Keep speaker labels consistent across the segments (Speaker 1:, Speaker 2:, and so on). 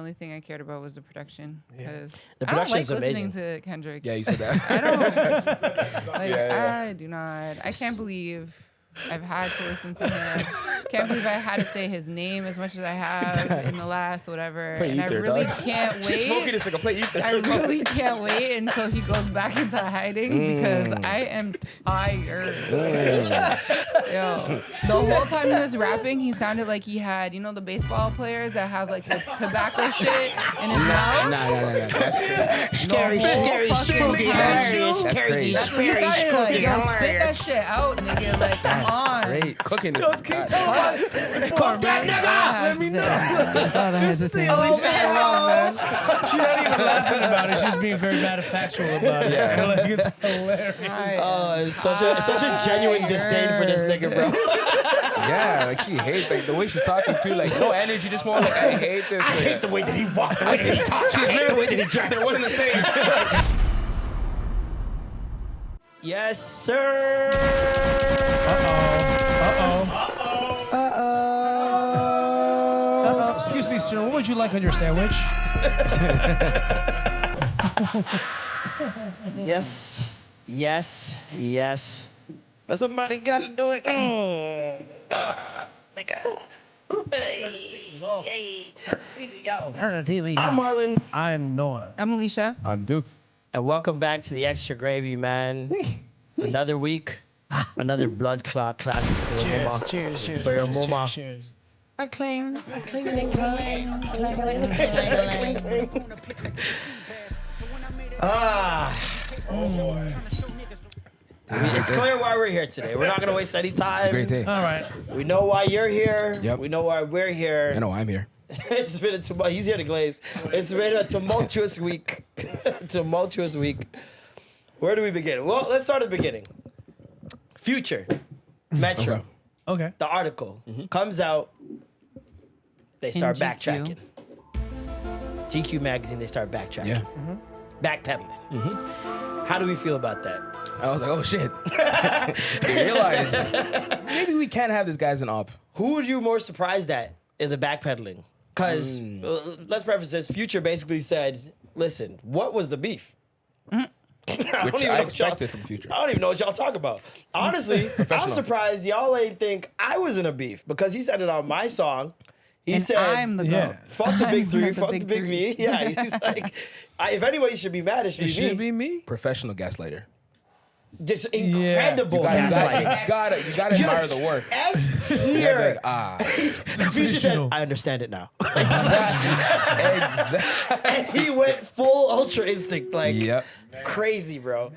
Speaker 1: only thing I cared about was the production.
Speaker 2: Yeah.
Speaker 3: The
Speaker 1: I don't like
Speaker 3: production's amazing.
Speaker 1: listening to Kendrick.
Speaker 4: Yeah, you said that.
Speaker 1: I don't. Like,
Speaker 4: Yeah.
Speaker 1: I do not. I can't believe I've had to listen to him. Can't believe I had to say his name as much as I have in the last whatever.
Speaker 4: Play
Speaker 1: And I
Speaker 4: ether,
Speaker 1: really
Speaker 4: dog.
Speaker 1: can't
Speaker 4: She's smoking
Speaker 1: wait.
Speaker 4: this like a play ether.
Speaker 1: I really can't wait until he goes back into hiding because I am tired. Yo, the whole time he was rapping, he sounded like he had, you know, the baseball players that have like the tobacco shit in his mouth.
Speaker 4: Nah. That's crazy.
Speaker 3: Scary,
Speaker 1: fucking
Speaker 3: spooky,
Speaker 1: time.
Speaker 3: hilarious,
Speaker 4: That's
Speaker 3: scary,
Speaker 4: crazy.
Speaker 1: That's what he
Speaker 3: scary,
Speaker 1: sounded like.
Speaker 3: spooky,
Speaker 1: Yo, spit
Speaker 3: hilarious.
Speaker 1: that shit out, nigga. Like, come on.
Speaker 4: Great. Cooking is
Speaker 2: Yo, keep talking.
Speaker 1: Cook
Speaker 3: that nigga.
Speaker 2: Let me know.
Speaker 1: This is the
Speaker 2: only
Speaker 1: only shit wrong, man.
Speaker 2: She's not even laughing about it. She's just being very manufactural about it.
Speaker 4: Yeah.
Speaker 2: Like, it's hilarious.
Speaker 3: It's such a genuine disdain for this nigga, bro.
Speaker 4: Yeah, like she hates like the way she's talking too. Like no energy, just more like I hate this.
Speaker 3: I hate the way that he walked, the way that he talks, I hate the way that he dresses.
Speaker 4: They're one and the same.
Speaker 3: Yes, sir.
Speaker 2: Excuse me, sir. What would you like on your sandwich?
Speaker 3: Yes. But somebody gotta do it. I'm Marlon.
Speaker 2: I'm Noah.
Speaker 1: I'm Alicia.
Speaker 4: I'm Duke.
Speaker 3: And welcome back to the Extra Gravy, man. Another week, another blood clot classic. For your mama.
Speaker 2: Cheers.
Speaker 3: For your mama.
Speaker 2: Cheers.
Speaker 1: I claim.
Speaker 3: It's clear why we're here today. We're not gonna waste any time.
Speaker 4: It's a great day.
Speaker 2: All right.
Speaker 3: We know why you're here.
Speaker 4: Yep.
Speaker 3: We know why we're here.
Speaker 4: I know I'm here.
Speaker 3: It's been he's here to glaze. It's been a tumultuous week. Tumultuous week. Where do we begin? Well, let's start at the beginning. Future. Metro.
Speaker 2: Okay.
Speaker 3: The article comes out. They start
Speaker 1: GQ.
Speaker 3: backtracking. GQ magazine, they start backtracking.
Speaker 4: Yeah.
Speaker 3: Backpedaling. How do we feel about that?
Speaker 4: I was like, oh shit. They realized maybe we can't have this guy as an op.
Speaker 3: Who were you more surprised at in the backpedaling? Because let's preface this. Future basically said, listen, what was the beef?
Speaker 4: Which I expected from Future.
Speaker 3: I don't even know what y'all talk about. Honestly, I'm surprised y'all ain't think I was in a beef because he said it on my song. He
Speaker 1: And
Speaker 3: said,
Speaker 1: I'm the
Speaker 2: Yeah.
Speaker 1: goat.
Speaker 3: fuck the big
Speaker 1: I'm
Speaker 3: three,
Speaker 1: the
Speaker 3: fuck the big
Speaker 1: three.
Speaker 3: me. Yeah, he's like, if anybody should be mad, it should
Speaker 2: It
Speaker 3: be
Speaker 2: should
Speaker 3: me.
Speaker 2: be me.
Speaker 4: Professional gaslighter.
Speaker 3: Just incredible
Speaker 4: You
Speaker 3: gaslighting.
Speaker 4: gotta admire the work.
Speaker 3: S
Speaker 4: You
Speaker 3: tier.
Speaker 4: gotta be like,
Speaker 3: Future said,
Speaker 2: Sensational.
Speaker 3: I understand it now.
Speaker 4: exactly.
Speaker 3: And he went full Ultra Instinct, like
Speaker 4: Yep.
Speaker 3: crazy, bro.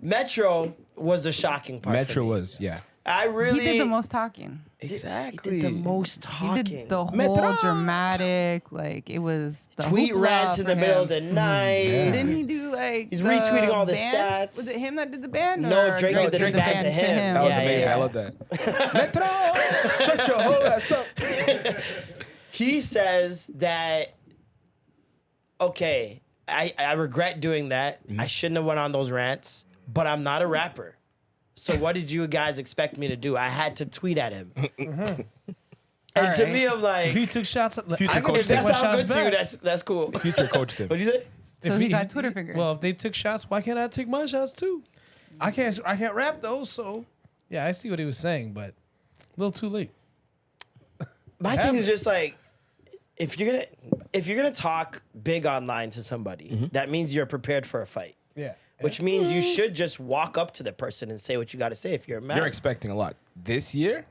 Speaker 3: Metro was the shocking part.
Speaker 4: Metro
Speaker 3: for me.
Speaker 4: was, yeah.
Speaker 3: I really
Speaker 1: He did the most talking.
Speaker 4: Exactly.
Speaker 3: He did the most
Speaker 1: He
Speaker 3: talking.
Speaker 1: did the whole
Speaker 4: Metro.
Speaker 1: dramatic, like it was the
Speaker 3: Tweet
Speaker 1: hoopla
Speaker 3: rants in
Speaker 1: for
Speaker 3: the middle of
Speaker 1: him.
Speaker 3: the night.
Speaker 4: Yeah.
Speaker 1: Didn't he do like
Speaker 3: He's
Speaker 1: the
Speaker 3: retweeting all the
Speaker 1: band?
Speaker 3: stats.
Speaker 1: Was it him that did the band?
Speaker 3: No,
Speaker 1: or
Speaker 3: Drake did the band to him.
Speaker 4: That was
Speaker 3: Yeah,
Speaker 4: amazing.
Speaker 3: yeah.
Speaker 4: I love that. Metro! Shut your whole ass up.
Speaker 3: He says that, okay, I regret doing that. I shouldn't have went on those rants, but I'm not a rapper. So what did you guys expect me to do? I had to tweet at him. And to me, I'm
Speaker 2: If
Speaker 3: like,
Speaker 2: he took shots,
Speaker 4: Future
Speaker 2: I can
Speaker 4: coach
Speaker 3: if
Speaker 2: take
Speaker 3: that
Speaker 2: my
Speaker 3: sounds
Speaker 2: shots
Speaker 3: good to you,
Speaker 2: back.
Speaker 3: that's cool.
Speaker 4: Future coached him.
Speaker 3: What'd you say?
Speaker 1: So he got Twitter fingers.
Speaker 2: Well, if they took shots, why can't I take my shots too? I can't rap those, so yeah, I see what he was saying, but a little too late.
Speaker 3: My thing is just like, if you're gonna talk big online to somebody, that means you're prepared for a fight.
Speaker 2: Yeah.
Speaker 3: Which means you should just walk up to the person and say what you got to say if you're mad.
Speaker 4: You're expecting a lot. This year,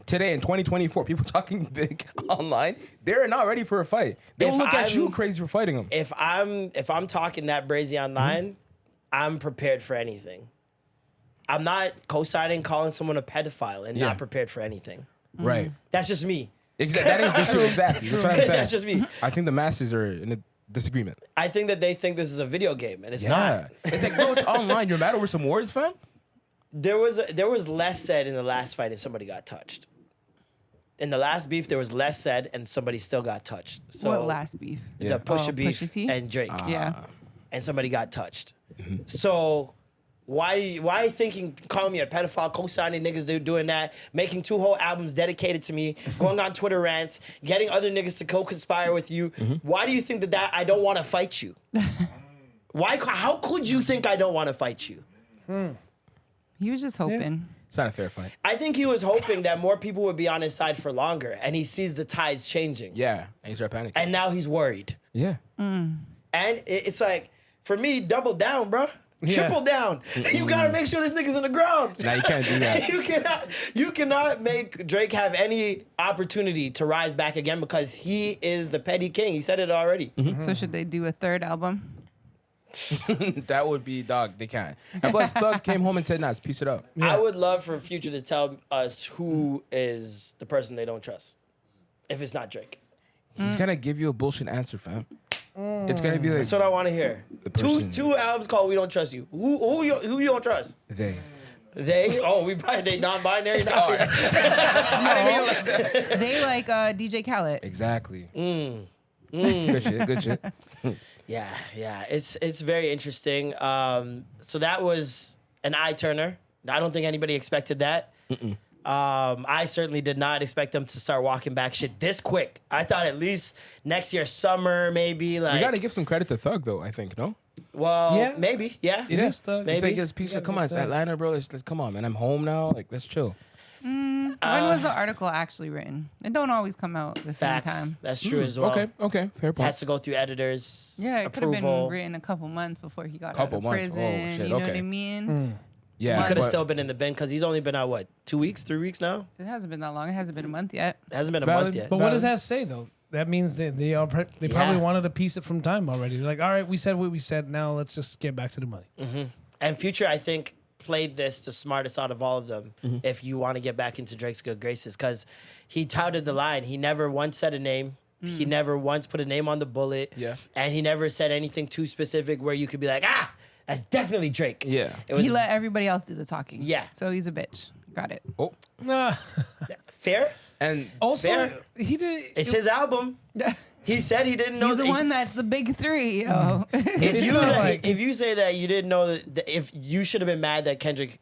Speaker 4: today in 2024, people talking big online, they're not ready for a fight. They'll
Speaker 3: If
Speaker 4: look at
Speaker 3: I'm-
Speaker 4: you crazy for fighting them.
Speaker 3: If I'm talking that brazy online, I'm prepared for anything. I'm not co-signing calling someone a pedophile and
Speaker 4: Yeah.
Speaker 3: not prepared for anything.
Speaker 4: Right.
Speaker 3: That's just me.
Speaker 4: That is just true. Exactly. That's what I'm saying.
Speaker 3: That's just me.
Speaker 4: I think the masses are in a disagreement.
Speaker 3: I think that they think this is a video game and it's
Speaker 4: Yeah.
Speaker 3: not.
Speaker 4: It's like, bro, it's online. You're mad over some words, fam?
Speaker 3: There was less said in the last fight and somebody got touched. In the last beef, there was less said and somebody still got touched. So
Speaker 1: what last beef?
Speaker 3: the Pusha
Speaker 1: Oh,
Speaker 3: beef
Speaker 1: Pusha T?
Speaker 3: and Drake.
Speaker 1: Yeah.
Speaker 3: And somebody got touched. So Why are you thinking, calling me a pedophile, co-signing niggas doing that, making 2 whole albums dedicated to me, going on Twitter rants, getting other niggas to co-conspire with you? Why do you think that I don't want to fight you? How could you think I don't want to fight you?
Speaker 1: He was just hoping.
Speaker 4: It's not a fair fight.
Speaker 3: I think he was hoping that more people would be on his side for longer, and he sees the tides changing.
Speaker 4: Yeah, and you start panicking.
Speaker 3: And now he's worried.
Speaker 4: Yeah.
Speaker 3: And it's like, for me, double down, bro.
Speaker 2: Yeah.
Speaker 3: Triple down. You gotta make sure this nigga's in the ground.
Speaker 4: Now you can't do that.
Speaker 3: You cannot make Drake have any opportunity to rise back again because he is the petty king. He said it already.
Speaker 1: So should they do a 3rd album?
Speaker 4: That would be dog. They can't. And plus, Thug came home and said, "Nah, piece it up."
Speaker 3: I would love for Future to tell us who is the person they don't trust. If it's not Drake.
Speaker 4: He's gonna give you a bullshit answer, fam. It's gonna be like
Speaker 3: That's what I want to hear.
Speaker 4: The person-
Speaker 3: Two albums called "We Don't Trust You." Who you don't trust?
Speaker 4: they.
Speaker 3: They? Oh, they non-binary now.
Speaker 4: I didn't mean it like that.
Speaker 1: They like DJ Khaled.
Speaker 4: Exactly. Good shit. Good shit.
Speaker 3: Yeah. It's very interesting. So that was an eye turner. I don't think anybody expected that. I certainly did not expect them to start walking back shit this quick. I thought at least next year summer, maybe like.
Speaker 4: You gotta give some credit to Thug though. I think no.
Speaker 3: Well,
Speaker 2: Yeah.
Speaker 3: maybe, yeah.
Speaker 2: It is Thug.
Speaker 3: Maybe.
Speaker 4: It's like his piece of come on, it's Atlanta, bro. Let's come on, man. I'm home now. Like let's chill.
Speaker 1: When was the article actually written? It don't always come out the same
Speaker 3: Facts.
Speaker 1: time.
Speaker 3: That's true as well.
Speaker 4: Okay. Fair point.
Speaker 3: Has to go through editors.
Speaker 1: Yeah, it could have
Speaker 3: approval.
Speaker 1: been written a couple months before he got
Speaker 4: Couple
Speaker 1: out of
Speaker 4: months. Oh,
Speaker 1: prison.
Speaker 4: shit,
Speaker 1: You know what
Speaker 4: okay.
Speaker 1: I mean?
Speaker 4: Yeah,
Speaker 3: He could have
Speaker 4: but-
Speaker 3: still been in the bin because he's only been out, what, 2 weeks, 3 weeks now?
Speaker 1: It hasn't been that long. It hasn't been a month yet.
Speaker 3: It hasn't been a
Speaker 4: Valid,
Speaker 3: month yet.
Speaker 2: But what does that say though? That means that they
Speaker 3: Yeah.
Speaker 2: probably wanted a piece it from time already. They're like, all right, we said what we said. Now let's just get back to the money.
Speaker 3: And Future, I think, played this the smartest out of all of them if you want to get back into Drake's good graces because he touted the line. He never once said a name. He never once put a name on the bullet.
Speaker 4: Yeah.
Speaker 3: And he never said anything too specific where you could be like, that's definitely Drake.
Speaker 4: Yeah.
Speaker 3: It was
Speaker 1: He let everybody else do the talking.
Speaker 3: Yeah.
Speaker 1: So he's a bitch. Got it.
Speaker 4: Oh,
Speaker 2: Nah.
Speaker 3: fair.
Speaker 4: and
Speaker 2: Also,
Speaker 3: Fair.
Speaker 2: he did.
Speaker 3: It's his album. He said he didn't know
Speaker 1: He's the
Speaker 3: that
Speaker 1: one that's the big 3. Yo.
Speaker 3: If you say that you didn't know that if you should have been mad that Kendrick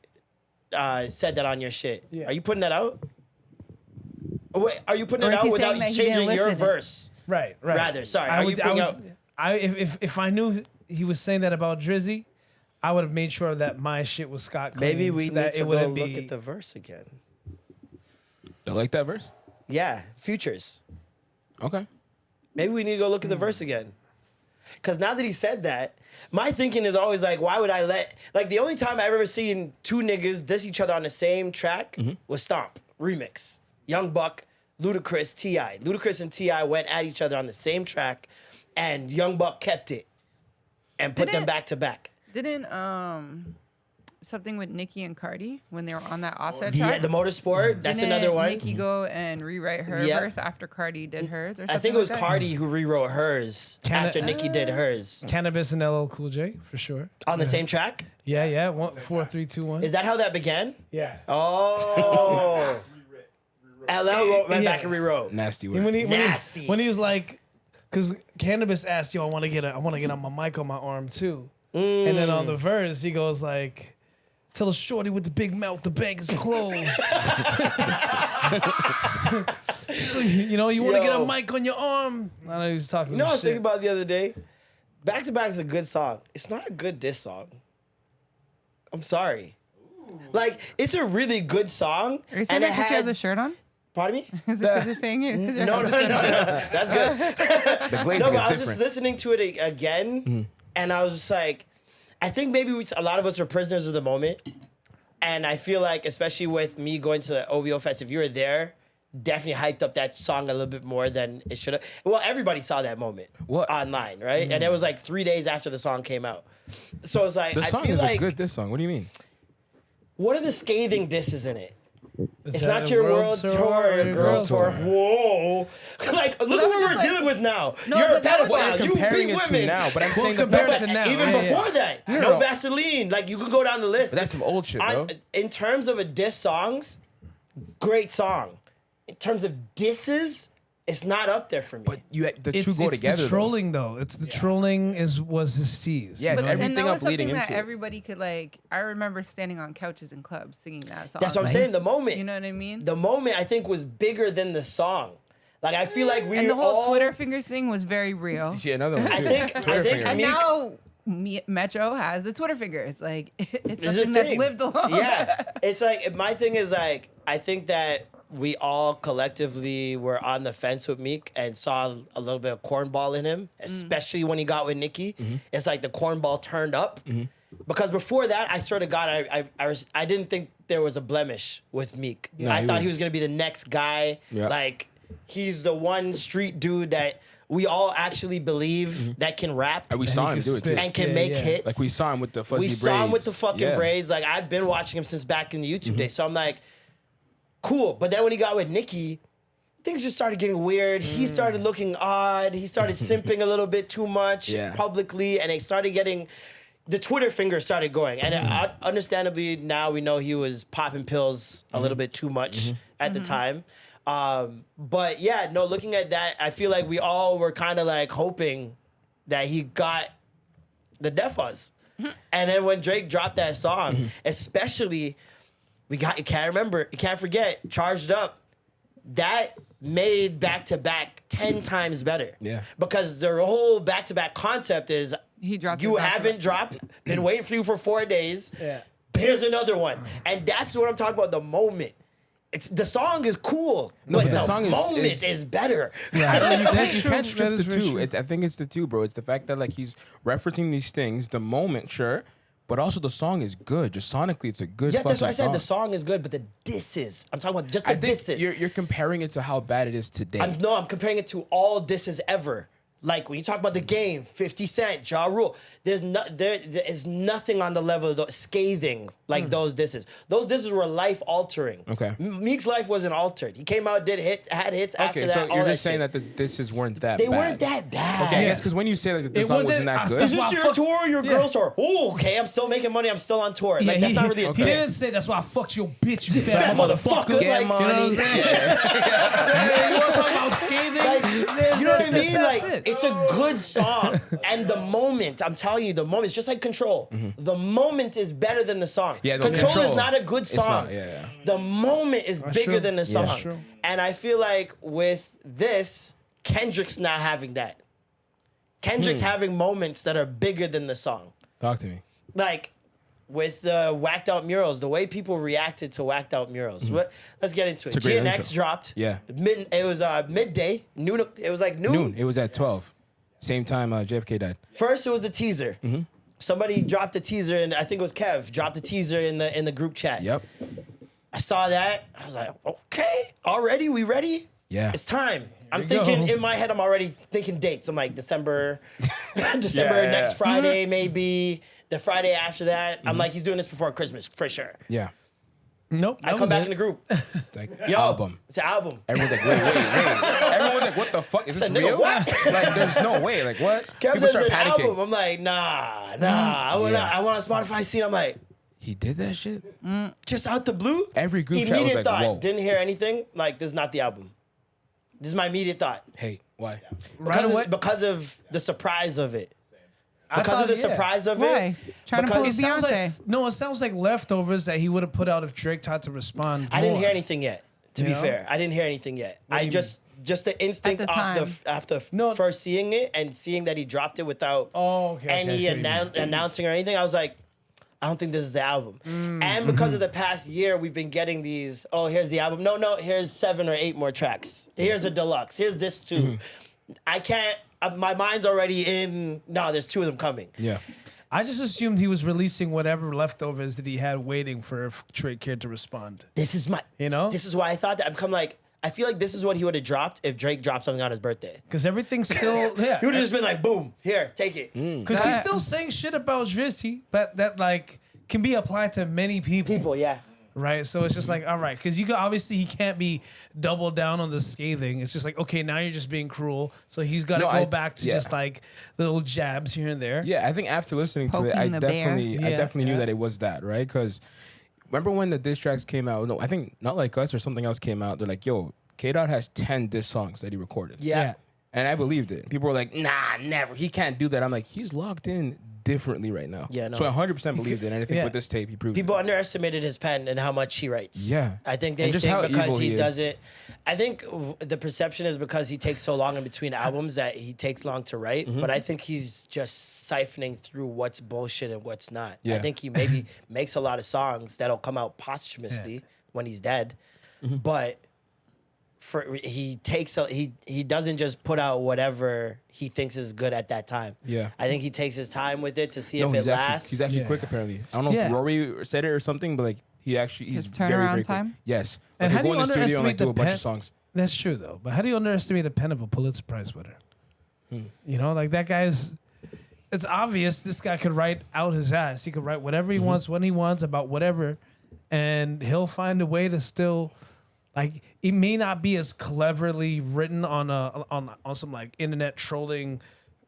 Speaker 3: said that on your shit,
Speaker 2: Yeah.
Speaker 3: are you putting that out? Wait, are you putting
Speaker 1: Or
Speaker 3: it
Speaker 1: is he
Speaker 3: out without
Speaker 1: saying that he didn't
Speaker 3: changing your
Speaker 1: listen?
Speaker 3: verse?
Speaker 2: Right.
Speaker 3: Rather, sorry,
Speaker 2: I
Speaker 3: are you
Speaker 2: would,
Speaker 3: putting
Speaker 2: I
Speaker 3: out?
Speaker 2: would, I if I knew he was saying that about Drizzy, I would have made sure that my shit was Scott clean.
Speaker 3: Maybe we
Speaker 2: so
Speaker 3: need
Speaker 2: that
Speaker 3: to
Speaker 2: it
Speaker 3: go
Speaker 2: wouldn't
Speaker 3: look
Speaker 2: be.
Speaker 3: at the verse again.
Speaker 4: you like that verse?
Speaker 3: Yeah, Futures.
Speaker 4: Okay.
Speaker 3: Maybe we need to go look at the verse again. Because now that he said that, my thinking is always like, why would I let... Like, the only time I've ever seen 2 niggas diss each other on the same track was Stomp, remix. Young Buck, Ludacris, T.I. Ludacris and T.I. went at each other on the same track, and Young Buck kept it and put them
Speaker 1: Didn't-
Speaker 3: back to back.
Speaker 1: Didn't something with Nicki and Cardi when they were on that offset
Speaker 3: Yeah,
Speaker 1: track?
Speaker 3: the Motorsport, that's
Speaker 1: Didn't
Speaker 3: another one.
Speaker 1: Nicki go and rewrite her
Speaker 3: Yeah.
Speaker 1: verse after Cardi did hers? Or something
Speaker 3: I think it was
Speaker 1: like that?
Speaker 3: Cardi who rewrote hers after Nicki did hers.
Speaker 2: Cannabis and LL Cool J for sure.
Speaker 3: On the same track?
Speaker 2: Yeah. 4, 3, 2, 1.
Speaker 3: Is that how that began?
Speaker 2: Yeah.
Speaker 3: Oh. LL went back and rewrote.
Speaker 4: Nasty
Speaker 2: And
Speaker 4: word.
Speaker 3: Nasty.
Speaker 2: When he was like, because Cannabis asked, "Yo, I want to get on my mic on my arm too." And then on the verse, he goes like, "Tell a shorty with the big mouth, the bank is closed." So, you want to get a
Speaker 3: Yo.
Speaker 2: mic on your arm. I know he was talking.
Speaker 3: You know what I was
Speaker 2: shit.
Speaker 3: thinking about the other day? Back to Back is a good song. It's not a good diss song. I'm sorry. Like, it's a really good song.
Speaker 1: Are you saying
Speaker 3: and
Speaker 1: that because you have the shirt on?
Speaker 3: Pardon me?
Speaker 1: Is it because you're saying it? 'Cause you
Speaker 3: No,
Speaker 1: have
Speaker 3: no,
Speaker 1: the
Speaker 3: no,
Speaker 1: shirt on?
Speaker 3: no. That's good.
Speaker 4: The glazing
Speaker 3: No, but
Speaker 4: is
Speaker 3: I was
Speaker 4: different.
Speaker 3: just listening to it again, and I was just like, I think maybe a lot of us are prisoners of the moment. And I feel like, especially with me going to the OVO Fest, if you were there, definitely hyped up that song a little bit more than it should have. Well, everybody saw that moment
Speaker 4: What?
Speaker 3: online, right? And it was like 3 days after the song came out. So it's like,
Speaker 4: The
Speaker 3: I
Speaker 4: song
Speaker 3: feel
Speaker 4: is
Speaker 3: like,
Speaker 4: a good diss song. What do you mean?
Speaker 3: what are the scathing disses in it?
Speaker 2: Is
Speaker 3: It's
Speaker 2: that
Speaker 3: not
Speaker 2: a
Speaker 3: your world tour,
Speaker 2: or
Speaker 3: or
Speaker 2: a
Speaker 3: girls tour.
Speaker 2: tour?
Speaker 3: Whoa. Like, look
Speaker 1: that
Speaker 3: at
Speaker 1: was
Speaker 3: what
Speaker 1: just
Speaker 3: we're
Speaker 1: like-
Speaker 3: dealing with now.
Speaker 1: No,
Speaker 3: You're a
Speaker 1: but that was
Speaker 3: pedophile.
Speaker 1: like-
Speaker 3: You
Speaker 4: Comparing
Speaker 3: beat
Speaker 4: it to
Speaker 3: women.
Speaker 4: now, but I'm
Speaker 2: Well,
Speaker 4: saying the
Speaker 2: compare
Speaker 4: fact
Speaker 2: it
Speaker 3: But
Speaker 2: to now.
Speaker 3: even
Speaker 2: Yeah,
Speaker 3: before
Speaker 2: yeah.
Speaker 3: that,
Speaker 4: No,
Speaker 3: no
Speaker 4: no.
Speaker 3: Vaseline. Like, you could go down the list.
Speaker 4: But that's some old shit, bro.
Speaker 3: In terms of a diss songs, great song. In terms of disses, It's not up there for me.
Speaker 4: But the two
Speaker 2: It's
Speaker 4: go together.
Speaker 2: the trolling though. It's the trolling was his tease.
Speaker 4: Yeah,
Speaker 1: But
Speaker 4: it's
Speaker 1: and
Speaker 4: everything
Speaker 1: that was
Speaker 4: up leading
Speaker 1: something that
Speaker 4: into it.
Speaker 1: everybody could like. I remember standing on couches in clubs singing that song.
Speaker 3: That's what I'm
Speaker 1: like,
Speaker 3: saying. The moment,
Speaker 1: You know what I mean?
Speaker 3: the moment I think was bigger than the song. Like I feel like we
Speaker 1: and the whole
Speaker 3: all,
Speaker 1: Twitter fingers thing was very real.
Speaker 4: You see another one.
Speaker 3: I
Speaker 4: too.
Speaker 3: think-
Speaker 4: Twitter
Speaker 3: I think-
Speaker 4: finger.
Speaker 1: And
Speaker 3: Meek-
Speaker 1: now Metro has the Twitter fingers. Like it's
Speaker 3: This is
Speaker 1: something
Speaker 3: the
Speaker 1: that's
Speaker 3: thing.
Speaker 1: lived along.
Speaker 3: Yeah, it's like my thing is like I think that we all collectively were on the fence with Meek and saw a little bit of cornball in him, especially when he got with Nicki. It's like the cornball turned up. Because before that, I swear to God, I didn't think there was a blemish with Meek.
Speaker 4: No,
Speaker 3: I
Speaker 4: he
Speaker 3: thought he
Speaker 4: was-
Speaker 3: was gonna be the next guy.
Speaker 4: Yeah.
Speaker 3: Like he's the one street dude that we all actually believe that can rap
Speaker 4: And we
Speaker 2: And
Speaker 4: saw
Speaker 2: he
Speaker 4: him
Speaker 2: could
Speaker 4: do it too.
Speaker 2: spit.
Speaker 3: and can
Speaker 2: Yeah,
Speaker 3: make
Speaker 2: yeah.
Speaker 3: hits.
Speaker 4: Like we saw him with the fuzzy
Speaker 3: We
Speaker 4: braids.
Speaker 3: saw him with the fucking
Speaker 4: Yeah.
Speaker 3: braids. Like I've been watching him since back in the YouTube days. So I'm like, cool. But then when he got with Nicki, things just started getting weird. He started looking odd. He started simping a little bit too much
Speaker 4: Yeah.
Speaker 3: publicly, and they started getting. The Twitter finger started going, and understandably now we know he was popping pills a little bit too much at the time. But yeah, no, looking at that, I feel like we all were kind of like hoping that he got the Death Fuzz. And then when Drake dropped that song, especially, you can't forget, Charged Up, that made back-to-back 10 times better.
Speaker 4: Yeah.
Speaker 3: Because the whole back-to-back concept is
Speaker 1: He dropped
Speaker 3: you
Speaker 1: it back to
Speaker 3: haven't
Speaker 1: back.
Speaker 3: dropped, been waiting for you for 4 days.
Speaker 2: Yeah.
Speaker 3: Here's another one. And that's what I'm talking about, the moment. The song is cool, but
Speaker 4: but
Speaker 3: the
Speaker 4: the song
Speaker 3: moment is better.
Speaker 4: I don't know. You
Speaker 2: That's
Speaker 4: can't,
Speaker 2: true.
Speaker 4: can't strip
Speaker 2: That
Speaker 4: the
Speaker 2: is very
Speaker 4: two.
Speaker 2: true.
Speaker 4: I think it's the two, bro. It's the fact that like he's referencing these things, the moment, sure, but also the song is good. Just sonically, it's a good.
Speaker 3: Yeah, that's why I
Speaker 4: fucking
Speaker 3: said the song is good, but the disses. I'm talking about just the
Speaker 4: I think
Speaker 3: disses.
Speaker 4: you're comparing it to how bad it is today.
Speaker 3: I'm comparing it to all disses ever. Like when you talk about the game, 50 Cent, Ja Rule, there is nothing on the level of the scathing like those disses. Those disses were life altering.
Speaker 4: Okay.
Speaker 3: Meek's life wasn't altered. He came out, had hits after
Speaker 4: Okay,
Speaker 3: that.
Speaker 4: so
Speaker 3: all
Speaker 4: you're
Speaker 3: that
Speaker 4: just saying
Speaker 3: shit.
Speaker 4: that the disses weren't that
Speaker 3: They
Speaker 4: bad.
Speaker 3: weren't that bad.
Speaker 4: Okay, I guess because when you say like the
Speaker 2: It
Speaker 4: song
Speaker 2: wasn't-
Speaker 4: wasn't that
Speaker 2: I-
Speaker 4: good.
Speaker 3: Is
Speaker 2: That's
Speaker 3: this
Speaker 2: why
Speaker 3: your
Speaker 2: fuck-
Speaker 3: tour or your
Speaker 2: Yeah.
Speaker 3: girl's tour? Oh, okay, I'm still making money. I'm still on tour. Like, that's not really a
Speaker 2: he didn't
Speaker 3: diss.
Speaker 2: say that's why I fucked your bitch, you
Speaker 3: Fat
Speaker 2: fat
Speaker 3: motherfucker.
Speaker 2: motherfucker.
Speaker 4: Get
Speaker 3: like,
Speaker 2: You know what I'm
Speaker 4: money.
Speaker 2: saying? Hey, you want to talk about scathing?
Speaker 3: Like, you know what I mean?
Speaker 2: That's
Speaker 3: Like,
Speaker 2: it.
Speaker 3: it's a good song. And the moment, I'm telling you, the moment, it's just like Control. The moment is better than the song.
Speaker 4: Yeah, no,
Speaker 3: Control is
Speaker 4: Control.
Speaker 3: not a good
Speaker 4: It's
Speaker 3: song.
Speaker 4: not, yeah.
Speaker 3: The moment is bigger
Speaker 2: true.
Speaker 3: than the
Speaker 2: Yeah.
Speaker 3: song.
Speaker 2: True.
Speaker 3: And I feel like with this, Kendrick's not having that. Kendrick's having moments that are bigger than the song.
Speaker 4: Talk to me.
Speaker 3: Like with the whacked out murals, the way people reacted to whacked out murals. Let's get into it.
Speaker 4: a great
Speaker 3: GNX
Speaker 4: intro.
Speaker 3: dropped.
Speaker 4: Yeah.
Speaker 3: It was midday. Noon. It was like
Speaker 4: Noon. It was at 12. Same time JFK died.
Speaker 3: First, it was the teaser. Somebody dropped a teaser, and I think it was Kev dropped a teaser in the group chat.
Speaker 4: Yep.
Speaker 3: I saw that. I was like, okay, already? We ready?
Speaker 4: Yeah.
Speaker 3: It's time. I'm
Speaker 2: you
Speaker 3: thinking
Speaker 2: go.
Speaker 3: in my head. I'm already thinking dates. I'm like December,
Speaker 4: Yeah.
Speaker 3: next Friday maybe. The Friday after that. I'm like, he's doing this before Christmas for sure.
Speaker 4: Yeah.
Speaker 2: Nope.
Speaker 3: I come back in the group.
Speaker 4: It's like
Speaker 3: Yo,
Speaker 4: album.
Speaker 3: It's an album.
Speaker 4: Everyone's like, wait. Everyone's like, what the fuck? Is this
Speaker 3: said, nigga,
Speaker 4: real?
Speaker 3: what?
Speaker 4: Like, there's no way. Like, what?
Speaker 3: Kev
Speaker 4: People
Speaker 3: says
Speaker 4: start
Speaker 3: an
Speaker 4: panicking.
Speaker 3: album. I'm like, nah. I want on Spotify scene. I'm like,
Speaker 4: He did that shit?
Speaker 3: just out the blue.
Speaker 4: Every group chat was
Speaker 3: Immediate
Speaker 4: like,
Speaker 3: thought.
Speaker 4: whoa.
Speaker 3: Didn't hear anything. Like, this is not the album. This is my immediate thought.
Speaker 4: Hey, why?
Speaker 2: Right away.
Speaker 3: Because of the surprise of it.
Speaker 2: I
Speaker 3: Because of the
Speaker 2: thought, yeah.
Speaker 3: surprise of
Speaker 1: Why?
Speaker 3: it.
Speaker 1: Trying to pull a
Speaker 3: because-
Speaker 2: Sounds
Speaker 1: Beyonce.
Speaker 2: like, no, it sounds like leftovers that he would have put out if Drake tried to respond.
Speaker 3: I didn't
Speaker 2: more.
Speaker 3: hear anything yet. To be
Speaker 2: You know?
Speaker 3: fair, I didn't hear anything yet.
Speaker 2: do
Speaker 3: I
Speaker 2: you
Speaker 3: just the instinct
Speaker 1: At the
Speaker 3: after
Speaker 2: No.
Speaker 3: first seeing it and seeing that he dropped it without
Speaker 2: Oh, okay. I
Speaker 3: any
Speaker 2: see what you mean.
Speaker 3: announcing or anything. I was like, I don't think this is the album.
Speaker 2: Mm.
Speaker 3: And because of the past year, we've been getting these. Oh, here's the album. No, here's 7 or 8 more tracks. Here's a deluxe. Here's this too.
Speaker 2: Mm-hmm.
Speaker 3: I can't. My mind's already in. No, there's 2 of them coming.
Speaker 4: Yeah.
Speaker 2: I just assumed he was releasing whatever leftovers that he had waiting for if Drake cared to respond.
Speaker 3: This is my.
Speaker 2: You know?
Speaker 3: This is why I thought that. I'm come like. I feel like this is what he would have dropped if Drake dropped something on his birthday.
Speaker 2: Because everything's still, yeah.
Speaker 3: He would have just been like, boom, here, take it.
Speaker 2: Because he's still saying shit about Drizzy, but that like can be applied to many people,
Speaker 3: Yeah.
Speaker 2: right? So it's just like, all right, because you can obviously he can't be double down on the scathing. It's just like, okay, now you're just being cruel, so he's got to
Speaker 4: No,
Speaker 2: go
Speaker 4: I-
Speaker 2: back to
Speaker 4: yeah.
Speaker 2: just like little jabs here and there.
Speaker 4: Yeah, I think after listening to it, I
Speaker 1: Poking the bear.
Speaker 4: definitely
Speaker 2: Yeah.
Speaker 4: knew that it was that, right? Because remember when the diss tracks came out? No, I think Not Like Us or something else came out. They're like, yo, K-Dot has 10 diss songs that he recorded.
Speaker 3: Yeah.
Speaker 4: And I believed it. People were like, nah, never. He can't do that. I'm like, he's locked in differently right now.
Speaker 3: Yeah, no.
Speaker 4: So I 100% believed it. And I think
Speaker 2: Yeah.
Speaker 4: with this tape, he proved
Speaker 3: People
Speaker 4: it.
Speaker 3: underestimated his pen and how much he writes.
Speaker 4: Yeah.
Speaker 3: I think they
Speaker 4: And just how
Speaker 3: think because
Speaker 4: evil
Speaker 3: he
Speaker 4: he is.
Speaker 3: doesn't. I think the perception is because he takes so long in between albums that he takes long to write.
Speaker 4: Mm-hmm.
Speaker 3: But I think he's just siphoning through what's bullshit and what's not. I
Speaker 4: Yeah.
Speaker 3: think he maybe makes a lot of songs that'll come out posthumously when he's dead.
Speaker 4: Mm-hmm.
Speaker 3: But he doesn't just put out whatever he thinks is good at that time.
Speaker 4: Yeah.
Speaker 3: I think he takes his time with it to see
Speaker 4: No,
Speaker 3: if it
Speaker 4: he's
Speaker 3: lasts.
Speaker 4: actually
Speaker 2: Yeah.
Speaker 4: quick, apparently. I don't know
Speaker 2: Yeah.
Speaker 4: if Rory said it or something, but like, he's
Speaker 1: His
Speaker 4: very,
Speaker 1: turnaround
Speaker 4: very
Speaker 1: time?
Speaker 4: quick. Yes.
Speaker 2: And
Speaker 4: Like,
Speaker 2: how
Speaker 4: he'll
Speaker 2: do
Speaker 4: go
Speaker 2: you
Speaker 4: in the studio and
Speaker 2: underestimate
Speaker 4: like do
Speaker 2: the
Speaker 4: a bunch
Speaker 2: pen?
Speaker 4: of songs.
Speaker 2: That's true though. But how do you underestimate the pen of a Pulitzer Prize winner? You know, like that guy's. It's obvious this guy could write out his ass. He could write whatever he wants, when he wants, about whatever, and he'll find a way to still, like, it may not be as cleverly written on some like internet trolling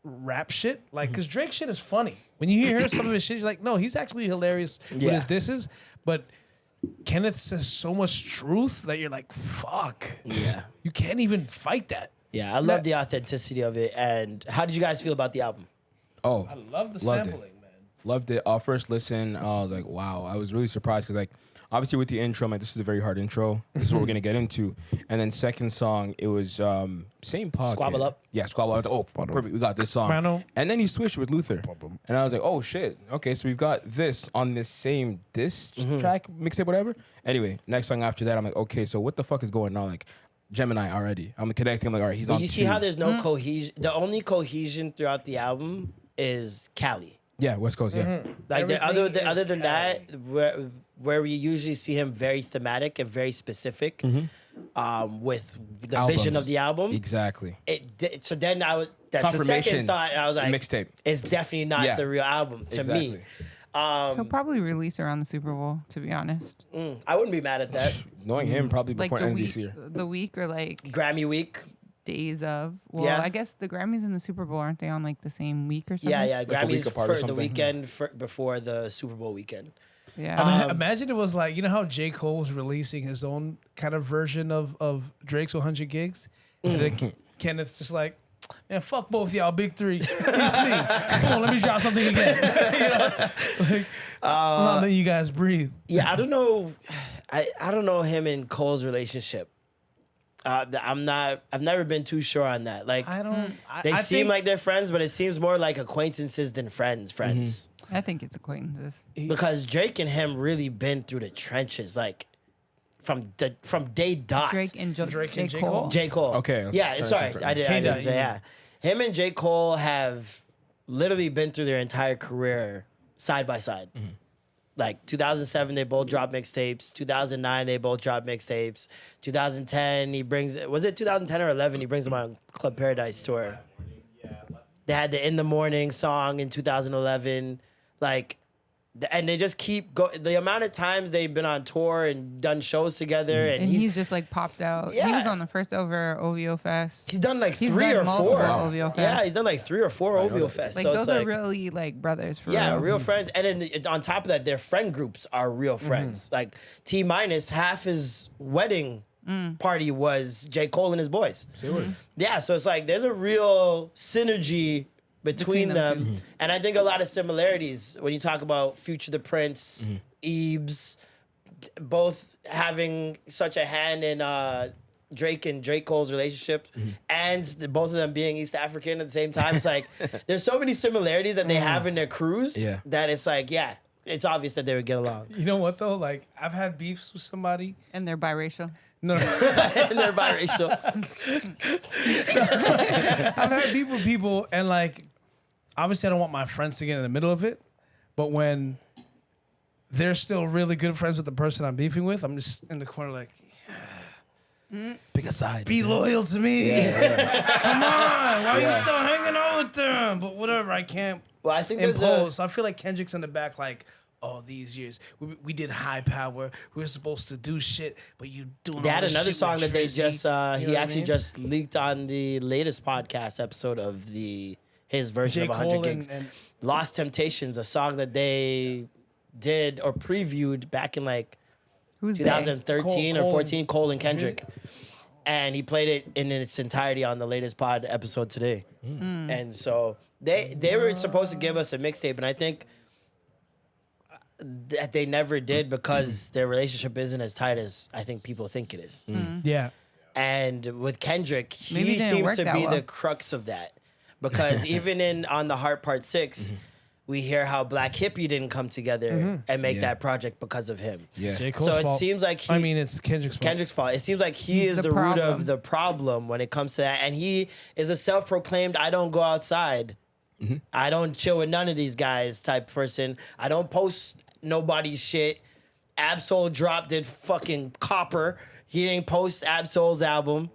Speaker 2: rap shit, like, because Drake shit is funny. When you hear some of his shit, you're like, no, he's actually hilarious with
Speaker 3: Yeah.
Speaker 2: his disses, but Kenneth says so much truth that you're like, fuck.
Speaker 3: Yeah.
Speaker 2: You can't even fight that.
Speaker 3: Yeah, I love the authenticity of it. And how did you guys feel about the album?
Speaker 4: Oh,
Speaker 2: I love the
Speaker 4: Loved it.
Speaker 2: sampling, man.
Speaker 4: loved it. First listen, I was like, wow. I was really surprised because, like, obviously with the intro, I'm like, this is a very hard intro. This is what we're gonna get into. And then second song, it was same podcast.
Speaker 3: Squabble Up?
Speaker 4: Yeah, Squabble. I was like, oh, perfect. We got this song.
Speaker 2: Mano.
Speaker 4: And then he switched with Luther, and I was like, oh shit. Okay, so we've got this on this same diss track, mixtape, whatever. Anyway, next song after that, I'm like, okay, so what the fuck is going on? Like, Gemini already. I'm connecting. I'm like, all right, he's
Speaker 3: But
Speaker 4: on.
Speaker 3: you see
Speaker 4: two.
Speaker 3: how there's no cohesion. The only cohesion throughout the album is Cali.
Speaker 4: Yeah, West Coast. Yeah.
Speaker 3: Like
Speaker 2: Everything is
Speaker 3: other than that, where we usually see him very thematic and very specific, with the vision
Speaker 4: Albums.
Speaker 3: of the album.
Speaker 4: Exactly.
Speaker 3: So then that's the second
Speaker 4: Confirmation.
Speaker 3: thought. I was like,
Speaker 4: Mixtape.
Speaker 3: it's definitely not
Speaker 4: Yeah.
Speaker 3: the real album to me.
Speaker 4: Exactly.
Speaker 1: He'll probably release around the Super Bowl, to be honest.
Speaker 3: I wouldn't be mad at that.
Speaker 4: Knowing him, probably
Speaker 1: Like
Speaker 4: before
Speaker 1: the
Speaker 4: end of
Speaker 1: week,
Speaker 4: this year.
Speaker 1: the week or like
Speaker 3: Grammy week.
Speaker 1: days of. Well,
Speaker 3: Yeah.
Speaker 1: I guess the Grammys and the Super Bowl, aren't they on like the same week or something?
Speaker 3: Yeah, yeah.
Speaker 4: a week
Speaker 3: Grammys
Speaker 4: apart or
Speaker 3: for the
Speaker 4: something.
Speaker 3: weekend before the Super Bowl weekend.
Speaker 1: Yeah.
Speaker 2: Imagine it was like, you know how J. Cole was releasing his own kind of version of Drake's 100 gigs? And then Kenneth's just like, man, fuck both y'all, big three. It's me. Come on, let me drop something again. You know? Like, I'll let you guys breathe.
Speaker 3: Yeah, I don't know. I don't know him and Cole's relationship. I've never been too sure on that. Like,
Speaker 2: I don't.
Speaker 3: they
Speaker 2: I
Speaker 3: seem
Speaker 2: think
Speaker 3: like they're friends, but it seems more like acquaintances than friends.
Speaker 1: I think it's acquaintances.
Speaker 3: Because Drake and him really been through the trenches, like from day dot.
Speaker 1: Drake and
Speaker 2: Drake and
Speaker 1: J.
Speaker 2: J.
Speaker 1: Cole.
Speaker 2: Cole?
Speaker 3: J. Cole.
Speaker 4: Okay, that's
Speaker 3: Yeah,
Speaker 4: kinda
Speaker 3: sorry.
Speaker 4: different.
Speaker 3: I
Speaker 2: K-Dot,
Speaker 3: didn't say,
Speaker 2: you
Speaker 3: yeah. Him and J. Cole have literally been through their entire career side by side. Like 2007, they both dropped mixtapes. 2009, they both dropped mixtapes. 2010, was it 2010 or 11? He brings them on Club Paradise tour. They had the In the Morning song in 2011. Like, and they just keep going. The amount of times they've been on tour and done shows together, and
Speaker 1: And he's just like popped out. He
Speaker 3: Yeah.
Speaker 1: was on the first ever OVO Fest.
Speaker 3: he's done like
Speaker 1: He's
Speaker 3: three
Speaker 1: done
Speaker 3: or
Speaker 1: multiple
Speaker 3: four.
Speaker 1: OVO fests.
Speaker 3: Yeah, he's done like 3 or 4 OVO fests.
Speaker 1: Like
Speaker 3: so
Speaker 1: those
Speaker 3: it's
Speaker 1: are
Speaker 3: like,
Speaker 1: really like brothers for
Speaker 3: yeah,
Speaker 1: real.
Speaker 3: real friends. And then on top of that, their friend groups are real friends. Like T minus half his wedding party was J. Cole and his boys. Yeah, so it's like there's a real synergy between
Speaker 1: them
Speaker 3: them. And I think a lot of similarities when you talk about Future the Prince, Ebes, both having such a hand in Drake and Drake Cole's relationship, and both of them being East African at the same time. It's like there's so many similarities that they have in their crews that it's like, yeah, it's obvious that they would get along.
Speaker 2: You know what though? Like, I've had beefs with somebody.
Speaker 1: And they're biracial.
Speaker 2: No,
Speaker 3: And they're biracial.
Speaker 2: I've had beef with people, and like, obviously, I don't want my friends to get in the middle of it. But when they're still really good friends with the person I'm beefing with, I'm just in the corner like,
Speaker 4: Pick a side.
Speaker 2: be loyal to me. Come on, why are you still hanging out with them? But whatever, I can't
Speaker 3: Well, I think there's
Speaker 2: impose. I feel like Kendrick's in the back, like, all these years we did high power. We were supposed to do shit, but you doing.
Speaker 3: They
Speaker 2: all
Speaker 3: had
Speaker 2: this
Speaker 3: another
Speaker 2: shit
Speaker 3: song
Speaker 2: with
Speaker 3: that they
Speaker 2: Drizzy.
Speaker 3: just
Speaker 2: You know
Speaker 3: he
Speaker 2: what I
Speaker 3: actually
Speaker 2: mean?
Speaker 3: just leaked on the latest podcast episode of his version
Speaker 2: J.
Speaker 3: of 100
Speaker 2: Cole
Speaker 3: Gigs.
Speaker 2: and
Speaker 3: Lost Temptations, a song that they did or previewed back in like
Speaker 1: Who's they?
Speaker 3: 2013
Speaker 2: Cole
Speaker 3: or 14, Cole and Kendrick. and he played it in its entirety on the latest pod episode today. And so they were supposed to give us a mixtape, and I think that they never did because their relationship isn't as tight as I think people think it is.
Speaker 2: Yeah.
Speaker 3: And with Kendrick,
Speaker 1: Maybe
Speaker 3: he
Speaker 1: it didn't
Speaker 3: seems
Speaker 1: work
Speaker 3: to
Speaker 1: that
Speaker 3: be
Speaker 1: well.
Speaker 3: the crux of that. Because even on the Heart Part 6, we hear how Black Hippie didn't come together and make that project because of him.
Speaker 4: Yeah.
Speaker 2: J. Cole's
Speaker 3: So it
Speaker 2: fault.
Speaker 3: seems like
Speaker 2: I mean, it's Kendrick's fault.
Speaker 3: Kendrick's fault. It seems like he
Speaker 1: He's
Speaker 3: is
Speaker 1: the
Speaker 3: the root
Speaker 1: problem.
Speaker 3: of the problem when it comes to that. And he is a self-proclaimed, I don't go outside. I don't chill with none of these guys type person. I don't post nobody's shit. Absol dropped did fucking Copper. He didn't post Absol's album.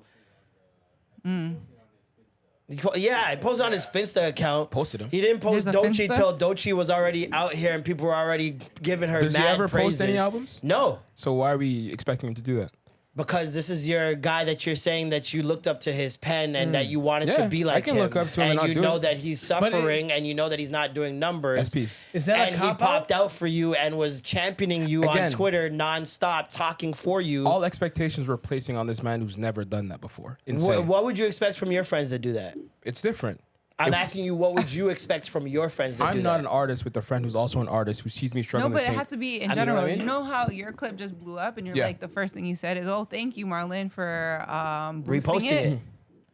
Speaker 3: Yeah, he posted on his Finsta account.
Speaker 4: Posted him.
Speaker 3: He didn't post
Speaker 1: There's a
Speaker 3: Doechii
Speaker 1: Finsta?
Speaker 3: till Doechii was already out here and people were already giving her
Speaker 4: Does he
Speaker 3: mad
Speaker 4: ever
Speaker 3: praises.
Speaker 4: post any albums?
Speaker 3: No.
Speaker 4: So why are we expecting him to do that?
Speaker 3: Because this is your guy that you're saying that you looked up to his pen and that you wanted
Speaker 4: Yeah,
Speaker 3: to be
Speaker 4: I
Speaker 3: like
Speaker 4: can
Speaker 3: him.
Speaker 4: look up to him and
Speaker 3: and
Speaker 4: not
Speaker 3: you
Speaker 4: do
Speaker 3: know
Speaker 4: it.
Speaker 3: that he's suffering and you know that he's not doing numbers.
Speaker 4: SPs.
Speaker 2: Is that
Speaker 3: And
Speaker 2: a
Speaker 3: he
Speaker 2: cop
Speaker 3: popped out for you and was championing you on
Speaker 4: Again.
Speaker 3: Twitter nonstop, talking for you.
Speaker 4: All expectations we're placing on this man who's never done that before. Insane.
Speaker 3: What would you expect from your friends that do that?
Speaker 4: It's different.
Speaker 3: I'm
Speaker 4: If-
Speaker 3: asking you, what would you expect from your friends that do
Speaker 4: I'm
Speaker 3: that?
Speaker 4: not an artist with a friend who's also an artist who sees me
Speaker 1: No,
Speaker 4: struggling.
Speaker 1: but
Speaker 4: the
Speaker 1: it
Speaker 4: same.
Speaker 1: has to be in
Speaker 4: I mean,
Speaker 1: general.
Speaker 4: you know what I mean?
Speaker 1: You know how your clip just blew up, and you're
Speaker 4: Yeah.
Speaker 1: like, the first thing you said is, "Oh, thank you, Marlon, for boosting
Speaker 3: Reposting it.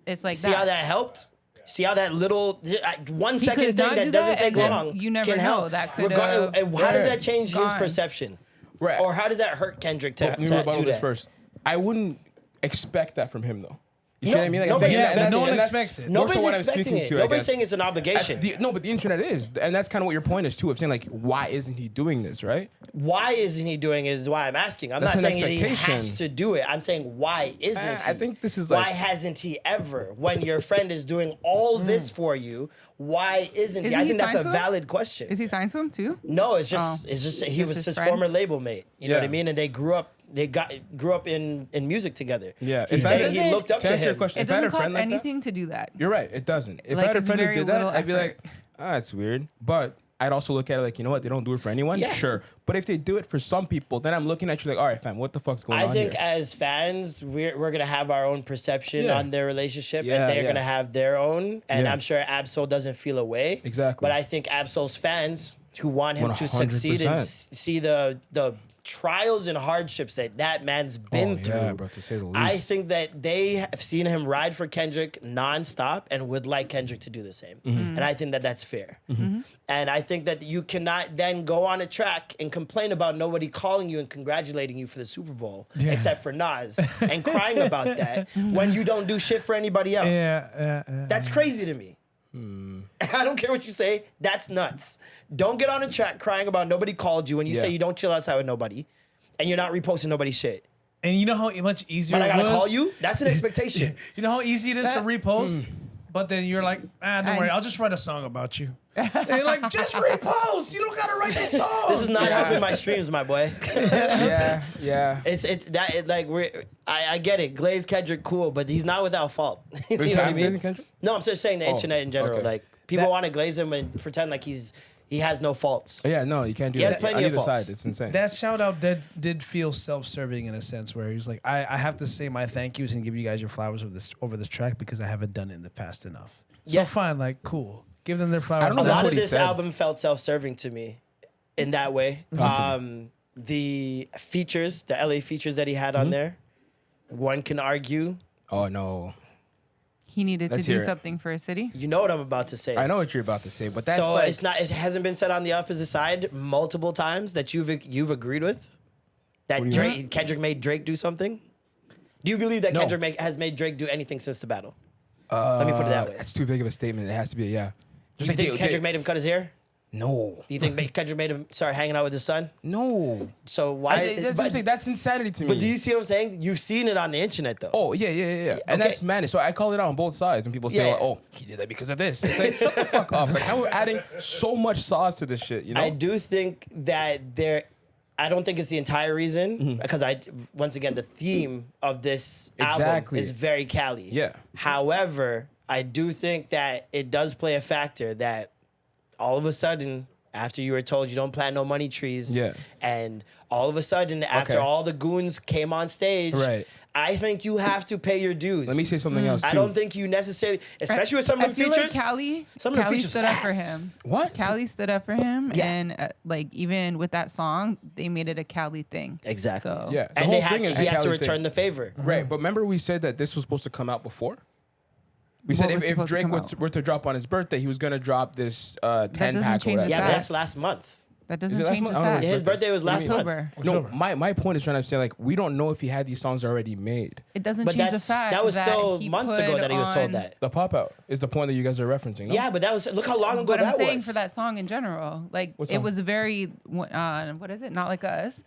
Speaker 1: It's like
Speaker 3: See how that helped? See how that little 1
Speaker 1: He
Speaker 3: second
Speaker 1: could
Speaker 3: thing
Speaker 1: not
Speaker 3: that
Speaker 1: do
Speaker 3: doesn't
Speaker 1: that,
Speaker 3: take
Speaker 1: and then
Speaker 3: long
Speaker 1: you never
Speaker 3: can
Speaker 1: know.
Speaker 3: help.
Speaker 1: That could
Speaker 3: Regardless-
Speaker 1: have-
Speaker 3: and how does
Speaker 4: Yeah.
Speaker 3: that change his
Speaker 1: Gone.
Speaker 3: perception?
Speaker 4: Right.
Speaker 3: Or how does that hurt Kendrick to,
Speaker 4: Let me
Speaker 3: to
Speaker 4: rebuttal
Speaker 3: do
Speaker 4: this
Speaker 3: that?
Speaker 4: first. I wouldn't expect that from him though. You
Speaker 3: No,
Speaker 4: see what I mean?
Speaker 3: nobody's
Speaker 4: that's-
Speaker 3: expecting
Speaker 2: no one
Speaker 3: it.
Speaker 2: expects it.
Speaker 4: more so
Speaker 3: Nobody's
Speaker 4: what I'm
Speaker 3: expecting
Speaker 4: speaking
Speaker 3: it.
Speaker 4: to, I
Speaker 3: Nobody's
Speaker 4: guess.
Speaker 3: saying it's an obligation.
Speaker 4: No, but the internet is, and that's kind of what your point is too. Of saying like, why isn't he doing this? Right?
Speaker 3: Why isn't he doing it is why I'm asking. I'm
Speaker 4: That's
Speaker 3: not
Speaker 4: an
Speaker 3: saying that he has
Speaker 4: expectation.
Speaker 3: to do it. I'm saying why isn't he?
Speaker 4: I think this is
Speaker 3: why
Speaker 4: like-
Speaker 3: hasn't he ever? When your friend is doing all this for you, why isn't he?
Speaker 1: Isn't
Speaker 3: I
Speaker 1: he
Speaker 3: think that's a
Speaker 1: signed to him?
Speaker 3: valid question.
Speaker 1: Is he signed to him too?
Speaker 3: No, it's just
Speaker 1: Oh.
Speaker 3: he
Speaker 1: Just
Speaker 3: was
Speaker 1: his
Speaker 3: his
Speaker 1: friend?
Speaker 3: former label mate. You know what I
Speaker 4: Yeah.
Speaker 3: mean? And they grew up in music together.
Speaker 4: Yeah.
Speaker 3: He
Speaker 4: If
Speaker 3: said
Speaker 4: I-
Speaker 3: that he looked up
Speaker 4: Can I
Speaker 3: to
Speaker 4: answer your
Speaker 3: him.
Speaker 4: question?
Speaker 1: It
Speaker 4: If I had
Speaker 1: doesn't
Speaker 4: a
Speaker 1: cost
Speaker 4: friend like that-
Speaker 1: anything to do that.
Speaker 4: You're right. It doesn't. If
Speaker 1: Like,
Speaker 4: I had a
Speaker 1: it's
Speaker 4: friend who
Speaker 1: very
Speaker 4: did that,
Speaker 1: little
Speaker 4: I'd be like,
Speaker 1: effort.
Speaker 4: that's weird. But I'd also look at it like, you know what? They don't do it for anyone.
Speaker 3: Yeah.
Speaker 4: Sure. But if they do it for some people, then I'm looking at you like, all right, fam, what the fuck's going
Speaker 3: I
Speaker 4: on
Speaker 3: think
Speaker 4: here?
Speaker 3: as fans, we're gonna have our own perception
Speaker 4: Yeah.
Speaker 3: on their relationship,
Speaker 4: Yeah,
Speaker 3: and they're
Speaker 4: yeah.
Speaker 3: gonna have their own. And
Speaker 4: Yeah.
Speaker 3: I'm sure Absol doesn't feel a way.
Speaker 4: Exactly.
Speaker 3: But I think Absol's fans who want him to
Speaker 4: 100%.
Speaker 3: succeed and see the trials and hardships that man's been through.
Speaker 4: Yeah, bro, to say the least.
Speaker 3: I think that they have seen him ride for Kendrick nonstop and would like Kendrick to do the same. And I think that that's fair. And I think that you cannot then go on a track and complain about nobody calling you and congratulating you for the Super Bowl, except for Nas, and crying about that when you don't do shit for anybody else.
Speaker 2: Yeah.
Speaker 3: That's crazy to me. I don't care what you say. That's nuts. Don't get on a track crying about nobody called you when you
Speaker 4: Yeah.
Speaker 3: say you don't chill outside with nobody and you're not reposting nobody's shit.
Speaker 2: And you know how much easier
Speaker 3: But I
Speaker 2: it
Speaker 3: gotta
Speaker 2: was?
Speaker 3: call you? That's an expectation.
Speaker 2: You know how easy it is to repost? But then you're like, don't worry, I'll just write a song about you. And you're like, just repost. You don't gotta write the song.
Speaker 3: This is not helping my streams, my boy.
Speaker 4: yeah.
Speaker 3: I get it. Glaze Kendrick, cool, but he's not without fault. You know
Speaker 4: Wait, so
Speaker 3: what I
Speaker 4: I'm
Speaker 3: mean?
Speaker 4: glazing Kendrick?
Speaker 3: No, I'm just saying the internet in general.
Speaker 4: okay.
Speaker 3: Like people
Speaker 2: That-
Speaker 3: want to glaze him and pretend like he has no faults.
Speaker 4: Yeah, no, you can't do
Speaker 3: He has
Speaker 4: that.
Speaker 3: plenty
Speaker 4: on
Speaker 3: of
Speaker 4: either
Speaker 3: faults.
Speaker 4: side, it's insane.
Speaker 2: That shout out did feel self-serving in a sense where he was like, I have to say my thank yous and give you guys your flowers over this track because I haven't done it in the past enough. So
Speaker 3: Yeah.
Speaker 2: fine, like cool. Give them their flowers.
Speaker 4: I don't know
Speaker 3: A
Speaker 4: that's
Speaker 3: lot
Speaker 4: what
Speaker 3: of
Speaker 4: he
Speaker 3: this
Speaker 4: said.
Speaker 3: album felt self-serving to me in that way. The features, the LA features that he had on there, one can argue.
Speaker 4: Oh no,
Speaker 1: He needed
Speaker 4: Let's
Speaker 1: to
Speaker 4: hear
Speaker 1: do
Speaker 4: it.
Speaker 1: something for a city.
Speaker 3: You know what I'm about to say.
Speaker 4: I know what you're about to say, but that's
Speaker 3: So
Speaker 4: like
Speaker 3: it's not. It hasn't been said on the opposite side multiple times that you've agreed with that
Speaker 4: What do you
Speaker 3: Drake, Kendrick made Drake do something. Do you believe that
Speaker 4: No.
Speaker 3: Kendrick has made Drake do anything since the battle? Let me put it that way.
Speaker 4: That's too big of a statement. It has to be yeah.
Speaker 3: Do you think Kendrick made him cut his hair?
Speaker 4: No,
Speaker 3: Do you think Kendrick made him start hanging out with his son?
Speaker 4: no.
Speaker 3: So why?
Speaker 4: That's, what I'm saying. That's insanity to me.
Speaker 3: but do you see what I'm saying? You've seen it on the internet though.
Speaker 4: Oh yeah. And
Speaker 3: Okay.
Speaker 4: that's madness. So I call it out on both sides when people say,
Speaker 3: Yeah.
Speaker 4: like, "Oh, he did that because of this." It's like, shut the fuck up. Like now we're adding so much sauce to this shit. You know?
Speaker 3: I do think that I don't think it's the entire reason because once again the theme of this album
Speaker 4: Exactly.
Speaker 3: is very Cali.
Speaker 4: Yeah.
Speaker 3: However, I do think that it does play a factor that all of a sudden after you were told you don't plant no money trees,
Speaker 4: Yeah.
Speaker 3: and all of a sudden after
Speaker 4: Okay.
Speaker 3: all the goons came on stage,
Speaker 4: Right.
Speaker 3: I think you have to pay your dues.
Speaker 4: Let me say something else too.
Speaker 3: I don't think you necessarily, especially with some of
Speaker 1: I
Speaker 3: them
Speaker 1: feel
Speaker 3: features.
Speaker 1: like Cali
Speaker 3: features
Speaker 1: stood up for
Speaker 3: ass.
Speaker 1: him.
Speaker 4: What?
Speaker 1: Cali stood up for him,
Speaker 3: Yeah.
Speaker 1: and like even with that song, they made it a Cali thing.
Speaker 3: Exactly.
Speaker 1: So
Speaker 4: Yeah. The
Speaker 3: And
Speaker 4: whole
Speaker 3: they have,
Speaker 4: thing is
Speaker 3: he
Speaker 4: a
Speaker 3: has to
Speaker 4: Cali
Speaker 3: return
Speaker 4: thing.
Speaker 3: the favor.
Speaker 4: Right, but remember we said that this was supposed to come out before? We
Speaker 1: What
Speaker 4: said
Speaker 1: was
Speaker 4: if
Speaker 1: supposed to
Speaker 4: Drake
Speaker 1: come
Speaker 4: were
Speaker 1: out?
Speaker 4: were to drop on his birthday, he was gonna drop this 10
Speaker 1: doesn't
Speaker 4: pack or
Speaker 1: change the
Speaker 4: whatever.
Speaker 3: Yeah, but
Speaker 1: fact.
Speaker 3: that's last month.
Speaker 1: that doesn't
Speaker 4: it last
Speaker 1: change
Speaker 4: month?
Speaker 1: the
Speaker 4: I don't know.
Speaker 1: fact.
Speaker 3: Yeah, his birthday was last month.
Speaker 1: October.
Speaker 4: No, my point is trying to say like we don't know if he had these songs already made.
Speaker 1: It doesn't
Speaker 3: But
Speaker 1: change the
Speaker 3: that's
Speaker 1: fact
Speaker 3: that was still
Speaker 1: he
Speaker 3: months
Speaker 1: put
Speaker 3: ago that he was told
Speaker 1: on-
Speaker 3: that.
Speaker 4: The pop out is the point that you guys are referencing. No?
Speaker 3: Yeah, but that was look how long ago
Speaker 1: But
Speaker 3: that
Speaker 1: I'm saying
Speaker 3: was.
Speaker 1: for that song in general, like
Speaker 4: What
Speaker 1: it
Speaker 4: song?
Speaker 1: was a very what is it? Not Like Us.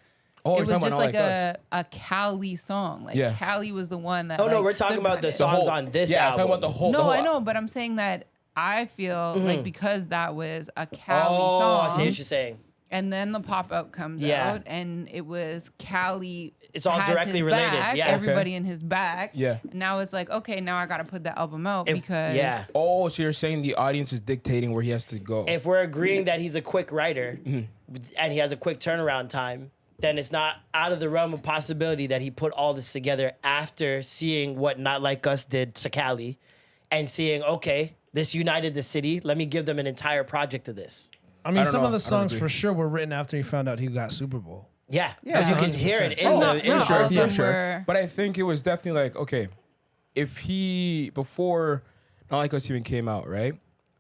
Speaker 4: Oh,
Speaker 1: It
Speaker 4: you're
Speaker 1: was
Speaker 4: talking
Speaker 1: just
Speaker 4: about
Speaker 1: like
Speaker 4: Not Like Us.
Speaker 1: a Cali song. Like
Speaker 4: Yeah.
Speaker 1: Cali was the one that.
Speaker 3: Oh no,
Speaker 1: like,
Speaker 3: we're talking
Speaker 1: stood
Speaker 3: about the
Speaker 1: behind it.
Speaker 3: songs on this
Speaker 4: yeah,
Speaker 3: album.
Speaker 4: talking about the whole.
Speaker 1: No,
Speaker 4: the whole,
Speaker 1: I know, but I'm saying that I feel like because that was a Cali
Speaker 3: Oh, I
Speaker 1: song,
Speaker 3: see what you're saying.
Speaker 1: and then the pop out comes
Speaker 3: Yeah.
Speaker 1: out, and it was Cali.
Speaker 3: It's all
Speaker 1: has
Speaker 3: directly
Speaker 1: his
Speaker 3: related,
Speaker 1: back,
Speaker 3: yeah.
Speaker 1: everybody in his back.
Speaker 4: Yeah.
Speaker 1: And now it's like, okay, now I got to put the album out
Speaker 3: If-
Speaker 1: because
Speaker 3: yeah.
Speaker 4: Oh, so you're saying the audience is dictating where he has to go?
Speaker 3: If we're agreeing that he's a quick writer
Speaker 4: Mm-hmm.
Speaker 3: and he has a quick turnaround time, then it's not out of the realm of possibility that he put all this together after seeing what Not Like Us did to Cali and seeing, okay, this united the city. Let me give them an entire project of this.
Speaker 2: I mean,
Speaker 4: don't
Speaker 2: some
Speaker 4: know.
Speaker 2: of the
Speaker 4: I don't
Speaker 2: songs
Speaker 4: agree.
Speaker 2: for sure were written after he found out he got Super Bowl.
Speaker 3: Yeah, because you
Speaker 1: Yeah.
Speaker 3: can hear it in
Speaker 1: Oh,
Speaker 3: the
Speaker 1: not-
Speaker 3: in the
Speaker 1: not
Speaker 4: sure,
Speaker 1: all
Speaker 3: verse.
Speaker 1: of
Speaker 4: yeah,
Speaker 1: them
Speaker 4: sure.
Speaker 1: were-
Speaker 4: But I think it was definitely like, okay, if he before Not Like Us even came out, right?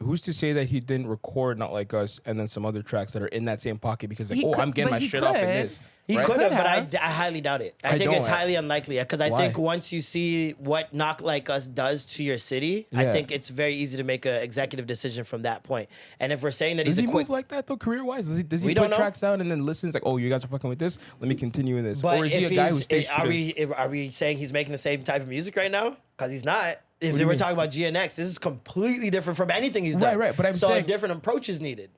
Speaker 4: Who's to say that he didn't record Not Like Us and then some other tracks that are in that same pocket because like,
Speaker 1: He
Speaker 4: oh,
Speaker 1: could-
Speaker 4: I'm getting
Speaker 1: but
Speaker 4: my
Speaker 1: he
Speaker 4: shit off in
Speaker 1: could.
Speaker 4: this.
Speaker 3: He
Speaker 4: right?
Speaker 3: could have, but
Speaker 1: have.
Speaker 3: I highly doubt it. I
Speaker 4: I
Speaker 3: think it's
Speaker 4: don't.
Speaker 3: highly unlikely because I
Speaker 4: Why?
Speaker 3: think once you see what Not Like Us does to your city, I
Speaker 4: Yeah.
Speaker 3: think it's very easy to make an executive decision from that point. And if we're saying that
Speaker 4: Does
Speaker 3: he's
Speaker 4: he
Speaker 3: a quick,
Speaker 4: move like that though, career wise? Does he
Speaker 3: We
Speaker 4: put
Speaker 3: don't know.
Speaker 4: tracks out and then listens like, oh, you guys are fucking with this? Let me continue in this.
Speaker 3: but
Speaker 4: Or is he a
Speaker 3: if
Speaker 4: guy who
Speaker 3: he's,
Speaker 4: stays true
Speaker 3: are
Speaker 4: to his-
Speaker 3: we saying he's making the same type of music right now? Because he's not. If
Speaker 4: do you
Speaker 3: we're
Speaker 4: mean?
Speaker 3: talking about GNX, this is completely different from anything he's done.
Speaker 4: Right, but I'm
Speaker 3: so
Speaker 4: saying-
Speaker 3: a different approach is needed.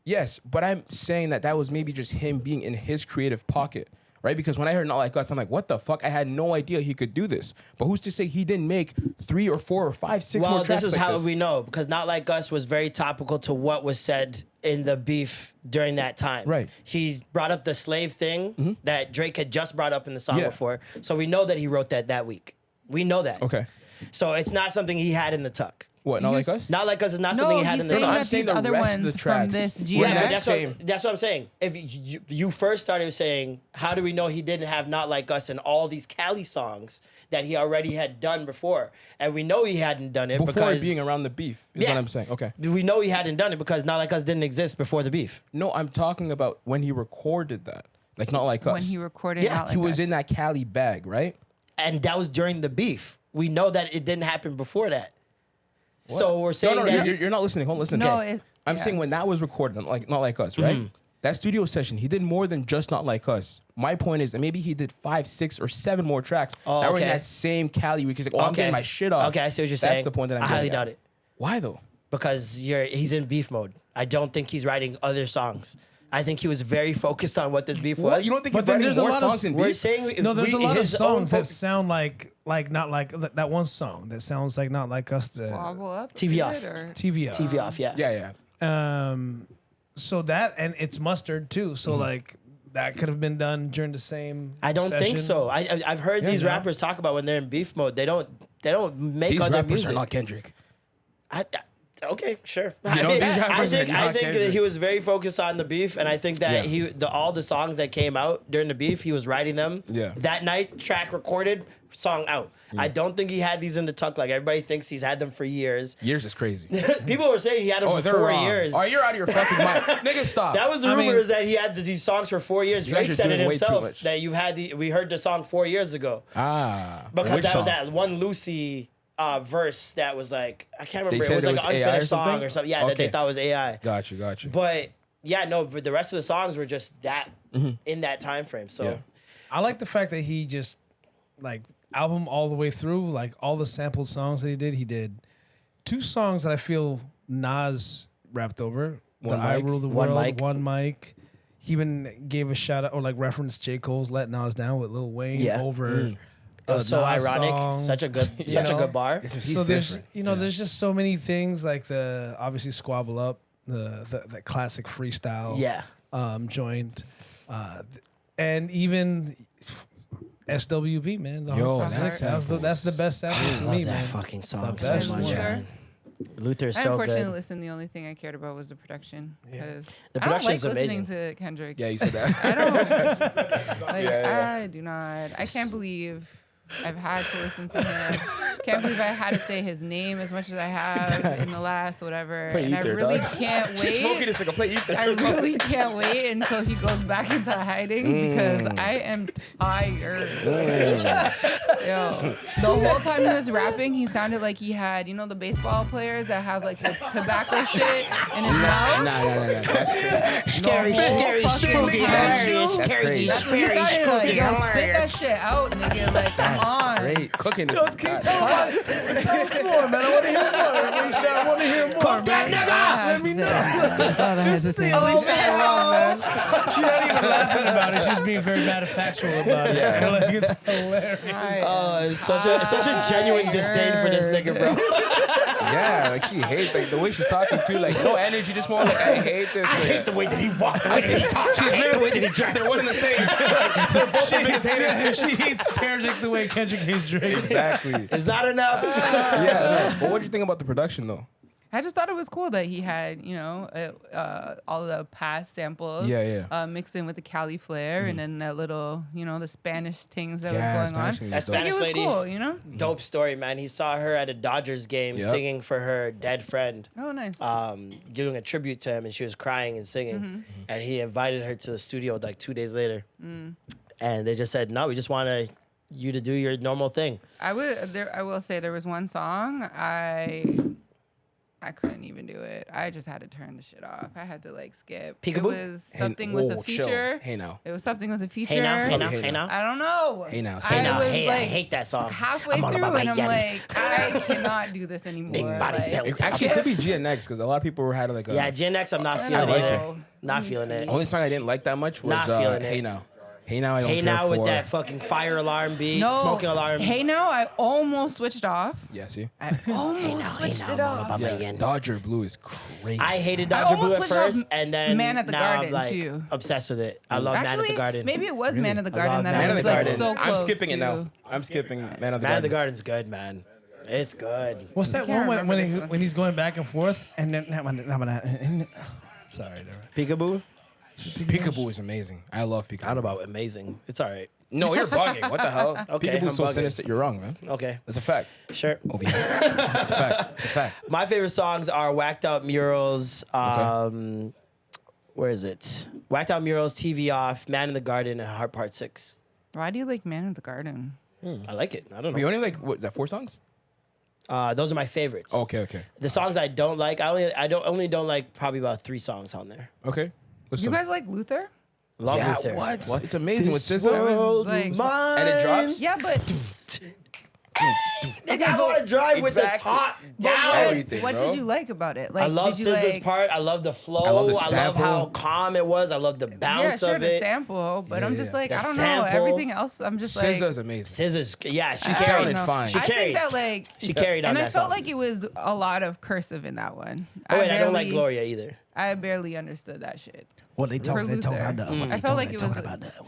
Speaker 4: Yes, but I'm saying that was maybe just him being in his creative pocket, right? Because when I heard Not Like Us, I'm like, what the fuck? I had no idea he could do this. But who's to say he didn't make 3 or 4 or 5, 6 more
Speaker 3: Well,
Speaker 4: tracks
Speaker 3: this is
Speaker 4: like
Speaker 3: how
Speaker 4: this?
Speaker 3: we know because Not Like Us was very topical to what was said in the beef during that time.
Speaker 4: Right.
Speaker 3: He brought up the slave thing that Drake had just brought up in the song
Speaker 4: Yeah.
Speaker 3: before. So we know that he wrote that week. We know that.
Speaker 4: Okay.
Speaker 3: So it's not something he had in the tuck.
Speaker 4: What, Not Like Us?
Speaker 3: Not Like Us is not
Speaker 1: No,
Speaker 3: something he had
Speaker 1: he's
Speaker 3: in the
Speaker 1: saying
Speaker 3: tuck.
Speaker 1: that
Speaker 4: I'm saying
Speaker 1: these
Speaker 4: the
Speaker 1: other
Speaker 4: rest of
Speaker 1: ones
Speaker 4: the tracks.
Speaker 1: from this
Speaker 4: Yeah,
Speaker 3: Yeah,
Speaker 1: GNX.
Speaker 3: but
Speaker 4: Same.
Speaker 3: that's what I'm saying. If you first started saying, how do we know he didn't have Not Like Us and all these Cali songs that he already had done before? And we know he hadn't done it
Speaker 4: Before
Speaker 3: because
Speaker 4: being around the beef is
Speaker 3: Yeah.
Speaker 4: what I'm saying. Okay.
Speaker 3: we know he hadn't done it because Not Like Us didn't exist before the beef.
Speaker 4: No, I'm talking about when he recorded that. Like Not Like Us.
Speaker 1: When he recorded
Speaker 3: Yeah,
Speaker 1: Not Like
Speaker 4: he was
Speaker 1: Us.
Speaker 4: in that Cali bag, right?
Speaker 3: And that was during the beef. We know that it didn't happen before that. So we're saying
Speaker 4: No,
Speaker 3: that
Speaker 4: you're not listening. Hold on, listen.
Speaker 1: No,
Speaker 4: Okay. I'm
Speaker 1: yeah.
Speaker 4: saying when that was recorded, like Not Like Us, right?
Speaker 3: Mm-hmm.
Speaker 4: That studio session, he did more than just Not Like Us. My point is that maybe he did 5, 6, or 7 more tracks
Speaker 3: Oh,
Speaker 4: that were in
Speaker 3: okay.
Speaker 4: that same Cali week. He's like, oh, I'm
Speaker 3: Okay.
Speaker 4: getting my shit off.
Speaker 3: Okay, I see what you're saying.
Speaker 4: That's the point that I'm
Speaker 3: I highly
Speaker 4: getting at.
Speaker 3: doubt it.
Speaker 4: Why though?
Speaker 3: Because he's in beef mode. I don't think he's writing other songs. I think he was very focused on what this beef was.
Speaker 4: What? You don't think
Speaker 2: But
Speaker 4: he's
Speaker 2: then
Speaker 4: writing
Speaker 2: there's a
Speaker 4: more
Speaker 2: lot of-
Speaker 4: songs in
Speaker 3: We're
Speaker 4: beef?
Speaker 3: saying
Speaker 2: No, there's a lot of
Speaker 3: his own
Speaker 2: songs that
Speaker 3: focus-
Speaker 2: sound like not like that one song that sounds like Not Like Us.
Speaker 1: Wobble up a
Speaker 3: TV
Speaker 1: bit,
Speaker 3: off.
Speaker 1: or-
Speaker 2: TV.
Speaker 3: TV off, yeah.
Speaker 4: Yeah.
Speaker 2: So that and it's mustard too. So like that could have been done during the same.
Speaker 3: I don't think
Speaker 2: session.
Speaker 3: so. I've heard these
Speaker 2: you know.
Speaker 3: rappers talk about when they're in beef mode. They don't make
Speaker 4: These
Speaker 3: other
Speaker 4: rappers
Speaker 3: music.
Speaker 4: are not Kendrick.
Speaker 3: Okay, sure.
Speaker 4: know,
Speaker 3: I
Speaker 4: these rappers are
Speaker 3: think
Speaker 4: not
Speaker 3: that
Speaker 4: Kendrick.
Speaker 3: he was very focused on the beef, and I think that
Speaker 4: Yeah.
Speaker 3: all the songs that came out during the beef, he was writing them.
Speaker 4: Yeah.
Speaker 3: That night, track recorded, song out. I don't think he had these in the tuck like everybody thinks he's had them for years.
Speaker 4: Years is crazy.
Speaker 3: People were saying he had them
Speaker 4: Oh,
Speaker 3: for
Speaker 4: they're
Speaker 3: 4
Speaker 4: wrong.
Speaker 3: years.
Speaker 4: Oh, you're out of your fucking mind. Nigga, stop.
Speaker 3: That was the
Speaker 2: I
Speaker 3: rumor
Speaker 2: mean-
Speaker 3: is that he had these songs for 4 years.
Speaker 4: You guys
Speaker 3: Drake
Speaker 4: are
Speaker 3: said it
Speaker 4: doing way too
Speaker 3: himself
Speaker 4: much.
Speaker 3: that we heard the song 4 years ago. Because
Speaker 4: Which
Speaker 3: that
Speaker 4: song?
Speaker 3: was that one Lucy verse that was like, I can't remember.
Speaker 4: said
Speaker 3: It was
Speaker 4: it
Speaker 3: like
Speaker 4: was
Speaker 3: an
Speaker 4: AI or
Speaker 3: unfinished song
Speaker 4: something?
Speaker 3: or something. Yeah, that they
Speaker 4: Okay.
Speaker 3: thought was AI.
Speaker 4: Got you.
Speaker 3: But yeah, no, but the rest of the songs were just that in that time frame. So
Speaker 4: Yeah.
Speaker 2: I like the fact that he just like album all the way through, like all the sampled songs that he did 2 songs that I feel Nas rapped over.
Speaker 4: One
Speaker 2: the I
Speaker 4: Mic.
Speaker 2: Rule the
Speaker 3: One
Speaker 2: World,
Speaker 3: Mic.
Speaker 2: One Mic. He even gave a shout out or like referenced J. Cole's Let Nas Down with Lil Wayne
Speaker 3: Yeah.
Speaker 2: over
Speaker 3: it was so
Speaker 2: Nas
Speaker 3: ironic.
Speaker 2: song.
Speaker 3: Such a good,
Speaker 2: You
Speaker 3: such a
Speaker 2: know?
Speaker 3: good bar.
Speaker 2: So there's there's just so many things like the obviously Squabble Up, the classic freestyle
Speaker 3: Yeah.
Speaker 2: joint, and even SWV, man.
Speaker 4: Yo,
Speaker 2: that's the best sample
Speaker 3: I
Speaker 2: for
Speaker 3: love
Speaker 2: me,
Speaker 3: that
Speaker 2: man.
Speaker 3: fucking song
Speaker 2: The
Speaker 3: so
Speaker 2: best
Speaker 3: much,
Speaker 2: one.
Speaker 3: man. Luther is
Speaker 1: I
Speaker 3: so
Speaker 1: unfortunately
Speaker 3: good.
Speaker 1: listened. The only thing I cared about was the production.
Speaker 2: Yeah.
Speaker 1: 'Cause
Speaker 3: The
Speaker 1: I don't like
Speaker 3: production's
Speaker 1: listening
Speaker 3: amazing.
Speaker 1: to Kendrick.
Speaker 4: Yeah, you said that.
Speaker 1: I don't. Like,
Speaker 4: Yeah.
Speaker 1: I do not. I can't believe I've had to listen to him. Can't believe I had to say his name as much as I have in the last whatever.
Speaker 4: Play
Speaker 1: And I
Speaker 4: Ether,
Speaker 1: really
Speaker 4: dog.
Speaker 1: can't
Speaker 4: She's smoking
Speaker 1: wait.
Speaker 4: this like a play Ether.
Speaker 1: I really can't wait until he goes back into hiding because I am tired. Yo, the whole time he was rapping, he sounded like he had, you know, the baseball players that have like the tobacco shit in his mouth.
Speaker 4: Nah. That's crazy.
Speaker 3: Scary,
Speaker 1: No,
Speaker 3: scary,
Speaker 1: fucking
Speaker 3: spooky,
Speaker 1: time.
Speaker 3: hilarious,
Speaker 4: That's
Speaker 3: scary,
Speaker 4: crazy.
Speaker 1: That's what he
Speaker 3: scary,
Speaker 1: sounded like.
Speaker 3: spooky,
Speaker 1: Yo, spit
Speaker 3: hilarious.
Speaker 1: that shit out, nigga. Like, come on.
Speaker 4: Great. Cooking is
Speaker 2: Yo, can you tell us more, man? I want to hear more. Alicia, I want to hear more, man. Let me know.
Speaker 1: This is the
Speaker 2: Alicia wrong, man. She's not even laughing about it. She's being very manufactural about it.
Speaker 4: Yeah.
Speaker 2: Like, it's hilarious.
Speaker 3: Oh, it's such a genuine disdain for this nigga, bro.
Speaker 4: Yeah, like she hates like the way she's talking too. Like no energy, just more like I hate this.
Speaker 3: I hate the way that he walked, the way that he talks.
Speaker 4: She's literally the way that he dresses. They're one and the same. They're both the biggest hater.
Speaker 2: She hates Kendrick the way Kendrick hates Drake.
Speaker 4: Exactly.
Speaker 3: It's not enough.
Speaker 4: Yeah. No. But what do you think about the production though?
Speaker 1: I just thought it was cool that he had, you know, all the past samples.
Speaker 4: Yeah.
Speaker 1: Mixed in with the Cali flair and then that little, you know, the Spanish things that
Speaker 4: Yeah,
Speaker 1: was going on.
Speaker 4: Spanish thing
Speaker 3: That
Speaker 4: was dope.
Speaker 1: Like, it
Speaker 3: Spanish
Speaker 1: was
Speaker 3: lady,
Speaker 1: cool, you know?
Speaker 3: dope story, man. He saw her at a Dodgers game
Speaker 4: Yep.
Speaker 3: singing for her dead friend,
Speaker 1: Oh, nice.
Speaker 3: doing a tribute to him, and she was crying and singing. And he invited her to the studio like 2 days later. And they just said, no, we just want you to do your normal thing.
Speaker 1: I will say there was one song I couldn't even do it. I just had to turn the shit off. I had to like skip.
Speaker 3: Peekaboo?
Speaker 1: It was something with a
Speaker 4: chill.
Speaker 1: feature.
Speaker 4: Hey now.
Speaker 1: It was something with a feature.
Speaker 3: Hey now, hey now,
Speaker 4: Okay,
Speaker 3: hey now.
Speaker 1: I don't know.
Speaker 4: Hey now,
Speaker 3: Hey
Speaker 1: I
Speaker 3: now,
Speaker 1: was
Speaker 3: hey, I
Speaker 1: like
Speaker 3: hate that song.
Speaker 1: halfway
Speaker 3: I'm all
Speaker 1: through
Speaker 3: about my
Speaker 1: and I'm
Speaker 3: Yeti.
Speaker 1: like, I cannot do this anymore.
Speaker 3: Big body
Speaker 1: like,
Speaker 3: belly.
Speaker 4: It actually could be GNX because a lot of people had like a.
Speaker 3: Yeah, GNX, I'm not
Speaker 1: I
Speaker 3: feeling
Speaker 4: like
Speaker 3: it.
Speaker 4: it.
Speaker 3: Not feeling it.
Speaker 4: Only song I didn't like that much was
Speaker 3: Not feeling
Speaker 4: Hey
Speaker 3: it.
Speaker 4: Now. Hey Now I don't
Speaker 3: Hey
Speaker 4: care
Speaker 3: now
Speaker 4: for.
Speaker 3: with that fucking fire alarm beat,
Speaker 1: No.
Speaker 3: smoking alarm.
Speaker 1: Hey now, I almost switched off.
Speaker 4: Yeah, see.
Speaker 1: I almost switched it
Speaker 3: I'm all
Speaker 1: off.
Speaker 3: about my
Speaker 4: Yeah.
Speaker 3: Yeti.
Speaker 4: Dodger Blue is crazy.
Speaker 3: I hated
Speaker 1: I
Speaker 3: Dodger Blue
Speaker 1: almost
Speaker 3: at
Speaker 1: switched off
Speaker 3: first, and then
Speaker 1: Man at the
Speaker 3: now
Speaker 1: Garden,
Speaker 3: I'm like
Speaker 1: too.
Speaker 3: obsessed with it. I love Man
Speaker 1: Actually,
Speaker 3: at the Garden.
Speaker 1: maybe it was Man of the
Speaker 3: I love
Speaker 1: Garden that
Speaker 3: Man
Speaker 1: I
Speaker 3: of
Speaker 1: was
Speaker 3: the
Speaker 1: like
Speaker 3: Garden.
Speaker 1: so close
Speaker 4: I'm skipping it
Speaker 1: to.
Speaker 4: now. I'm skipping Man of the
Speaker 3: Man of the
Speaker 4: Garden.
Speaker 3: Garden's good, man. It's good.
Speaker 2: What's that
Speaker 1: can't
Speaker 2: one
Speaker 1: remember
Speaker 2: when,
Speaker 1: this one.
Speaker 2: when he's going back and forth and then sorry,
Speaker 3: Peekaboo?
Speaker 4: Peekaboo is amazing. I love Peekaboo.
Speaker 3: Not about amazing. It's all right.
Speaker 4: No, you're bugging. What the hell?
Speaker 3: Okay,
Speaker 4: Peekaboo's
Speaker 3: I'm
Speaker 4: so
Speaker 3: bugging.
Speaker 4: sinister. You're wrong, man.
Speaker 3: Okay,
Speaker 4: That's a fact.
Speaker 3: sure.
Speaker 4: Over here. It's a fact. It's a fact.
Speaker 3: My favorite songs are Whacked Out Murals. Where is it? Whacked Out Murals, TV Off, Man in the Garden, and Heart Part 6.
Speaker 1: Why do you like Man of the Garden?
Speaker 3: I like it. I don't
Speaker 4: We
Speaker 3: know.
Speaker 4: only like what is that? 4 songs?
Speaker 3: Those are my favorites.
Speaker 4: Okay.
Speaker 3: The songs I don't like, I don't like probably about 3 songs on there.
Speaker 4: Okay. Listen.
Speaker 1: You guys like Luther?
Speaker 3: Love
Speaker 4: yeah,
Speaker 3: Luther.
Speaker 4: what? It's amazing with
Speaker 3: This
Speaker 4: SZA.
Speaker 3: world
Speaker 1: like-
Speaker 3: mine.
Speaker 4: And it drops?
Speaker 1: Yeah, but
Speaker 3: Nigga, I want to drive with the
Speaker 4: Exactly.
Speaker 3: top
Speaker 1: But
Speaker 3: down.
Speaker 4: Everything,
Speaker 1: what
Speaker 4: bro.
Speaker 1: did you like about it? Like,
Speaker 3: I love
Speaker 1: did you
Speaker 3: SZA's
Speaker 1: like,
Speaker 3: part. I love the flow.
Speaker 4: I love the
Speaker 3: I love
Speaker 4: sample.
Speaker 3: how calm it was. I love the
Speaker 1: Yeah,
Speaker 3: bounce
Speaker 1: sure,
Speaker 3: of
Speaker 1: the
Speaker 3: it.
Speaker 1: sample, but I'm just
Speaker 4: yeah.
Speaker 1: like,
Speaker 3: The
Speaker 1: I don't know.
Speaker 3: sample.
Speaker 1: Everything else, I'm just like,
Speaker 4: SZA's amazing.
Speaker 3: SZA's, yeah, she
Speaker 1: I
Speaker 4: sounded
Speaker 3: carried.
Speaker 1: don't know.
Speaker 4: fine.
Speaker 3: She
Speaker 1: I
Speaker 3: carried.
Speaker 1: think that like,
Speaker 3: She carried on
Speaker 1: and
Speaker 3: that
Speaker 1: I felt
Speaker 3: song.
Speaker 1: like it was a lot of cursive in that one.
Speaker 3: Oh wait, I don't like Gloria either.
Speaker 1: I barely understood that shit.
Speaker 2: What they
Speaker 1: For
Speaker 2: talking? They
Speaker 1: Luther,
Speaker 2: talking about the.
Speaker 1: I felt like it was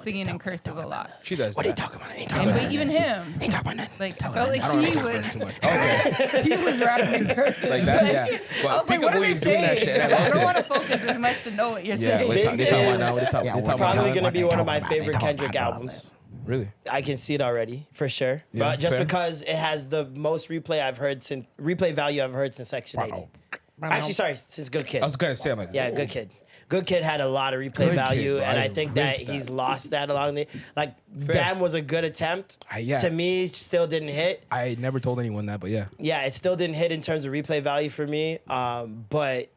Speaker 1: singing in cursive a lot.
Speaker 4: She does.
Speaker 3: What are you
Speaker 4: that.
Speaker 3: talking about? Ain't
Speaker 1: And
Speaker 3: talking about
Speaker 1: but even him,
Speaker 3: Ain't talking about nothing.
Speaker 1: like, I felt like
Speaker 4: I don't
Speaker 1: he
Speaker 4: know about
Speaker 1: was
Speaker 4: too much. Okay.
Speaker 1: he was rapping in cursive.
Speaker 4: Like that, yeah.
Speaker 1: I
Speaker 4: But
Speaker 1: was like, what are
Speaker 4: Peekaboo
Speaker 1: they
Speaker 4: is doing that
Speaker 1: saying?
Speaker 4: shit. I
Speaker 1: I
Speaker 4: loved
Speaker 1: don't
Speaker 4: it.
Speaker 1: want to focus as much to know what you're
Speaker 4: Yeah,
Speaker 1: saying.
Speaker 4: what they talking about now? What they
Speaker 3: is
Speaker 4: talking about
Speaker 3: Probably
Speaker 4: now?
Speaker 3: gonna be one of my favorite Kendrick albums.
Speaker 4: Really?
Speaker 3: I can see it already for sure.
Speaker 4: Yeah,
Speaker 3: But just
Speaker 4: fair.
Speaker 3: because it has the most replay value I've heard since Section 80. Actually, sorry, since Good Kid.
Speaker 4: I was gonna say, I'm like,
Speaker 3: Yeah,
Speaker 4: whoa.
Speaker 3: Good Kid. Good Kid had a lot of replay
Speaker 4: Good
Speaker 3: value,
Speaker 4: Kid, bro.
Speaker 3: and
Speaker 4: I
Speaker 3: I think that
Speaker 4: rinsed that.
Speaker 3: he's lost that along the like.
Speaker 4: Fair.
Speaker 3: Damn was a good attempt.
Speaker 4: Yeah.
Speaker 3: To me, still didn't hit.
Speaker 4: I never told anyone that, but yeah.
Speaker 3: Yeah, it still didn't hit in terms of replay value for me. But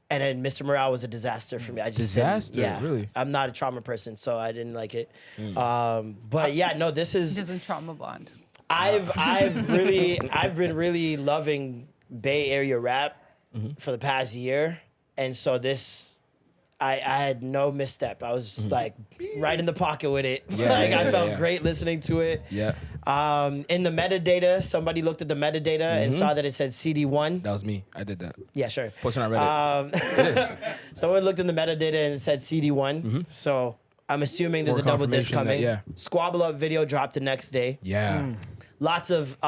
Speaker 3: and then Mr. Morale was a disaster for me. I just didn't-
Speaker 4: Disaster?
Speaker 3: Yeah,
Speaker 4: Really?
Speaker 3: I'm not a trauma person, so I didn't like it. But yeah, no, this
Speaker 1: He
Speaker 3: is.
Speaker 1: doesn't trauma bond.
Speaker 3: I've been really loving Bay Area rap for the past year, and so this, I had no misstep. I was like right in the pocket with it.
Speaker 4: Yeah,
Speaker 3: like
Speaker 4: yeah,
Speaker 3: I felt
Speaker 4: yeah.
Speaker 3: great listening to it.
Speaker 4: Yeah.
Speaker 3: In the metadata, somebody looked at the metadata and saw that it said CD1.
Speaker 4: That was me. I did that.
Speaker 3: Yeah, sure.
Speaker 4: Posted on Reddit. It is.
Speaker 3: Someone looked in the metadata and it said CD1. So I'm assuming there's
Speaker 4: More
Speaker 3: a double disc
Speaker 4: confirmation that-
Speaker 3: coming. Squabble Up video dropped the next day.
Speaker 4: Yeah.
Speaker 3: Lots of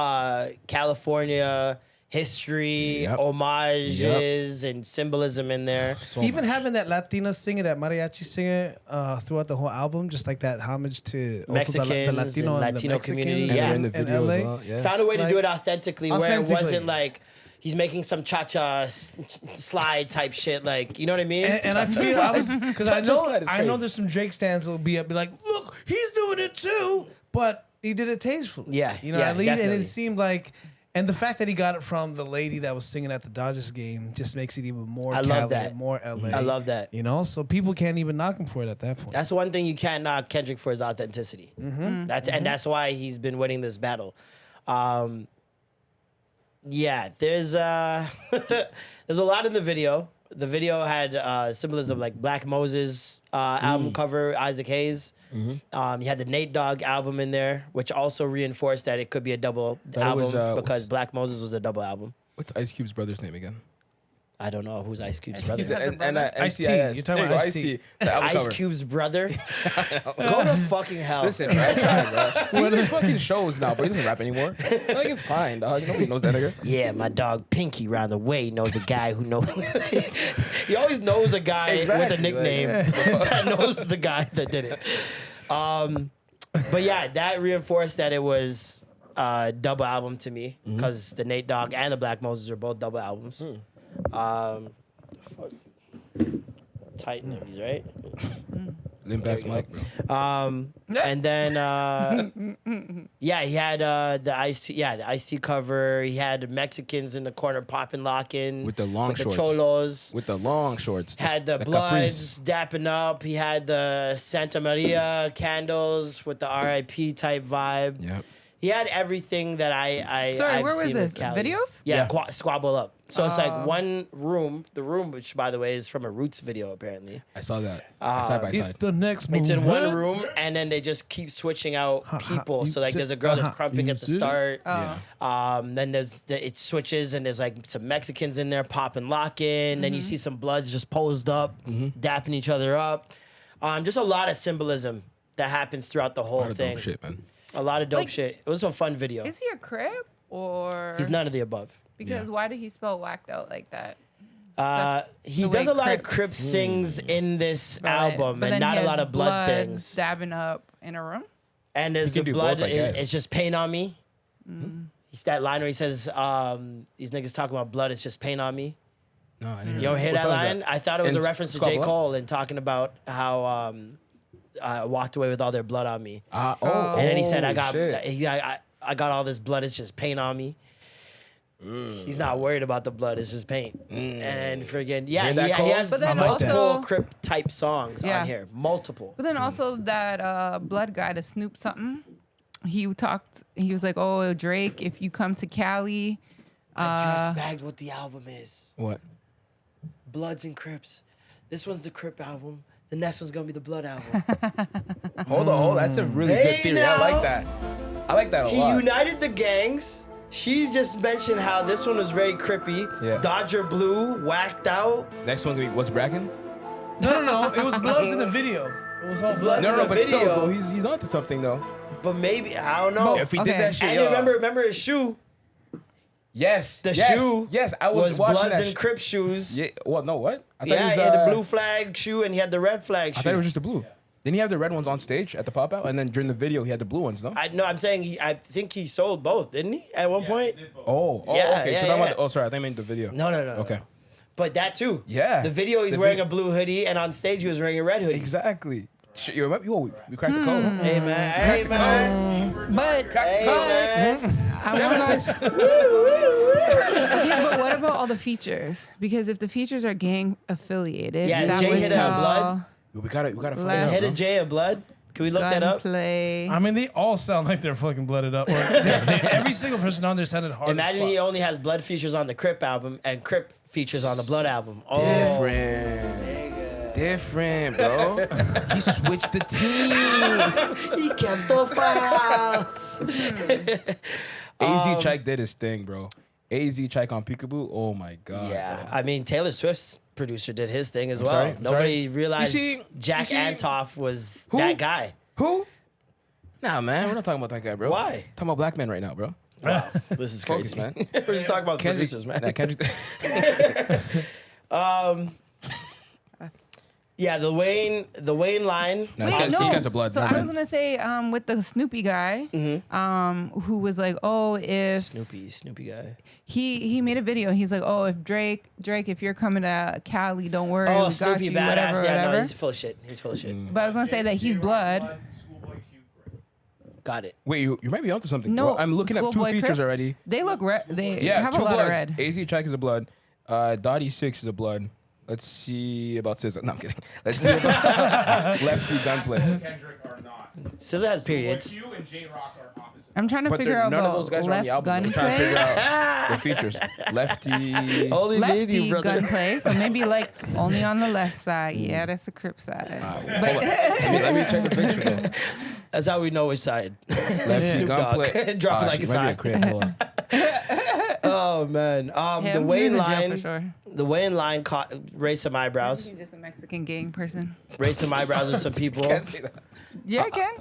Speaker 3: California history,
Speaker 4: Yep.
Speaker 3: homages, and symbolism in there.
Speaker 4: So
Speaker 2: Even
Speaker 4: much.
Speaker 2: having that Latina singer, that mariachi singer, throughout the whole album, just like that homage to also
Speaker 3: Mexicans
Speaker 2: the
Speaker 3: and
Speaker 2: Latino and the
Speaker 3: Latino
Speaker 2: Mexicans
Speaker 3: community,
Speaker 4: And
Speaker 3: yeah.
Speaker 4: they're in the
Speaker 2: in
Speaker 4: video
Speaker 2: LA.
Speaker 4: as well. Yeah.
Speaker 3: Found a way to
Speaker 2: Like,
Speaker 3: do it authentically, where it
Speaker 2: authentically.
Speaker 3: wasn't like he's making some cha-cha slide type shit. Like, you know what I mean?
Speaker 2: And I feel I was because I know
Speaker 4: That is
Speaker 2: I know
Speaker 4: crazy.
Speaker 2: there's some Drake stands will be like, look, he's doing it too, but he did it tastefully.
Speaker 3: Yeah,
Speaker 2: you know,
Speaker 3: yeah,
Speaker 2: at least, and
Speaker 3: definitely.
Speaker 2: it seemed like. And the fact that he got it from the lady that was singing at the Dodgers game just makes it even more
Speaker 3: I
Speaker 2: Cali,
Speaker 3: love that.
Speaker 2: more LA.
Speaker 3: I love that.
Speaker 2: You know, so people can't even knock him for it at that point.
Speaker 3: That's one thing you can't knock Kendrick for his authenticity. And that's why he's been winning this battle. Yeah, there's there's a lot in the video. The video had symbolism like Black Moses album cover, Isaac Hayes. You had the Nate Dogg album in there, which also reinforced that it could be a double
Speaker 4: That
Speaker 3: album
Speaker 4: was,
Speaker 3: because
Speaker 4: what's-
Speaker 3: Black Moses was a double album.
Speaker 4: What's Ice Cube's brother's name again?
Speaker 3: I don't know who's Ice Cube's
Speaker 1: He's
Speaker 3: brother.
Speaker 1: a brother?
Speaker 2: Ice-T.
Speaker 4: NCIS.
Speaker 2: You're talking
Speaker 4: There
Speaker 2: about
Speaker 4: go,
Speaker 2: Ice-T.
Speaker 4: The album
Speaker 3: Ice
Speaker 4: cover.
Speaker 3: Cube's brother? Go to fucking hell.
Speaker 4: Listen, bro, I'm trying, bro. He's in fucking shows now, but he doesn't rap anymore. Like, it's fine, dog. Nobody knows that nigga.
Speaker 3: Yeah, my dog Pinky round the way knows a guy who knows. He always knows a guy with a
Speaker 4: Exactly,
Speaker 3: nickname that knows the guy that did it. But yeah, that reinforced that it was a double album to me because the Nate Dogg and the Black Moses are both double albums. Fuck. Tighten him, he's right.
Speaker 4: Limp ass Mike, bro.
Speaker 3: And then yeah, he had the Ice-T cover. He had Mexicans in the corner popping, locking
Speaker 4: With the long
Speaker 3: with
Speaker 4: shorts.
Speaker 3: the cholos.
Speaker 4: With the long shorts.
Speaker 3: Had the Bloods dapping up. He had the Santa Maria candles with the RIP type vibe.
Speaker 4: Yep.
Speaker 3: He had everything that I've
Speaker 1: Sorry, where was
Speaker 3: seen
Speaker 1: this?
Speaker 3: with Cali.
Speaker 1: Videos?
Speaker 3: Yeah, Squabble Up. So it's like
Speaker 1: Oh.
Speaker 3: one room, the room, which by the way is from a Roots video apparently.
Speaker 4: I saw that. Side by
Speaker 2: It's
Speaker 4: side.
Speaker 2: the next move.
Speaker 3: It's in one room, and then they just keep switching out people. So like, there's a girl that's crumping at the start.
Speaker 1: Oh.
Speaker 3: Then it switches, and there's like some Mexicans in there popping, locking. Then you see some Bloods just posed up, dapping each other up. Just a lot of symbolism that happens throughout the whole
Speaker 4: A lot of
Speaker 3: thing.
Speaker 4: dope shit, man.
Speaker 3: A lot of dope
Speaker 1: Like-
Speaker 3: shit. It was a fun video.
Speaker 1: Is he a Crip or?
Speaker 3: He's none of the above.
Speaker 1: Because why did he spell whacked out like that?
Speaker 3: He
Speaker 1: the way
Speaker 3: does a lot of
Speaker 1: Crips-
Speaker 3: Crip things in this
Speaker 1: Right.
Speaker 3: album,
Speaker 1: But
Speaker 3: and
Speaker 1: then
Speaker 3: not
Speaker 1: he
Speaker 3: a lot
Speaker 1: has
Speaker 3: of blood
Speaker 1: Bloods
Speaker 3: things.
Speaker 1: Stabbing up in a room.
Speaker 3: And there's
Speaker 4: He
Speaker 3: the
Speaker 4: can do
Speaker 3: blood.
Speaker 4: both, I guess.
Speaker 3: It's just pain on me. It's that line where he says, "These niggas talking about blood. It's just pain on me."
Speaker 4: No, I didn't
Speaker 3: You don't hear
Speaker 4: What
Speaker 3: that
Speaker 4: song is
Speaker 3: line? I thought it was
Speaker 4: In
Speaker 3: a reference to J.
Speaker 4: Squabble Up?
Speaker 3: Cole and talking about how I walked away with all their blood on me.
Speaker 4: Oh,
Speaker 3: And then he said, "I got,
Speaker 4: shit.
Speaker 3: I got all this blood. It's just pain on me." He's not worried about the blood. It's just pain. And friggin' yeah,
Speaker 4: Hear that,
Speaker 3: he
Speaker 4: Cole?
Speaker 3: has
Speaker 1: But then
Speaker 3: multiple
Speaker 1: also-
Speaker 3: Crip type songs
Speaker 1: Yeah.
Speaker 3: on here. Multiple.
Speaker 1: But then also that Blood guy, to Snoop something. He was like, "Oh, Drake, if you come to Cali,
Speaker 3: I just bagged what the album is.
Speaker 4: What?
Speaker 3: Bloods and Crips. This one's the Crip album. The next one's gonna be the Blood album.
Speaker 4: Hold on. That's a really
Speaker 3: Hey,
Speaker 4: good theory. I
Speaker 3: now.
Speaker 4: like that. I like that a
Speaker 3: He
Speaker 4: lot.
Speaker 3: united the gangs. She's just mentioned how this one was very crippy.
Speaker 4: Yeah.
Speaker 3: Dodger Blue, whacked out.
Speaker 4: Next one's gonna be what's Bracken?
Speaker 2: No. It was Bloods in the video. It was all
Speaker 3: Bloods
Speaker 2: Bloods.
Speaker 3: in
Speaker 4: No,
Speaker 3: the
Speaker 4: but still,
Speaker 3: video.
Speaker 4: though, he's onto something though.
Speaker 3: But maybe, I don't know.
Speaker 4: If he
Speaker 1: Okay.
Speaker 4: did that shit,
Speaker 3: And
Speaker 4: yo.
Speaker 3: remember his shoe?
Speaker 4: Yes.
Speaker 3: The
Speaker 4: yes,
Speaker 3: shoe
Speaker 4: Yes, I was watching
Speaker 3: Bloods
Speaker 4: that.
Speaker 3: and Crip shoes.
Speaker 4: Yeah. What? No. What? I thought
Speaker 3: Yeah,
Speaker 4: it was,
Speaker 3: he had the blue flag shoe and he had the red flag shoe.
Speaker 4: I thought it was just the blue. Didn't he have the red ones on stage at the pop out, and then during the video he had the blue ones? No.
Speaker 3: No, I'm saying I think he sold both, didn't he? At one point.
Speaker 4: Oh.
Speaker 3: Yeah,
Speaker 4: Okay.
Speaker 3: yeah,
Speaker 4: so
Speaker 3: yeah.
Speaker 4: about oh, sorry. I think I meant the video.
Speaker 3: No.
Speaker 4: Okay.
Speaker 3: But that too.
Speaker 4: Yeah.
Speaker 3: The video he's
Speaker 4: The
Speaker 3: wearing
Speaker 4: vi-
Speaker 3: a blue hoodie and on stage he was wearing a red hoodie.
Speaker 4: Exactly. Shit, you remember? Yo, we cracked the code.
Speaker 3: Hey man. Hey man.
Speaker 1: but
Speaker 3: Hey man.
Speaker 4: Gemini's.
Speaker 1: okay, but what about all the features? Because if the features are gang affiliated,
Speaker 3: Yeah, is
Speaker 1: that
Speaker 3: Jay
Speaker 1: would
Speaker 3: hit on
Speaker 1: tell
Speaker 3: Blood?
Speaker 4: We gotta find
Speaker 1: Let's
Speaker 4: out.
Speaker 3: Head
Speaker 4: bro.
Speaker 3: of J of Blood. Can we look that up?
Speaker 1: Gunplay.
Speaker 2: I mean, they all sound like they're fucking blooded up. Or every single person on there sounded hard.
Speaker 3: Imagine
Speaker 2: as
Speaker 3: he
Speaker 2: fuck.
Speaker 3: only has Blood features on the Crip album and Crip features on the Blood album. Oh,
Speaker 4: Different. Different, bro. He switched the teams.
Speaker 3: he kept the files.
Speaker 4: AZ Check did his thing, bro. AZ Check on Peekaboo. Oh my god.
Speaker 3: Yeah,
Speaker 4: bro.
Speaker 3: I mean Taylor Swift's producer did his thing as well.
Speaker 4: sorry? I'm
Speaker 3: Nobody
Speaker 4: sorry?
Speaker 3: realized
Speaker 4: You
Speaker 3: Jack
Speaker 4: see-
Speaker 3: Antoff was
Speaker 4: Who?
Speaker 3: that guy.
Speaker 4: Who? Nah, man, we're not talking about that guy, bro.
Speaker 3: Why?
Speaker 4: Talking about black men right now, bro.
Speaker 3: Wow, this is
Speaker 4: Focus,
Speaker 3: crazy,
Speaker 4: man.
Speaker 3: We're just talking about producers, man.
Speaker 4: Nah, Kendrick.
Speaker 3: Yeah, the Wayne line.
Speaker 4: No, these guys are blood.
Speaker 1: So
Speaker 4: my
Speaker 1: I
Speaker 4: bad.
Speaker 1: was gonna say, with the Snoopy guy, who was like, oh, if
Speaker 3: Snoopy guy.
Speaker 1: he made a video, he's like, oh, if Drake, if you're coming to Cali, don't worry,
Speaker 3: Oh,
Speaker 1: we got
Speaker 3: Snoopy
Speaker 1: you,
Speaker 3: badass.
Speaker 1: whatever,
Speaker 3: Yeah,
Speaker 1: whatever.
Speaker 3: no, he's full of shit. He's full of shit.
Speaker 1: But I was gonna say that he's blood.
Speaker 3: Got it.
Speaker 4: Wait, you might be onto something.
Speaker 1: No,
Speaker 4: bro. I'm looking at two
Speaker 1: Schoolboy
Speaker 4: features
Speaker 1: Crip.
Speaker 4: already.
Speaker 1: They look red. They
Speaker 4: Yeah,
Speaker 1: have
Speaker 4: two
Speaker 1: a lot
Speaker 4: bloods.
Speaker 1: of red.
Speaker 4: AZ Check is a blood. Dottie 6 is a blood. Let's see about SZA. No, I'm kidding. Let's see about Lefty Gunplay.
Speaker 5: Kendrick are not.
Speaker 3: SZA has periods.
Speaker 5: Q and J Rock are opposite.
Speaker 1: I'm trying to
Speaker 4: But
Speaker 1: figure out
Speaker 4: none of those
Speaker 1: about
Speaker 4: guys are on the
Speaker 1: left
Speaker 4: album. I'm trying to figure
Speaker 1: gunplay.
Speaker 4: out the features. Lefty.
Speaker 3: Only
Speaker 1: Lefty
Speaker 3: brother.
Speaker 1: gunplay, so maybe like only on the left side. Yeah, that's the Crip side.
Speaker 4: Hold on. Let me check the picture though.
Speaker 3: That's how we know which side.
Speaker 4: Lefty
Speaker 3: Snoop Dogg.
Speaker 4: Gunplay.
Speaker 3: Drop it like it's
Speaker 4: might be a
Speaker 3: hot.
Speaker 4: crib. Hold on.
Speaker 3: Oh man.
Speaker 1: Him,
Speaker 3: The Wayne
Speaker 1: he's in jail
Speaker 3: line.
Speaker 1: for sure.
Speaker 3: The Wayne line caught raised some eyebrows.
Speaker 1: He's just a Mexican gang person.
Speaker 3: Raised some eyebrows with some people.
Speaker 4: Can't say that.
Speaker 1: Yeah, I can.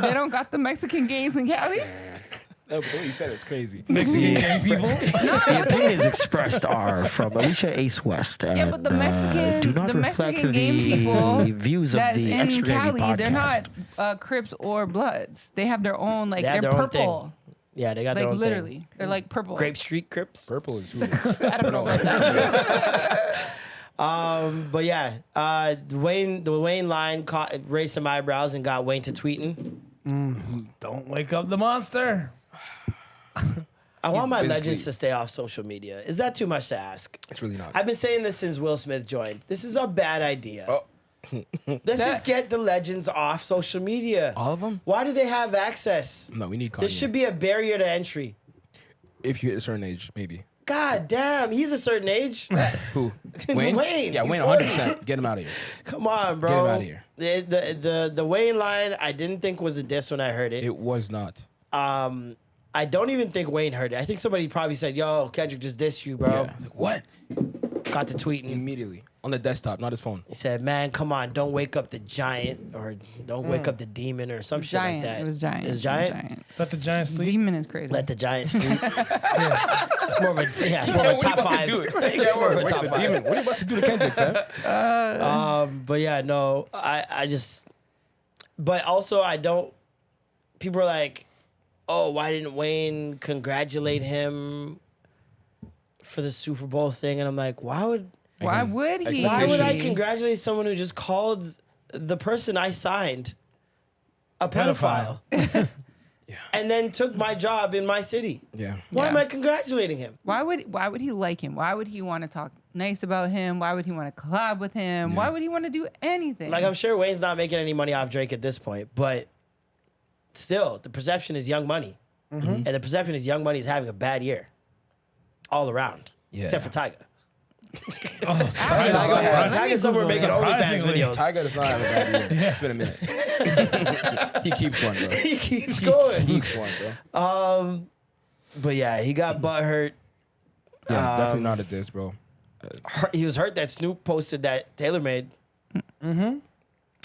Speaker 1: They don't got the Mexican gangs in Cali.
Speaker 4: No, but the way you said it's crazy.
Speaker 2: Mexican gang people.
Speaker 6: The opinions expressed are from Alicia Ace West and
Speaker 1: Yeah, but the Mexican,
Speaker 6: do not
Speaker 1: the
Speaker 6: reflect
Speaker 1: Mexican game people
Speaker 6: views of
Speaker 1: that's
Speaker 6: the
Speaker 1: in
Speaker 6: Extra Gravy
Speaker 1: Cali, they're
Speaker 6: podcast.
Speaker 1: not Crips or Bloods. They have their own, like
Speaker 3: They have
Speaker 1: they're
Speaker 3: their own thing.
Speaker 1: purple,
Speaker 3: Yeah, they got their
Speaker 1: like
Speaker 3: own
Speaker 1: literally,
Speaker 3: thing.
Speaker 1: they're like purple.
Speaker 3: Grape Street Crips.
Speaker 4: Purple is who?
Speaker 1: I don't know about that.
Speaker 3: But yeah, the Wayne line caught raised some eyebrows and got Wayne to tweeting.
Speaker 2: Don't wake up the monster.
Speaker 3: I want my
Speaker 4: been
Speaker 3: legends
Speaker 4: asleep.
Speaker 3: to stay off social media. Is that too much to ask?
Speaker 4: It's really not.
Speaker 3: I've been saying this since Will Smith joined. This is a bad idea.
Speaker 4: Oh.
Speaker 3: Let's just get the legends off social media.
Speaker 4: All of them?
Speaker 3: Why do they have access?
Speaker 4: No, we need Kanye.
Speaker 3: There should be a barrier to entry.
Speaker 4: If you hit a certain age, maybe.
Speaker 3: God damn, he's a certain age.
Speaker 4: Who? Wayne?
Speaker 3: Wayne,
Speaker 4: Yeah,
Speaker 3: he's
Speaker 4: Wayne
Speaker 3: 40.
Speaker 4: 100%. Get him out of here.
Speaker 3: Come on, bro.
Speaker 4: Get him outta here.
Speaker 3: The Wayne line, I didn't think was a diss when I heard it.
Speaker 4: It was not.
Speaker 3: I don't even think Wayne heard it. I think somebody probably said, "Yo, Kendrick just dissed you, bro."
Speaker 4: Yeah. Like, what?
Speaker 3: Got to tweeting.
Speaker 4: Immediately. On the desktop, not his phone.
Speaker 3: He said, "Man, come on, don't wake up the giant or don't wake up the demon or some shit like
Speaker 1: Giant.
Speaker 3: that."
Speaker 1: It was giant.
Speaker 3: It was giant.
Speaker 2: Let the Giants sleep.
Speaker 1: Demon is crazy.
Speaker 3: Let the giant sleep. It's more of a it's more of a top five. It's more of a top five.
Speaker 4: Demon, what are you about to do to Kendrick, fam?
Speaker 3: But yeah, no, I just, but also I don't. People are like, "Oh, why didn't Wayne congratulate him for the Super Bowl thing?" And I'm like, why would
Speaker 1: he?
Speaker 3: why would I
Speaker 4: Expectations.
Speaker 3: congratulate someone who just called the person I signed a pedophile, and then took my job in my city?
Speaker 4: Yeah.
Speaker 3: Why am
Speaker 1: Yeah.
Speaker 3: I congratulating him?
Speaker 1: Why would he like him? Why would he want to talk nice about him? Why would he want to collab with him? Why would he want to do anything?
Speaker 3: Like, I'm sure Wayne's not making any money off Drake at this point, but still, the perception is Young Money. And the perception is Young Money is having a bad year all around,
Speaker 4: Yeah.
Speaker 3: except for Tyga.
Speaker 2: Oh,
Speaker 3: Tyga's somewhere making OnlyFans
Speaker 2: Surprisingly.
Speaker 3: videos.
Speaker 4: Tyga does not have a bad year. It's been a minute. He keeps one, bro.
Speaker 3: He keeps
Speaker 4: He
Speaker 3: going.
Speaker 4: keeps one, bro.
Speaker 3: But yeah, he got butthurt.
Speaker 4: Yeah, definitely not a diss, bro.
Speaker 3: He was hurt that Snoop posted that Taylor made.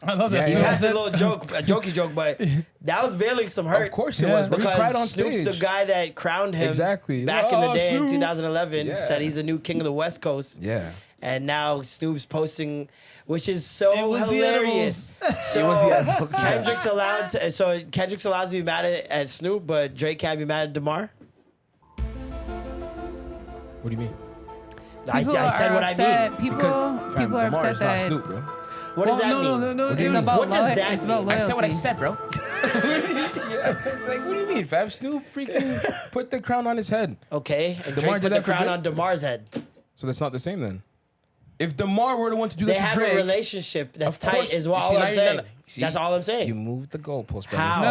Speaker 2: I love that.
Speaker 4: Yeah,
Speaker 3: He
Speaker 4: yeah.
Speaker 3: has a little joke, a jokey joke, but that was veiling some hurt.
Speaker 4: Of course it
Speaker 2: Yeah.
Speaker 4: was, bro. He
Speaker 3: Because
Speaker 4: cried on
Speaker 3: Snoop's
Speaker 4: stage.
Speaker 3: the guy that crowned him
Speaker 4: Exactly.
Speaker 3: back in the
Speaker 4: Oh,
Speaker 3: day in
Speaker 4: Snoop.
Speaker 3: 2011,
Speaker 4: Yeah.
Speaker 3: said he's the new king of the West Coast.
Speaker 4: Yeah.
Speaker 3: And now Snoop's posting, which is so
Speaker 2: It was the
Speaker 3: hilarious. So
Speaker 4: It was the edibles, yeah.
Speaker 3: Kendrick's allowed to. So Kendrick's allowed to be mad at Snoop, but Drake can't be mad at DeMar.
Speaker 4: What do you mean?
Speaker 3: I said what I mean.
Speaker 1: People,
Speaker 4: Because fam,
Speaker 1: people are
Speaker 4: DeMar
Speaker 1: upset
Speaker 4: is not
Speaker 1: that
Speaker 4: Snoop, bro.
Speaker 3: What does that mean?
Speaker 2: No.
Speaker 1: it's
Speaker 2: It was,
Speaker 1: about
Speaker 3: what does
Speaker 1: lo-
Speaker 3: that
Speaker 1: it's about
Speaker 3: mean?
Speaker 1: loyalty.
Speaker 4: I said what I said, bro. Like, what do you mean, fam? Snoop freaking put the crown on his head.
Speaker 3: Okay, and
Speaker 4: DeMar
Speaker 3: Drake
Speaker 4: did
Speaker 3: put the
Speaker 4: that for
Speaker 3: crown
Speaker 4: Drake?
Speaker 3: on DeMar's head.
Speaker 4: So that's not the same then. If DeMar were the one to do
Speaker 3: They
Speaker 4: that to
Speaker 3: have
Speaker 4: Drake,
Speaker 3: a relationship that's
Speaker 4: of course.
Speaker 3: tight, is
Speaker 4: You
Speaker 3: all
Speaker 4: see, now
Speaker 3: I'm
Speaker 4: you're
Speaker 3: saying.
Speaker 4: gonna- see,
Speaker 3: That's all I'm saying.
Speaker 4: you moved the goalpost, brother.
Speaker 3: How?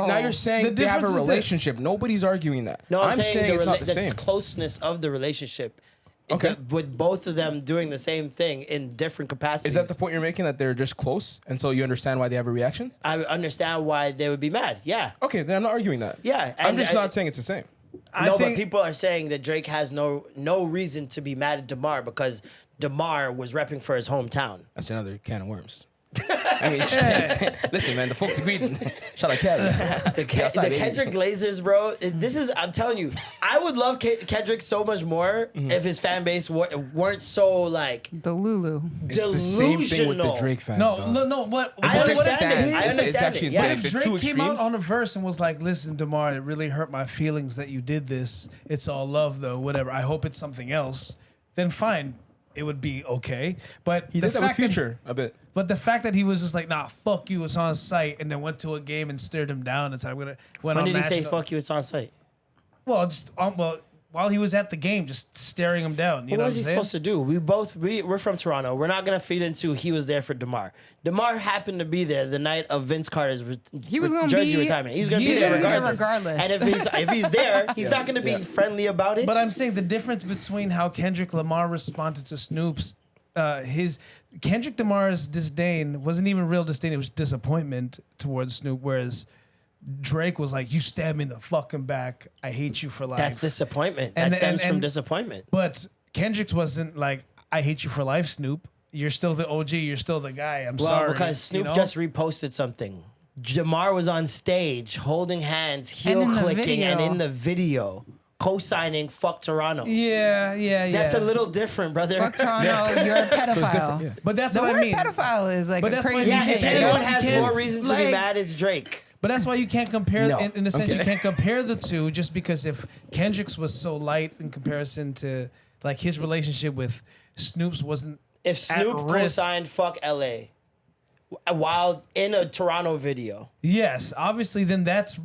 Speaker 2: No.
Speaker 4: Now you're saying
Speaker 2: The
Speaker 4: they have a
Speaker 2: difference is this.
Speaker 4: relationship. Nobody's arguing that.
Speaker 3: No, I'm saying,
Speaker 4: it's not the
Speaker 3: the
Speaker 4: same.
Speaker 3: closeness of the relationship.
Speaker 4: Okay.
Speaker 3: With both of them doing the same thing in different capacities.
Speaker 4: Is that the point you're making, that they're just close, and so you understand why they have a reaction?
Speaker 3: I understand why they would be mad. Yeah.
Speaker 4: Okay, then I'm not arguing that.
Speaker 3: Yeah.
Speaker 4: I'm
Speaker 3: and
Speaker 4: just not saying it's the same.
Speaker 3: But people are saying that Drake has no reason to be mad at DeMar because DeMar was repping for his hometown.
Speaker 4: That's another can of worms. I mean, listen, man, the folks agreed. Shout out Kevin.
Speaker 3: The Kendrick Glazers, bro. I'm telling you, I would love Kendrick so much more if his fan base weren't so like
Speaker 1: The Lulu.
Speaker 4: It's the same thing with the Drake fans.
Speaker 2: No, but
Speaker 3: I understand it. I
Speaker 4: It's
Speaker 3: understand
Speaker 4: actually
Speaker 3: it.
Speaker 4: insane.
Speaker 3: Yeah.
Speaker 2: If
Speaker 4: If
Speaker 2: Drake
Speaker 4: two
Speaker 2: came out
Speaker 4: extremes-
Speaker 2: on a verse and was like, "Listen, DeMar, it really hurt my feelings that you did this. It's all love, though. Whatever. I hope it's something else." Then fine, it would be okay. But
Speaker 4: He did that with Future a bit.
Speaker 2: But the fact that he was just like, "Nah, fuck you," was on site, and then went to a game and stared him down and said, "I'm gonna."
Speaker 3: When did he say "fuck you"? It's on site.
Speaker 2: Well, just while he was at the game, just staring him down. You know
Speaker 3: What
Speaker 2: what
Speaker 3: was
Speaker 2: I'm
Speaker 3: he
Speaker 2: saying?
Speaker 3: supposed to do? We're from Toronto. We're not gonna feed into he was there for DeMar. DeMar happened to be there the night of Vince Carter's
Speaker 1: He was gonna
Speaker 3: jersey
Speaker 1: be-
Speaker 3: retirement. He's gonna
Speaker 1: He's
Speaker 3: be there
Speaker 1: gonna be there
Speaker 3: regardless.
Speaker 1: regardless.
Speaker 3: And if he's there, he's not gonna be friendly about it.
Speaker 2: But I'm saying the difference between how Kendrick Lamar responded to Snoop's, Kendrick Lamar's disdain wasn't even real disdain; it was disappointment towards Snoop. Whereas Drake was like, "You stabbed me in the fucking back. I hate you for life."
Speaker 3: That's disappointment. That
Speaker 2: And-
Speaker 3: stems from
Speaker 2: and-
Speaker 3: disappointment.
Speaker 2: But Kendrick's wasn't like, "I hate you for life, Snoop. You're still the OG. You're still the guy. I'm
Speaker 3: Well,
Speaker 2: sorry."
Speaker 3: because Snoop
Speaker 2: you know?
Speaker 3: just reposted something. DeMar was on stage holding hands, heel
Speaker 1: in the
Speaker 3: clicking, and
Speaker 1: video.
Speaker 3: in the video, co-signing "Fuck Toronto."
Speaker 2: Yeah.
Speaker 3: That's a little different, brother.
Speaker 1: Fuck Toronto, you're a pedophile.
Speaker 4: yeah.
Speaker 2: But that's
Speaker 1: The
Speaker 2: what
Speaker 1: word
Speaker 2: I mean.
Speaker 1: pedophile is like
Speaker 2: But
Speaker 1: a
Speaker 2: that's why
Speaker 1: crazy
Speaker 3: Yeah, if
Speaker 1: thing.
Speaker 3: anyone
Speaker 2: You
Speaker 3: has
Speaker 2: can't-
Speaker 3: more reason to be
Speaker 1: like-
Speaker 3: mad, it's Drake.
Speaker 2: But that's why you can't compare.
Speaker 4: No.
Speaker 2: In a sense,
Speaker 4: Okay.
Speaker 2: you can't compare the two. Just because if Kendrick's was so light in comparison to like his relationship with Snoop's wasn't.
Speaker 3: If Snoop
Speaker 2: at risk.
Speaker 3: co-signed "Fuck LA" while in a Toronto video,
Speaker 2: Yes, obviously, then that's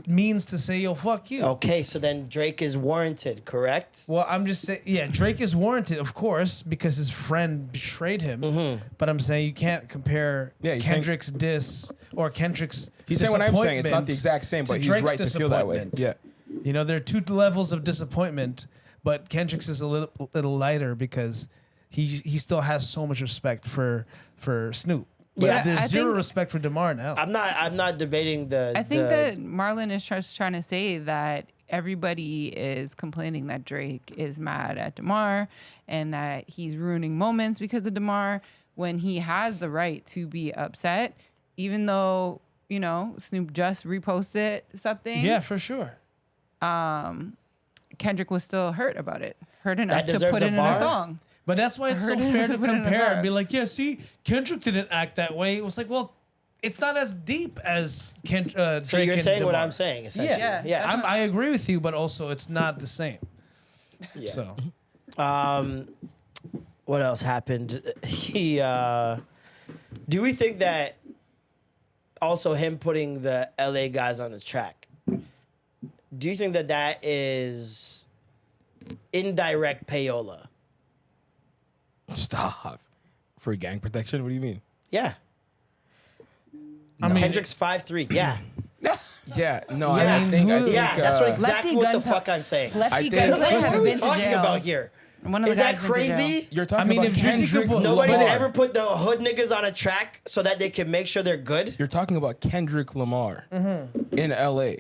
Speaker 2: means to say, "Yo, fuck you."
Speaker 3: okay, so then Drake is warranted, correct?
Speaker 2: Well, I'm just saying, yeah, Drake is warranted, of course, because his friend betrayed him.
Speaker 3: Mm-hmm.
Speaker 2: But I'm saying you can't compare
Speaker 4: Yeah, he's saying-
Speaker 2: Kendrick's diss or Kendrick's.
Speaker 4: He's saying what I'm saying. It's not the
Speaker 2: disappointment
Speaker 4: exact same, but
Speaker 2: to
Speaker 4: he's
Speaker 2: Drake's
Speaker 4: right to feel that way.
Speaker 2: disappointment.
Speaker 4: Yeah.
Speaker 2: You know, there are two levels of disappointment, but Kendrick's is a little lighter because he still has so much respect for Snoop. But
Speaker 3: Yeah,
Speaker 2: there's
Speaker 1: I
Speaker 2: zero
Speaker 1: think-
Speaker 2: respect for DeMar now.
Speaker 3: I'm not debating the.
Speaker 1: I think
Speaker 3: the-
Speaker 1: that Marlon is just trying to say that everybody is complaining that Drake is mad at DeMar and that he's ruining moments because of DeMar when he has the right to be upset, even though, you know, Snoop just reposted something.
Speaker 2: Yeah, for sure.
Speaker 1: Kendrick was still hurt about it, hurt enough to
Speaker 3: deserves
Speaker 1: put
Speaker 3: a
Speaker 1: it in
Speaker 3: bar?
Speaker 1: a song.
Speaker 2: But that's why it's so
Speaker 1: heard him
Speaker 2: fair
Speaker 1: to
Speaker 2: to
Speaker 1: put it in a
Speaker 2: compare and
Speaker 1: song.
Speaker 2: be like, yeah, see, Kendrick didn't act that way. It was like, well, it's not as deep as Drake.
Speaker 3: So you're
Speaker 2: and
Speaker 3: saying what
Speaker 2: DeMar.
Speaker 3: I'm saying, essentially.
Speaker 2: Yeah,
Speaker 1: Yeah.
Speaker 2: I agree with you, but also it's not the same.
Speaker 3: Yeah.
Speaker 2: So
Speaker 3: What else happened? Do we think that also him putting the LA guys on his track? Do you think that that is indirect payola?
Speaker 4: Stop. For gang protection? What do you mean?
Speaker 3: Yeah.
Speaker 2: I mean,
Speaker 3: Kendrick's 5'3". Yeah.
Speaker 4: Yeah, no,
Speaker 3: Yeah.
Speaker 4: I think,
Speaker 3: Yeah, that's what
Speaker 1: Lefty
Speaker 3: exactly what the
Speaker 1: gunplay-
Speaker 3: fuck I'm saying.
Speaker 1: Lefty
Speaker 4: think-
Speaker 1: Gunplay
Speaker 3: What
Speaker 1: has
Speaker 3: are we
Speaker 1: been to
Speaker 3: talking
Speaker 1: jail.
Speaker 3: about here?
Speaker 1: One of the
Speaker 3: Is that
Speaker 1: guys went to jail.
Speaker 3: crazy?
Speaker 4: You're talking
Speaker 2: I mean,
Speaker 4: about
Speaker 2: if Drizzy
Speaker 4: Kendrick
Speaker 2: could put
Speaker 3: Nobody's
Speaker 2: Lamar.
Speaker 3: ever put the hood niggas on a track so that they can make sure they're good?
Speaker 4: You're talking about Kendrick Lamar in LA.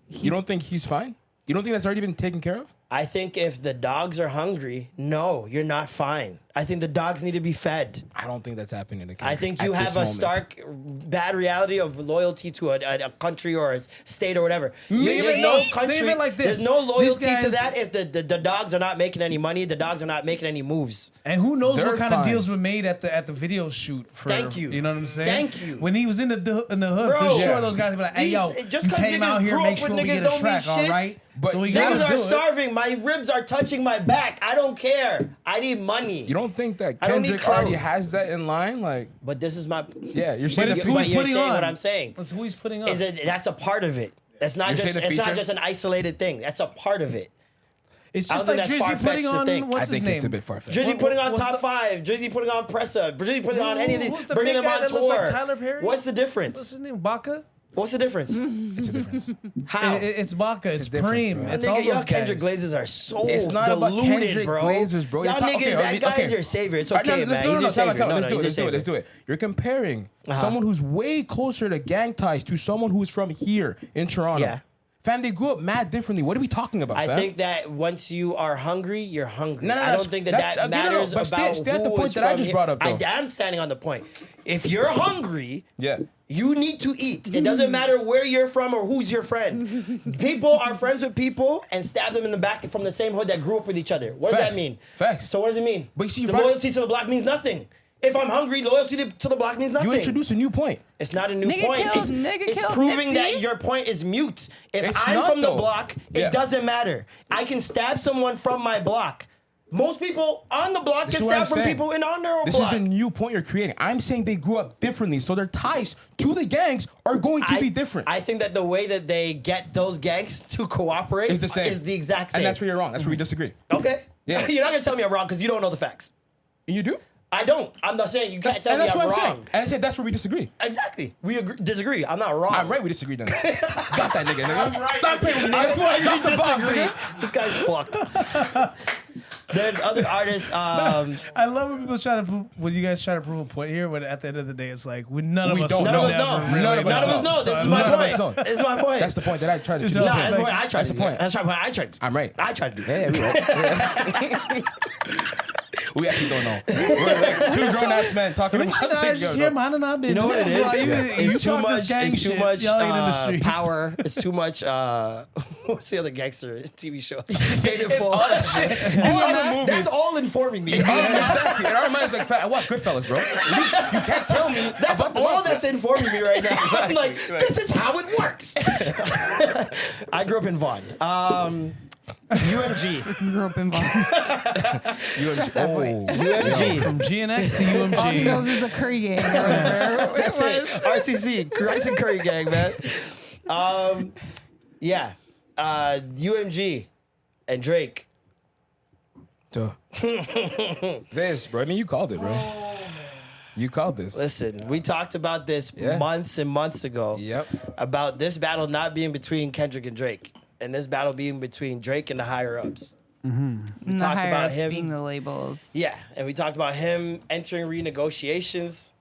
Speaker 4: You don't think he's fine? You don't think that's already been taken care of?
Speaker 3: I think if the dogs are hungry, no, you're not fine. I think the dogs need to be fed.
Speaker 4: I don't think that's happening to Kendrick
Speaker 3: I think you
Speaker 4: at
Speaker 3: have
Speaker 4: this
Speaker 3: a
Speaker 4: moment.
Speaker 3: stark bad reality of loyalty to a country or a state or whatever.
Speaker 2: Think of
Speaker 3: There's
Speaker 2: it-
Speaker 3: no
Speaker 2: think of
Speaker 3: country.
Speaker 2: it like this.
Speaker 3: There's no
Speaker 2: These
Speaker 3: loyalty to
Speaker 2: guys-
Speaker 3: that if the dogs are not making any money. The dogs are not making any moves.
Speaker 2: And who knows
Speaker 4: They're
Speaker 2: what kind of
Speaker 4: fine.
Speaker 2: deals were made at the video shoot? For,
Speaker 3: Thank you.
Speaker 2: You know what I'm saying?
Speaker 3: Thank you.
Speaker 2: When he was in the hood,
Speaker 3: Bro,
Speaker 2: for sure,
Speaker 4: yeah.
Speaker 2: those guys would be like, "Hey, yo,
Speaker 3: Just
Speaker 2: you
Speaker 3: 'cause
Speaker 2: came
Speaker 3: niggas
Speaker 2: out here,
Speaker 3: grew
Speaker 2: make
Speaker 3: up with
Speaker 2: sure we
Speaker 3: niggas
Speaker 2: get a
Speaker 3: don't mean
Speaker 2: track, all
Speaker 3: shit.
Speaker 2: right?"
Speaker 4: But
Speaker 2: so we
Speaker 3: Niggas
Speaker 2: gotta
Speaker 3: are
Speaker 2: do it.
Speaker 3: starving. My ribs are touching my back. I don't care. I need money.
Speaker 4: You don't think that
Speaker 3: I don't need
Speaker 4: Kendrick already
Speaker 3: clothes.
Speaker 4: has that in line? Like,
Speaker 3: But this is my.
Speaker 4: yeah, you're
Speaker 2: But
Speaker 4: saying
Speaker 2: it's
Speaker 4: that's
Speaker 2: who
Speaker 3: But
Speaker 2: he's
Speaker 3: you're
Speaker 2: putting
Speaker 3: saying
Speaker 2: on.
Speaker 3: what I'm saying.
Speaker 2: That's who he's putting on.
Speaker 3: Is it? That's a part of it. That's not
Speaker 4: You're
Speaker 3: just.
Speaker 4: saying the
Speaker 3: It's not
Speaker 4: feature?
Speaker 3: just an isolated thing. That's a part of it.
Speaker 2: It's
Speaker 3: I
Speaker 2: just
Speaker 3: don't
Speaker 2: like
Speaker 3: think that's
Speaker 2: Drizzy
Speaker 3: far-fetched
Speaker 2: putting
Speaker 3: to
Speaker 2: on
Speaker 3: think.
Speaker 2: what's
Speaker 4: I
Speaker 2: his
Speaker 4: think
Speaker 2: name?
Speaker 4: it's a bit far-fetched.
Speaker 3: Drizzy putting on
Speaker 2: what's
Speaker 3: top
Speaker 2: the-
Speaker 3: 5. Drizzy putting on Pressa. Drizzy putting on any of these.
Speaker 2: Who's the
Speaker 3: Bringing
Speaker 2: big
Speaker 3: them
Speaker 2: guy
Speaker 3: on
Speaker 2: that looks
Speaker 3: tour.
Speaker 2: like Tyler Perry?
Speaker 3: What's the
Speaker 2: What's
Speaker 3: difference?
Speaker 2: his name? Baca?
Speaker 3: What's the difference?
Speaker 4: It's a difference.
Speaker 3: How?
Speaker 2: It's Baca. It's
Speaker 4: a difference,
Speaker 2: Preem.
Speaker 4: bro.
Speaker 2: It's all
Speaker 3: Nigga, y'all
Speaker 2: those
Speaker 3: Kendrick
Speaker 2: guys.
Speaker 3: Glazers are so
Speaker 4: It's not about
Speaker 3: deluded,
Speaker 4: Kendrick
Speaker 3: bro.
Speaker 4: Glazers, bro. You're
Speaker 3: Y'all
Speaker 4: ta-
Speaker 3: niggas,
Speaker 4: okay,
Speaker 3: that
Speaker 4: I mean,
Speaker 3: guy is
Speaker 4: okay.
Speaker 3: your savior. It's
Speaker 4: All right,
Speaker 3: okay, man. He's your
Speaker 4: time out,
Speaker 3: savior.
Speaker 4: time out.
Speaker 3: No,
Speaker 4: Let's do it.
Speaker 3: he's your
Speaker 4: Let's do
Speaker 3: savior.
Speaker 4: it. You're comparing
Speaker 3: Uh-huh.
Speaker 4: someone who's way closer to gang ties to someone who's from here in Toronto.
Speaker 3: Yeah.
Speaker 4: Fam, they grew up mad differently. What are we talking about,
Speaker 3: I
Speaker 4: fam?
Speaker 3: think that once you are hungry, you're hungry.
Speaker 4: No,
Speaker 3: I don't think that matters
Speaker 4: but
Speaker 3: about
Speaker 4: stay at the
Speaker 3: who
Speaker 4: point
Speaker 3: is
Speaker 4: that I
Speaker 3: from
Speaker 4: just
Speaker 3: here.
Speaker 4: brought up, though.
Speaker 3: I'm standing on the point. If you're hungry,
Speaker 4: Yeah.
Speaker 3: you need to eat. It doesn't matter where you're from or who's your friend. People are friends with people and stab them in the back from the same hood that grew up with each other. What does
Speaker 4: Facts.
Speaker 3: that mean?
Speaker 4: Facts.
Speaker 3: So what does it mean?
Speaker 4: But you see,
Speaker 3: the
Speaker 4: right-
Speaker 3: loyalty to the block means nothing. If I'm hungry, loyalty to the block means nothing.
Speaker 4: You introduce a new point.
Speaker 3: It's not a new
Speaker 1: Nigga
Speaker 3: point.
Speaker 1: killed-
Speaker 3: It's,
Speaker 1: nigga
Speaker 3: it's
Speaker 1: killed
Speaker 3: proving
Speaker 1: Nipsey.
Speaker 3: that your point is mute. If
Speaker 4: It's
Speaker 3: I'm
Speaker 4: not,
Speaker 3: from the
Speaker 4: though.
Speaker 3: block,
Speaker 4: Yeah.
Speaker 3: it doesn't matter. I can stab someone from my block. Most people on the block
Speaker 4: This
Speaker 3: get
Speaker 4: is what I'm
Speaker 3: stabbed from
Speaker 4: saying.
Speaker 3: people in on their own
Speaker 4: This
Speaker 3: block.
Speaker 4: is the new point you're creating. I'm saying they grew up differently, so their ties to the gangs are going to be different.
Speaker 3: I think that the way that they get those gangs to cooperate
Speaker 4: It's the same.
Speaker 3: is the exact same.
Speaker 4: And that's where you're wrong. That's where we disagree.
Speaker 3: Okay.
Speaker 4: Yeah.
Speaker 3: You're not gonna tell me I'm wrong because you don't know the facts.
Speaker 4: You do?
Speaker 3: I don't. I'm not saying you can't tell
Speaker 4: And
Speaker 3: me
Speaker 4: that's
Speaker 3: I'm
Speaker 4: what I'm
Speaker 3: wrong.
Speaker 4: saying. And I said that's where we disagree.
Speaker 3: Exactly. We disagree. I'm not wrong.
Speaker 4: I'm right, we disagree then. Got that nigga, nigga.
Speaker 3: I'm right.
Speaker 4: Stop playing with me,
Speaker 3: I'm
Speaker 4: nigga.
Speaker 3: right.
Speaker 4: Drop
Speaker 3: We
Speaker 4: the bombs,
Speaker 3: disagree.
Speaker 4: nigga.
Speaker 3: This guy's fucked. There's other artists.
Speaker 2: I love when people try to prove, when you guys try to prove a point here, but at the end of the day, it's like none of
Speaker 4: We
Speaker 2: us
Speaker 4: don't
Speaker 2: will
Speaker 4: know.
Speaker 3: None of us know.
Speaker 2: never really
Speaker 4: None of us
Speaker 3: None of us know. This is my
Speaker 4: None of us
Speaker 3: point.
Speaker 4: know.
Speaker 3: This is my point.
Speaker 4: That's the point that I tried to do.
Speaker 2: No,
Speaker 3: No, that's
Speaker 2: like-
Speaker 3: what I tried
Speaker 4: That's
Speaker 3: to
Speaker 4: the
Speaker 3: do.
Speaker 4: point.
Speaker 3: That's what I tried to do.
Speaker 4: I'm right.
Speaker 3: I tried to do.
Speaker 4: Yeah, we right. We actually don't know. We're like two grown-ass men talking about
Speaker 2: I
Speaker 4: shit.
Speaker 2: just hear man and
Speaker 3: You know what it is?
Speaker 2: You talk this gang
Speaker 3: It's too
Speaker 2: shit,
Speaker 3: much
Speaker 2: yelling in the streets.
Speaker 3: power. It's too much. What's the other gangster TV shows? Paid in Full. That's all informing me.
Speaker 4: Exactly. In our minds, like, I watch Goodfellas, bro. You can't tell me.
Speaker 3: That's
Speaker 4: about the
Speaker 3: all
Speaker 4: mafia.
Speaker 3: that's informing me right now. I'm like, this is how it works. I grew up in Vaughan. UMG.
Speaker 1: Grew up in Vaughan. Stress that boy.
Speaker 3: UMG.
Speaker 2: From GNX to
Speaker 1: All he knows
Speaker 2: UMG.
Speaker 1: is the Curry gang. or whatever.
Speaker 3: That's it. RCC. Rice and Curry Gang, man. Yeah. UMG and Drake.
Speaker 4: Duh. This, bro. I mean, you called it, bro. You called this.
Speaker 3: Listen, we talked about this
Speaker 4: Yeah.
Speaker 3: months and months ago.
Speaker 4: Yep.
Speaker 3: About this battle not being between Kendrick and Drake, and this battle being between Drake and the higher ups.
Speaker 1: And the
Speaker 3: talked
Speaker 1: higher
Speaker 3: about
Speaker 1: ups
Speaker 3: him.
Speaker 1: being the labels.
Speaker 3: Yeah, and we talked about him entering renegotiations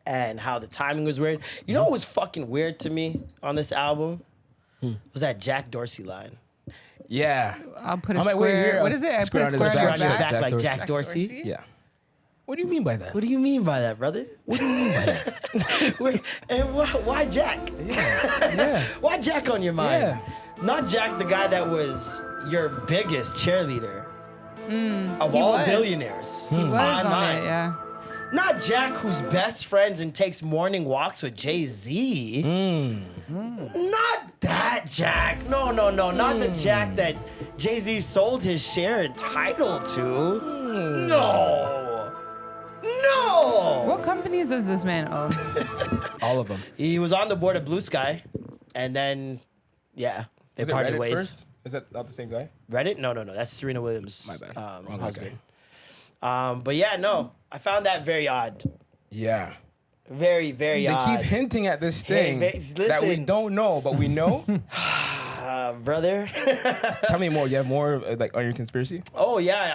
Speaker 3: and how the timing was weird. You know what was fucking weird to me on this album? Was that Jack Dorsey line.
Speaker 4: Yeah.
Speaker 1: I'll put a
Speaker 4: I'm like, wait,
Speaker 1: square.
Speaker 4: here,
Speaker 1: What is it? I put a
Speaker 4: square on his
Speaker 1: square
Speaker 3: Square
Speaker 1: on
Speaker 3: on
Speaker 1: your
Speaker 3: your
Speaker 1: back.
Speaker 3: back like
Speaker 4: Dorsey.
Speaker 3: Jack Dorsey.
Speaker 4: Yeah. What do you mean by that?
Speaker 3: What do you mean by that, brother? What do you mean by that? Wait, and why Jack?
Speaker 4: Yeah.
Speaker 3: Why Jack on your mind?
Speaker 4: Yeah.
Speaker 3: Not Jack, the guy that was your biggest cheerleader of
Speaker 1: he
Speaker 3: all
Speaker 1: was.
Speaker 3: billionaires.
Speaker 1: He was on
Speaker 3: online.
Speaker 1: it, yeah.
Speaker 3: Not Jack, who's best friends and takes morning walks with Jay-Z. Not that Jack. No. Not the Jack that Jay-Z sold his share in Tidal to. No.
Speaker 1: What companies does this man own?
Speaker 4: All of them.
Speaker 3: He was on the board of Blue Sky, and then, yeah, they
Speaker 4: Is it
Speaker 3: parted
Speaker 4: Reddit
Speaker 3: ways.
Speaker 4: first? Is that not the same guy?
Speaker 3: Reddit? No. That's Serena Williams'
Speaker 4: My bad. Wrong
Speaker 3: husband. But yeah, no, I found that very odd.
Speaker 4: Yeah.
Speaker 3: Very, very
Speaker 4: They
Speaker 3: odd.
Speaker 4: keep hinting at this
Speaker 3: Hey,
Speaker 4: thing
Speaker 3: they-
Speaker 4: that we
Speaker 3: listen.
Speaker 4: don't know, but we know.
Speaker 3: Brother.
Speaker 4: Tell me more. You have more like on your conspiracy?
Speaker 3: Oh yeah.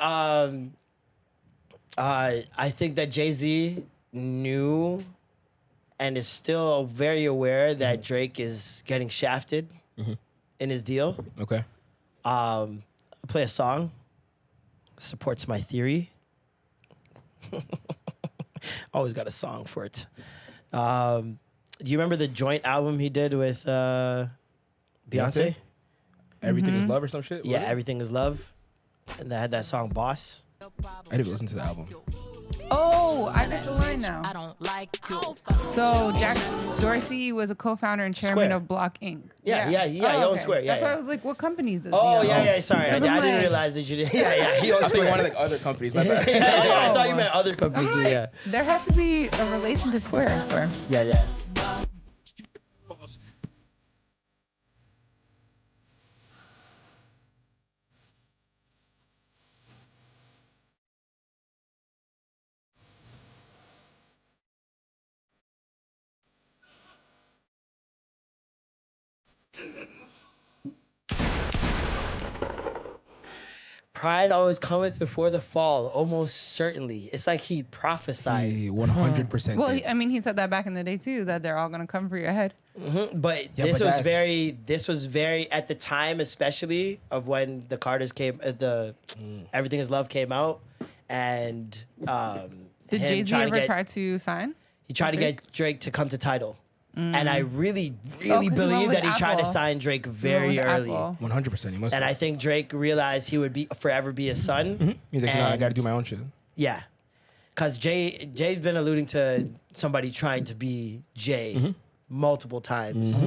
Speaker 3: I think that Jay-Z knew and is still very aware that Drake is getting shafted in his deal.
Speaker 4: Okay.
Speaker 3: Play a song. Supports my theory. Always got a song for it. Do you remember the joint album he did with Beyonce?
Speaker 4: Everything is love or some shit?
Speaker 3: Yeah,
Speaker 4: Was it?
Speaker 3: Everything is Love. And they had that song Boss.
Speaker 4: I didn't listen to the album.
Speaker 1: Oh, I got the line now.
Speaker 7: I don't like you.
Speaker 1: So Jack Dorsey was a co-founder and chairman
Speaker 3: Square.
Speaker 1: of Block Inc.
Speaker 3: Yeah, he owns Square, yeah,
Speaker 1: That's why
Speaker 3: yeah.
Speaker 1: I was like, what companies does he
Speaker 3: Oh,
Speaker 1: own?
Speaker 3: yeah, sorry. I
Speaker 1: 'Cause
Speaker 3: didn't
Speaker 1: I'm like-
Speaker 3: realize that you did. Yeah, he owns
Speaker 4: I think
Speaker 3: Square.
Speaker 4: one of the other companies. My bad.
Speaker 3: I thought you
Speaker 1: Oh.
Speaker 3: meant other companies.
Speaker 1: I'm like,
Speaker 3: Yeah.
Speaker 1: there has to be a relation to Square.
Speaker 3: Yeah. pride always cometh before the fall, almost certainly. It's like he prophesied.
Speaker 4: 100%.
Speaker 1: Well, I mean, he said that back in the day too, that they're all gonna come for your head.
Speaker 3: But
Speaker 4: Yeah,
Speaker 3: this
Speaker 4: but
Speaker 3: was
Speaker 4: that's-
Speaker 3: this was very at the time, especially of when the Carters came, Everything Is Love came out, and
Speaker 1: Did
Speaker 3: him
Speaker 1: Jay Z
Speaker 3: trying to
Speaker 1: ever
Speaker 3: get-
Speaker 1: try to sign?
Speaker 3: He tried to
Speaker 1: Drake?
Speaker 3: get Drake to come to Tidal, and I really,
Speaker 1: 'cause
Speaker 3: really
Speaker 1: he went
Speaker 3: believe
Speaker 1: with
Speaker 3: that he tried to
Speaker 1: Apple.
Speaker 3: sign Drake
Speaker 1: He went
Speaker 3: very
Speaker 1: with
Speaker 3: early.
Speaker 1: Apple.
Speaker 4: 100%. He must.
Speaker 3: And I think Drake realized he would be forever be his son.
Speaker 4: He's like, no, I
Speaker 3: and-
Speaker 4: got to do my own shit.
Speaker 3: Yeah, because Jay's been alluding to somebody trying to be Jay multiple times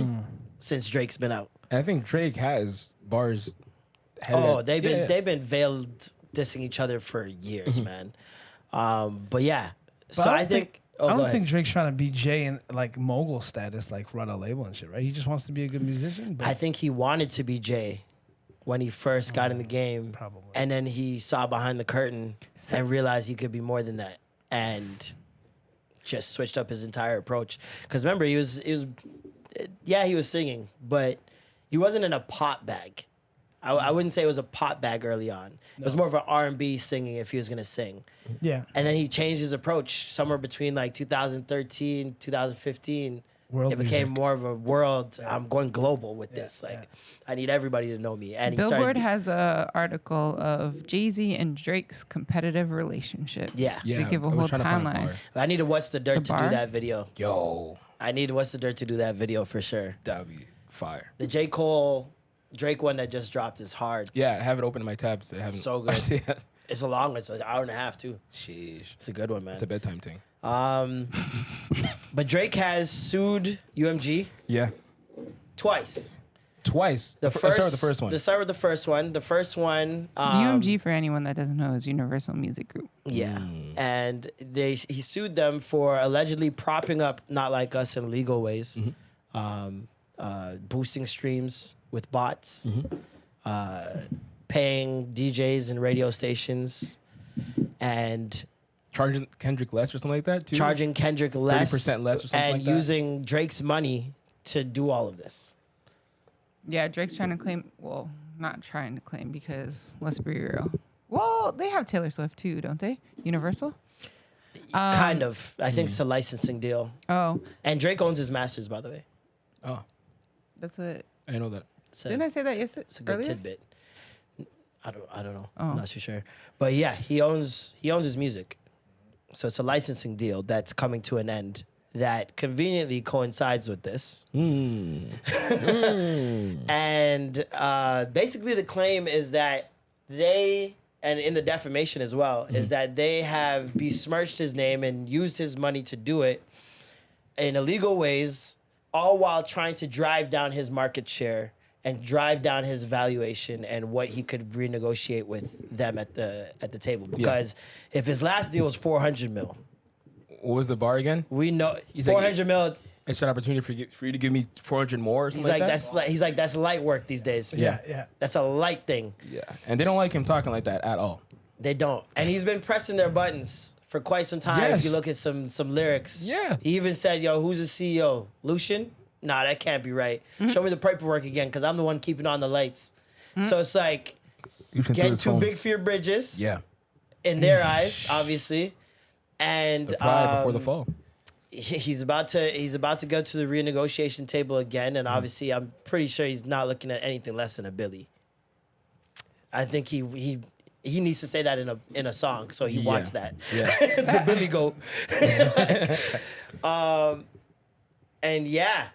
Speaker 3: since Drake's been out.
Speaker 4: And I think Drake has bars. headed
Speaker 3: Oh,
Speaker 4: at-
Speaker 3: they've
Speaker 4: yeah.
Speaker 3: been veiled dissing each other for years, man. But yeah,
Speaker 2: But
Speaker 3: so I think. Oh,
Speaker 2: I
Speaker 3: go
Speaker 2: don't
Speaker 3: ahead.
Speaker 2: think Drake's trying to be Jay in like mogul status, like run a label and shit, right? He just wants to be a good musician. But
Speaker 3: I think he wanted to be Jay when he first got in the game.
Speaker 2: Probably.
Speaker 3: And then he saw behind the curtain and realized he could be more than that. And just switched up his entire approach. Because remember, he was singing, but he wasn't in a pop bag. I wouldn't say it was a pop bag early on. It was more of an R&B singing if he was going to sing.
Speaker 2: yeah,
Speaker 3: And then he changed his approach somewhere between like 2013, 2015.
Speaker 2: World
Speaker 3: it became
Speaker 2: music.
Speaker 3: more of a world. I'm going global with this. Like, I need everybody to know me. And he
Speaker 1: Billboard
Speaker 3: started.
Speaker 1: has a article of Jay-Z and Drake's competitive relationship.
Speaker 3: Yeah.
Speaker 4: Yeah,
Speaker 1: They give a
Speaker 4: I was
Speaker 1: whole
Speaker 4: trying to find a
Speaker 1: timeline.
Speaker 4: bar.
Speaker 3: I need a What's the Dirt
Speaker 1: The
Speaker 3: to do
Speaker 1: bar?
Speaker 3: that video.
Speaker 4: Yo,
Speaker 3: I need What's the Dirt to do that video for sure.
Speaker 4: that would be fire.
Speaker 3: The J. Cole, Drake one that just dropped is hard.
Speaker 4: Yeah, I have it open in my tabs. I haven't.
Speaker 3: So good. It's a long one. It's an hour and a half too.
Speaker 4: Sheesh.
Speaker 3: It's a good one, man.
Speaker 4: It's a bedtime thing.
Speaker 3: But Drake has sued UMG
Speaker 4: Yeah.
Speaker 3: twice.
Speaker 4: Twice.
Speaker 3: The
Speaker 4: Let's start with the first one.
Speaker 3: Let's start with the first one. The first one.
Speaker 1: UMG, for anyone that doesn't know, is Universal Music Group.
Speaker 3: Yeah. And he sued them for allegedly propping up Not Like Us in illegal ways, boosting streams with bots, paying DJs and radio stations, and
Speaker 4: Charging Kendrick less or something like that, too?
Speaker 3: charging Kendrick less,
Speaker 4: 30% less or something
Speaker 3: and
Speaker 4: like that?
Speaker 3: using Drake's money to do all of this.
Speaker 1: Yeah, Drake's trying to claim. Well, not trying to claim because let's be real. Well, they have Taylor Swift too, don't they? Universal.
Speaker 3: Kind of. I think it's a licensing deal.
Speaker 1: Oh,
Speaker 3: And Drake owns his masters, by the way.
Speaker 4: Oh,
Speaker 1: that's what.
Speaker 4: I know that.
Speaker 3: So
Speaker 1: Didn't I say that yesterday?
Speaker 3: it's a good
Speaker 1: earlier?
Speaker 3: tidbit. I don't know.
Speaker 1: Oh.
Speaker 3: I'm not too sure. But yeah, he owns his music. So it's a licensing deal that's coming to an end that conveniently coincides with this. And basically the claim is that they, and in the defamation as well, is that they have besmirched his name and used his money to do it in illegal ways, all while trying to drive down his market share and drive down his valuation and what he could renegotiate with them at the table. Because if his last deal was 400 mil,
Speaker 4: What was the bar again?
Speaker 3: we know
Speaker 4: He's like,
Speaker 3: 400 mil.
Speaker 4: It's an opportunity for you to give me 400 more or something
Speaker 3: He's like that's light work these days.
Speaker 2: yeah.
Speaker 3: That's a light thing.
Speaker 4: Yeah. And they don't like him talking like that at all.
Speaker 3: They don't. And he's been pressing their buttons for quite some time.
Speaker 4: Yes.
Speaker 3: If you look at some lyrics.
Speaker 4: Yeah.
Speaker 3: He even said, yo, who's the CEO? Lucian? Nah, that can't be right. Show me the paperwork again, because I'm the one keeping on the lights. So it's like
Speaker 4: You should
Speaker 3: getting too big for your bridges
Speaker 4: Yeah.
Speaker 3: in their eyes, obviously. And
Speaker 4: The pride before the fall.
Speaker 3: he's about to go to the renegotiation table again, and obviously I'm pretty sure he's not looking at anything less than a Billy. I think he needs to say that in a song, so he wants that.
Speaker 4: Yeah.
Speaker 3: The Billy goat. And yeah,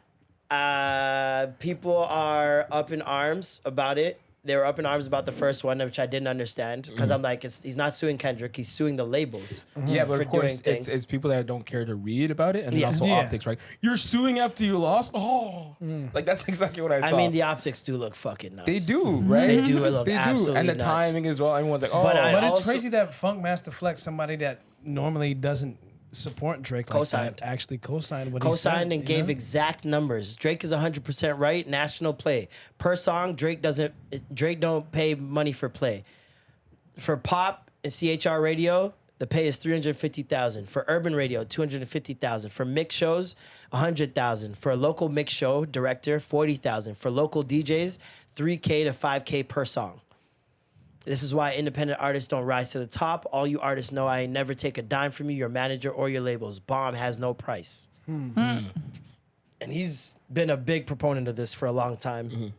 Speaker 3: people are up in arms about it. They were up in arms about the first one, which I didn't understand, because I'm like, he's not suing Kendrick, he's suing the labels.
Speaker 4: Yeah, but
Speaker 3: for
Speaker 4: of course,
Speaker 3: doing things.
Speaker 4: it's people that don't care to read about it, and then
Speaker 3: Yeah.
Speaker 4: also
Speaker 2: Yeah.
Speaker 4: optics, right? You're suing after you lost? Oh. Like, that's exactly what I saw.
Speaker 3: I mean, the optics do look fucking nuts.
Speaker 4: they do, right?
Speaker 3: They do look
Speaker 4: They do.
Speaker 3: absolutely
Speaker 4: And the
Speaker 3: nuts.
Speaker 4: timing as well. Everyone's like, oh.
Speaker 3: But I
Speaker 2: But it's
Speaker 3: also-
Speaker 2: crazy that Funk Master Flex, somebody that normally doesn't support Drake like
Speaker 3: Co-signed.
Speaker 2: that, actually co-signed what he said.
Speaker 3: Co-signed and
Speaker 2: you
Speaker 3: gave
Speaker 2: know?
Speaker 3: exact numbers. Drake is 100% right. National play per song. Drake don't pay money for play. For pop and CHR radio, the pay is $350,000. For urban radio, $250,000. For mix shows, $100,000. For a local mix show director, $40,000. For local DJs, $3K to $5K per song. This is why independent artists don't rise to the top. All you artists know I ain't never take a dime from you, your manager, or your labels. Bomb has no price. And he's been a big proponent of this for a long time.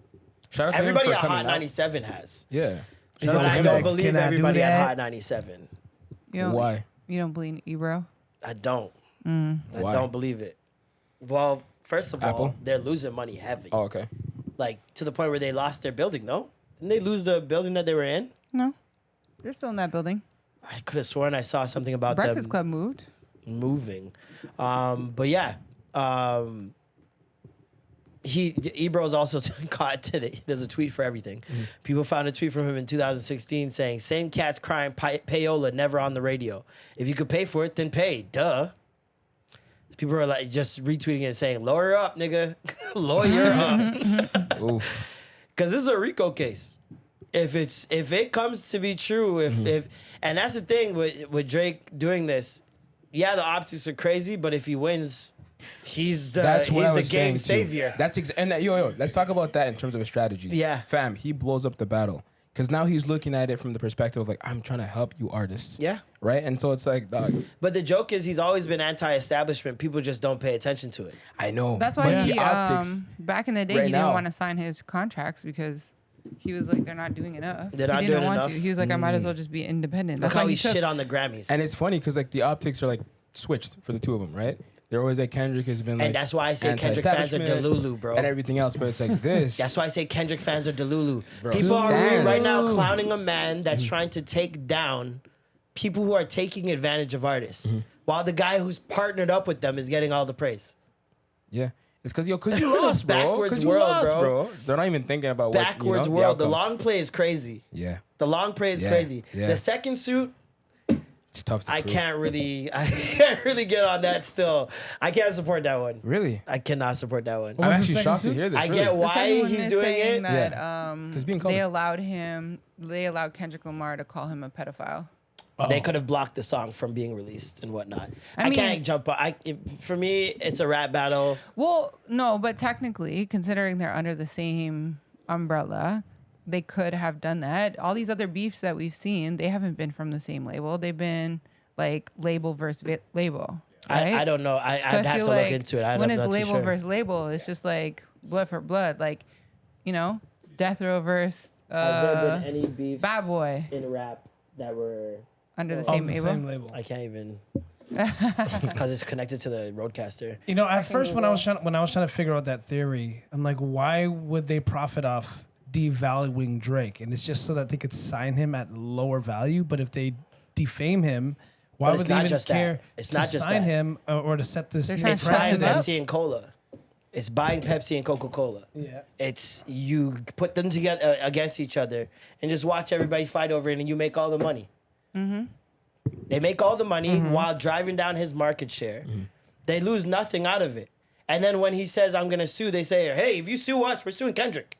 Speaker 4: Shout out to
Speaker 3: Everybody
Speaker 4: him
Speaker 3: at
Speaker 4: for
Speaker 3: Hot
Speaker 4: coming out.
Speaker 3: 97 has.
Speaker 4: Yeah.
Speaker 3: But
Speaker 2: out to
Speaker 3: I don't
Speaker 2: Flex.
Speaker 3: believe
Speaker 2: Can I do
Speaker 3: everybody at
Speaker 2: that?
Speaker 3: Hot 97.
Speaker 4: Why?
Speaker 1: You don't believe Ebro?
Speaker 3: I don't.
Speaker 1: Mm.
Speaker 3: I
Speaker 4: Why?
Speaker 3: don't believe it. Well, first of all,
Speaker 4: Apple?
Speaker 3: they're losing money heavy.
Speaker 4: Oh, okay.
Speaker 3: Like, to the point where they lost their building, no? Didn't they lose the building that they were in?
Speaker 1: No. They're still in that building.
Speaker 3: I could have sworn I saw something about
Speaker 1: Breakfast
Speaker 3: them
Speaker 1: Club moved.
Speaker 3: moving. But yeah, Ebro's also caught today. There's a tweet for everything. People found a tweet from him in 2016 saying, "Same cats crying payola, never on the radio. If you could pay for it, then pay. Duh." People are like just retweeting it and saying, "Lawyer up, nigga, lawyer up,"
Speaker 4: Oof.
Speaker 3: because this is a RICO case. If it comes to be true, if and that's the thing with Drake doing this, yeah, the optics are crazy, but if he wins, he's the game savior.
Speaker 4: That's yo, let's talk about that in terms of a strategy.
Speaker 3: Yeah.
Speaker 4: Fam, he blows up the battle. Because now he's looking at it from the perspective of like, I'm trying to help you artists.
Speaker 3: Yeah.
Speaker 4: Right? And so it's like, dog,
Speaker 3: But the joke is he's always been anti-establishment. People just don't pay attention to it.
Speaker 4: I know.
Speaker 1: That's why
Speaker 4: but
Speaker 1: he,
Speaker 4: the optics,
Speaker 1: back in the day,
Speaker 4: right
Speaker 1: he didn't
Speaker 4: now-
Speaker 1: want to sign his contracts because he was like, they're not doing enough.
Speaker 3: They're
Speaker 1: he
Speaker 3: not
Speaker 1: didn't
Speaker 3: doing
Speaker 1: want
Speaker 3: enough.
Speaker 1: to. He was like, I might as well just be independent.
Speaker 3: Look
Speaker 1: That's
Speaker 3: how
Speaker 1: why
Speaker 3: he
Speaker 1: he took.
Speaker 3: shit on the Grammys.
Speaker 4: and it's funny because like the optics are like switched for the two of them, right? They're always like Kendrick has been like,
Speaker 3: and that's why I say Kendrick fans are
Speaker 4: anti-establishment
Speaker 3: Delulu, bro.
Speaker 4: and everything else. But it's like this.
Speaker 3: That's why I say Kendrick fans are Delulu.
Speaker 4: Bro.
Speaker 3: People are
Speaker 4: Stands.
Speaker 3: right now clowning a man that's trying to take down people who are taking advantage of artists, while the guy who's partnered up with them is getting all the praise.
Speaker 4: Yeah. It's because you lost, bro.
Speaker 3: Backwards
Speaker 4: 'Cause you
Speaker 3: world,
Speaker 4: lost,
Speaker 3: bro.
Speaker 4: They're not even thinking about
Speaker 3: Backwards
Speaker 4: what,
Speaker 3: world. The
Speaker 4: outcome.
Speaker 3: long play is crazy.
Speaker 4: Yeah.
Speaker 3: The long play is
Speaker 4: Yeah,
Speaker 3: crazy.
Speaker 4: yeah.
Speaker 3: The second suit,
Speaker 4: It's tough to
Speaker 3: I
Speaker 4: prove.
Speaker 3: can't really get on that still. I can't support that one.
Speaker 4: Really?
Speaker 3: I cannot support that one.
Speaker 2: What
Speaker 4: I'm
Speaker 2: was the
Speaker 4: actually
Speaker 2: second
Speaker 4: shocked to
Speaker 2: suit?
Speaker 4: hear this.
Speaker 3: I
Speaker 4: really.
Speaker 3: get
Speaker 1: The
Speaker 3: why
Speaker 1: second one
Speaker 3: he's
Speaker 1: is
Speaker 3: doing
Speaker 1: saying
Speaker 3: it.
Speaker 1: that
Speaker 4: Yeah. 'Cause being colored.
Speaker 1: they allowed Kendrick Lamar to call him a pedophile.
Speaker 3: They could have blocked the song from being released and whatnot.
Speaker 1: I
Speaker 3: I
Speaker 1: mean-
Speaker 3: can't jump on. For me, it's a rap battle.
Speaker 1: Well, no, but technically, considering they're under the same umbrella, they could have done that. All these other beefs that we've seen, they haven't been from the same label. They've been like label versus label. Right?
Speaker 3: I don't know.
Speaker 1: So
Speaker 3: I'd have to
Speaker 1: feel
Speaker 3: look
Speaker 1: like
Speaker 3: into it. I'm
Speaker 1: when it's
Speaker 3: not too
Speaker 1: label
Speaker 3: sure.
Speaker 1: versus label, it's just like blood for blood. Like, you know, Death Row versus
Speaker 3: Has there been any beefs
Speaker 1: Bad Boy
Speaker 3: in rap that were?
Speaker 1: under the
Speaker 2: Of
Speaker 1: same
Speaker 2: the
Speaker 1: label.
Speaker 2: same label.
Speaker 3: I can't even because it's connected to the Roadcaster.
Speaker 2: You know, at first when I was trying to figure out that theory, I'm like, why would they profit off devaluing Drake? And it's just so that they could sign him at lower value. But if they defame him, why
Speaker 3: But it's
Speaker 2: would they
Speaker 3: not
Speaker 2: even
Speaker 3: just that.
Speaker 2: care
Speaker 3: It's
Speaker 2: to
Speaker 3: not just
Speaker 2: sign
Speaker 3: that.
Speaker 2: him or to set this
Speaker 1: They're
Speaker 2: new
Speaker 1: trying to
Speaker 3: It's buying
Speaker 1: Precedent.
Speaker 3: Pepsi and Cola. It's buying Pepsi and Coca-Cola.
Speaker 2: Yeah.
Speaker 3: It's you put them together against each other and just watch everybody fight over it, and you make all the money. They make all the money while driving down his market share. They lose nothing out of it. And then when he says, I'm going to sue, they say, hey, if you sue us, we're suing Kendrick.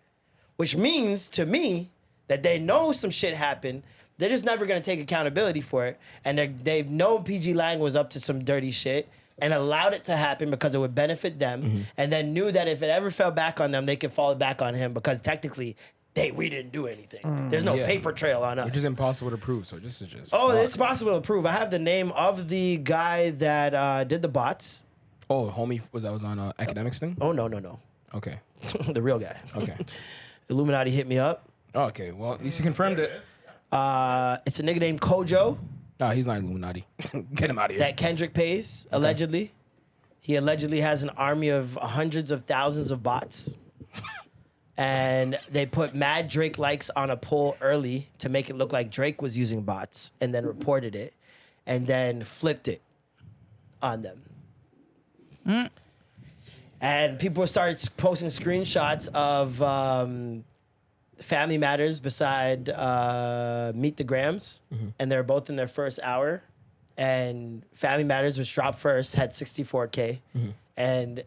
Speaker 3: Which means to me that they know some shit happened. They're just never going to take accountability for it. And they know PG Lang was up to some dirty shit and allowed it to happen because it would benefit them. And then knew that if it ever fell back on them, they could fall back on him because technically we didn't do anything. There's no
Speaker 4: Yeah.
Speaker 3: paper trail on us.
Speaker 4: Which is impossible to prove. So this is just.
Speaker 3: Oh,
Speaker 4: fuck.
Speaker 3: it's possible to prove. I have the name of the guy that did the bots.
Speaker 4: Oh, homie was on academics thing.
Speaker 3: Oh, no.
Speaker 4: Okay.
Speaker 3: The real guy.
Speaker 4: Okay.
Speaker 3: Illuminati hit me up.
Speaker 4: Okay. Well, at least he confirmed it.
Speaker 3: It's a nigga named Kojo
Speaker 4: No, he's not Illuminati. Get him out of here.
Speaker 3: that Kendrick pays, allegedly. He allegedly has an army of hundreds of thousands of bots. And they put mad Drake likes on a poll early to make it look like Drake was using bots and then reported it and then flipped it on them. And people started posting screenshots of Family Matters beside Meet the Grams, and they're both in their first hour. And Family Matters, which dropped first, had 64K, and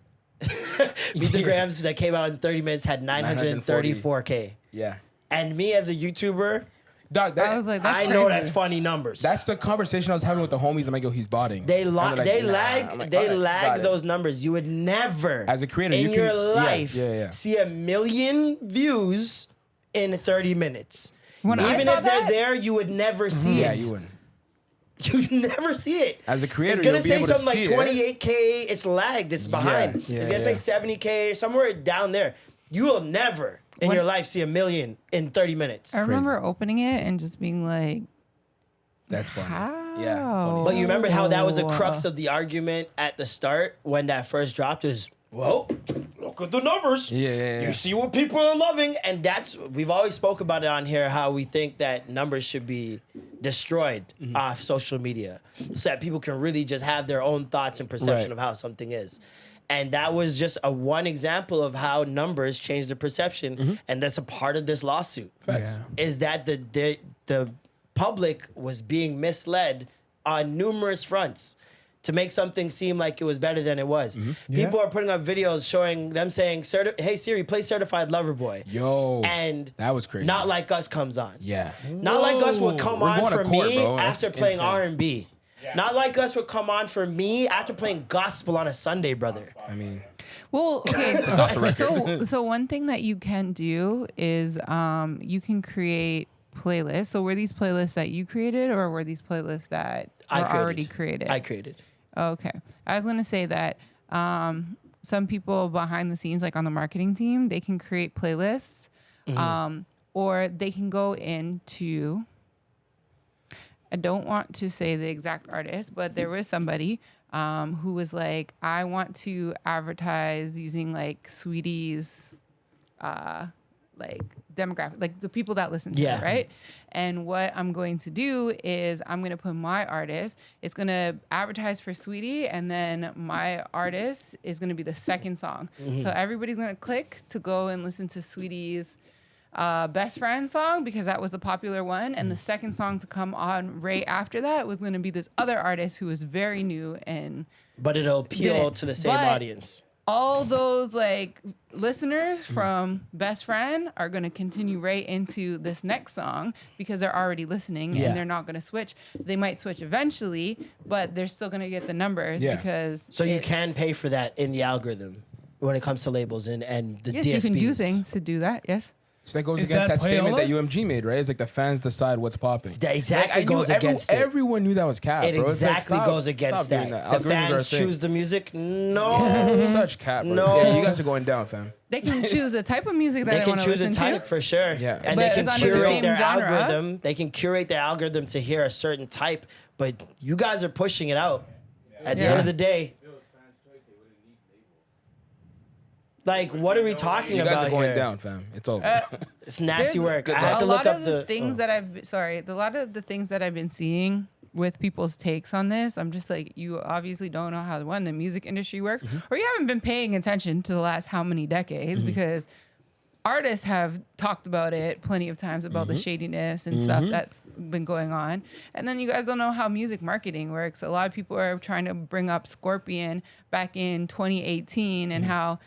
Speaker 3: Meet the Grams that came out in 30 minutes had 934K.
Speaker 4: Yeah.
Speaker 3: And me as a YouTuber,
Speaker 4: Dog,
Speaker 1: I was like, that's
Speaker 3: I know
Speaker 1: crazy.
Speaker 3: that's funny numbers.
Speaker 4: that's the conversation I was having with the homies. I'm like, yo, he's botting.
Speaker 3: They
Speaker 4: And they're like,
Speaker 3: they
Speaker 4: nah.
Speaker 3: lag
Speaker 4: I'm like,
Speaker 3: they
Speaker 4: alright,
Speaker 3: lag
Speaker 4: got it.
Speaker 3: those numbers. You would never
Speaker 4: As a creator,
Speaker 3: in
Speaker 4: you
Speaker 3: your
Speaker 4: can- yeah,
Speaker 3: life
Speaker 4: yeah.
Speaker 3: see 1 million views in 30 minutes.
Speaker 1: When I
Speaker 3: Even
Speaker 1: saw
Speaker 3: if they're
Speaker 1: that,
Speaker 3: there, you would never see
Speaker 4: Yeah,
Speaker 3: it.
Speaker 4: you wouldn't.
Speaker 3: You never see it.
Speaker 4: As a creator,
Speaker 3: it's gonna
Speaker 4: you'll be
Speaker 3: say
Speaker 4: able to
Speaker 3: something like
Speaker 4: see it.
Speaker 3: 28K. It's lagged. It's behind.
Speaker 4: Yeah,
Speaker 3: it's gonna say 70K, somewhere down there. You will never in
Speaker 1: What-
Speaker 3: your life see 1 million in 30 minutes.
Speaker 1: I remember opening it and just being like,
Speaker 4: That's funny.
Speaker 1: how?
Speaker 4: Yeah, funny.
Speaker 3: But you remember how that was a crux of the argument at the start when that first dropped is, well, look at the numbers.
Speaker 4: Yeah.
Speaker 3: You see what people are loving. And we've always spoke about it on here, how we think that numbers should be destroyed off social media so that people can really just have their own thoughts and perception
Speaker 4: Right.
Speaker 3: of how something is. And that was just one example of how numbers change the perception. And that's a part of this lawsuit.
Speaker 4: Facts.
Speaker 3: Is that the public was being misled on numerous fronts to make something seem like it was better than it was. People are putting up videos showing them saying, "Hey Siri, play Certified Lover Boy."
Speaker 4: Yo,
Speaker 3: And
Speaker 4: that was crazy.
Speaker 3: Not Like Us comes on.
Speaker 4: Yeah.
Speaker 3: Not Like Us would come
Speaker 4: We're
Speaker 3: on
Speaker 4: going to
Speaker 3: for
Speaker 4: court,
Speaker 3: me
Speaker 4: bro.
Speaker 3: after
Speaker 4: That's
Speaker 3: playing
Speaker 4: insane.
Speaker 3: R&B. Not Like Us would come on for me after playing gospel on a Sunday, brother.
Speaker 4: I mean,
Speaker 1: Well, okay.
Speaker 4: Off the record.
Speaker 1: So one thing that you can do is you can create playlists. So were these playlists that you created, or were these playlists that were already created?
Speaker 3: I created.
Speaker 1: Okay. I was gonna say that some people behind the scenes, like on the marketing team, they can create playlists, or they can go into. I don't want to say the exact artist, but there was somebody who was like, I want to advertise using like Sweetie's like demographic, like the people that listen to it, right? And what I'm going to do is I'm going to put my artist, it's going to advertise for Sweetie, and then my artist is going to be the second song. So everybody's going to click to go and listen to Sweetie's Best Friend song, because that was the popular one, and the second song to come on right after that was going to be this other artist who is very new, and
Speaker 3: But it'll appeal
Speaker 1: Didn't.
Speaker 3: to the same
Speaker 1: But-
Speaker 3: audience.
Speaker 1: all those like listeners from Best Friend are going to continue right into this next song because they're already listening and they're not going to switch. They might switch eventually, but they're still going to get the numbers because
Speaker 3: So you can pay for that in the algorithm when it comes to labels and the
Speaker 1: yes,
Speaker 3: DSPs.
Speaker 1: you can do things to do that. Yes.
Speaker 4: so that goes
Speaker 2: Is
Speaker 4: against
Speaker 2: that
Speaker 4: that statement that
Speaker 2: Payola?
Speaker 4: UMG made, right? It's like the fans decide what's popping.
Speaker 3: That exactly
Speaker 4: Like, I knew
Speaker 3: goes against it.
Speaker 4: Everyone knew that was cap,
Speaker 3: It
Speaker 4: bro. It's like,
Speaker 3: exactly
Speaker 4: stop-
Speaker 3: goes against
Speaker 4: stop doing
Speaker 3: that.
Speaker 4: that.
Speaker 3: The
Speaker 4: Algorithms are a
Speaker 3: fans
Speaker 4: thing.
Speaker 3: choose the music. No.
Speaker 4: Such cap, bro.
Speaker 3: No.
Speaker 4: Yeah, you guys are going down, fam.
Speaker 1: They can choose the type of music that
Speaker 3: They
Speaker 1: they,
Speaker 3: can
Speaker 1: want to
Speaker 3: choose a
Speaker 1: listen
Speaker 3: type
Speaker 1: to.
Speaker 3: for sure.
Speaker 4: Yeah.
Speaker 3: And
Speaker 1: But
Speaker 3: they can
Speaker 1: it's under the
Speaker 3: curate
Speaker 1: same
Speaker 3: their
Speaker 1: genre.
Speaker 3: algorithm. They can curate their algorithm to hear a certain type, but you guys are pushing it out. At the end of the day. Like, what are we talking
Speaker 4: You
Speaker 3: about
Speaker 4: guys are going
Speaker 3: here?
Speaker 4: down, fam. It's over.
Speaker 3: It's nasty
Speaker 1: There's
Speaker 3: work. I had
Speaker 1: a
Speaker 3: to
Speaker 1: lot
Speaker 3: look up
Speaker 1: of the
Speaker 3: the
Speaker 1: things that a lot of the things that I've been seeing with people's takes on this, I'm just like, you obviously don't know how the music industry works, or you haven't been paying attention to the last how many decades, because artists have talked about it plenty of times about the shadiness and stuff that's been going on. And then you guys don't know how music marketing works. A lot of people are trying to bring up Scorpion back in 2018 and how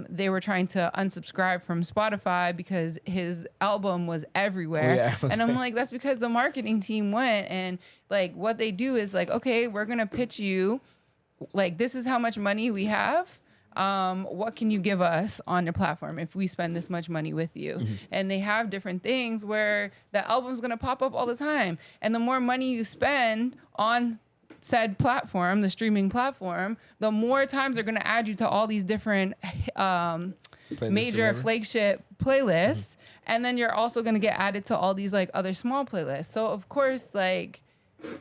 Speaker 1: they were trying to unsubscribe from Spotify because his album was everywhere.
Speaker 4: Yeah, I was
Speaker 1: and I'm like, that's because the marketing team went and like what they do is like, okay, we're going to pitch you, like, this is how much money we have. What can you give us on your platform if we spend this much money with you? And they have different things where the album's gonna pop up all the time. And the more money you spend on said platform, the streaming platform, the more times they're gonna add you to all these different major
Speaker 4: whatever.
Speaker 1: flagship playlists. And then you're also gonna get added to all these like other small playlists. So of course, like,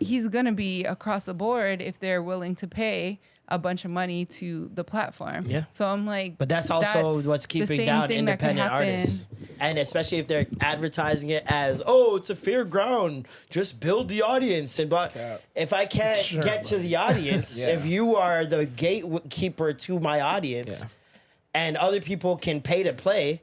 Speaker 1: he's gonna be across the board if they're willing to pay a bunch of money to the platform.
Speaker 3: Yeah.
Speaker 1: So I'm like,
Speaker 3: But that's also what's
Speaker 1: the
Speaker 3: keeping
Speaker 1: same
Speaker 3: down
Speaker 1: thing that can
Speaker 3: independent
Speaker 1: happen.
Speaker 3: artists. And especially if they're advertising it as, oh, it's a fair ground, just build the audience. And but if I can't get to the audience,
Speaker 4: Yeah.
Speaker 3: if you are the gatekeeper to my audience and other people can pay to play,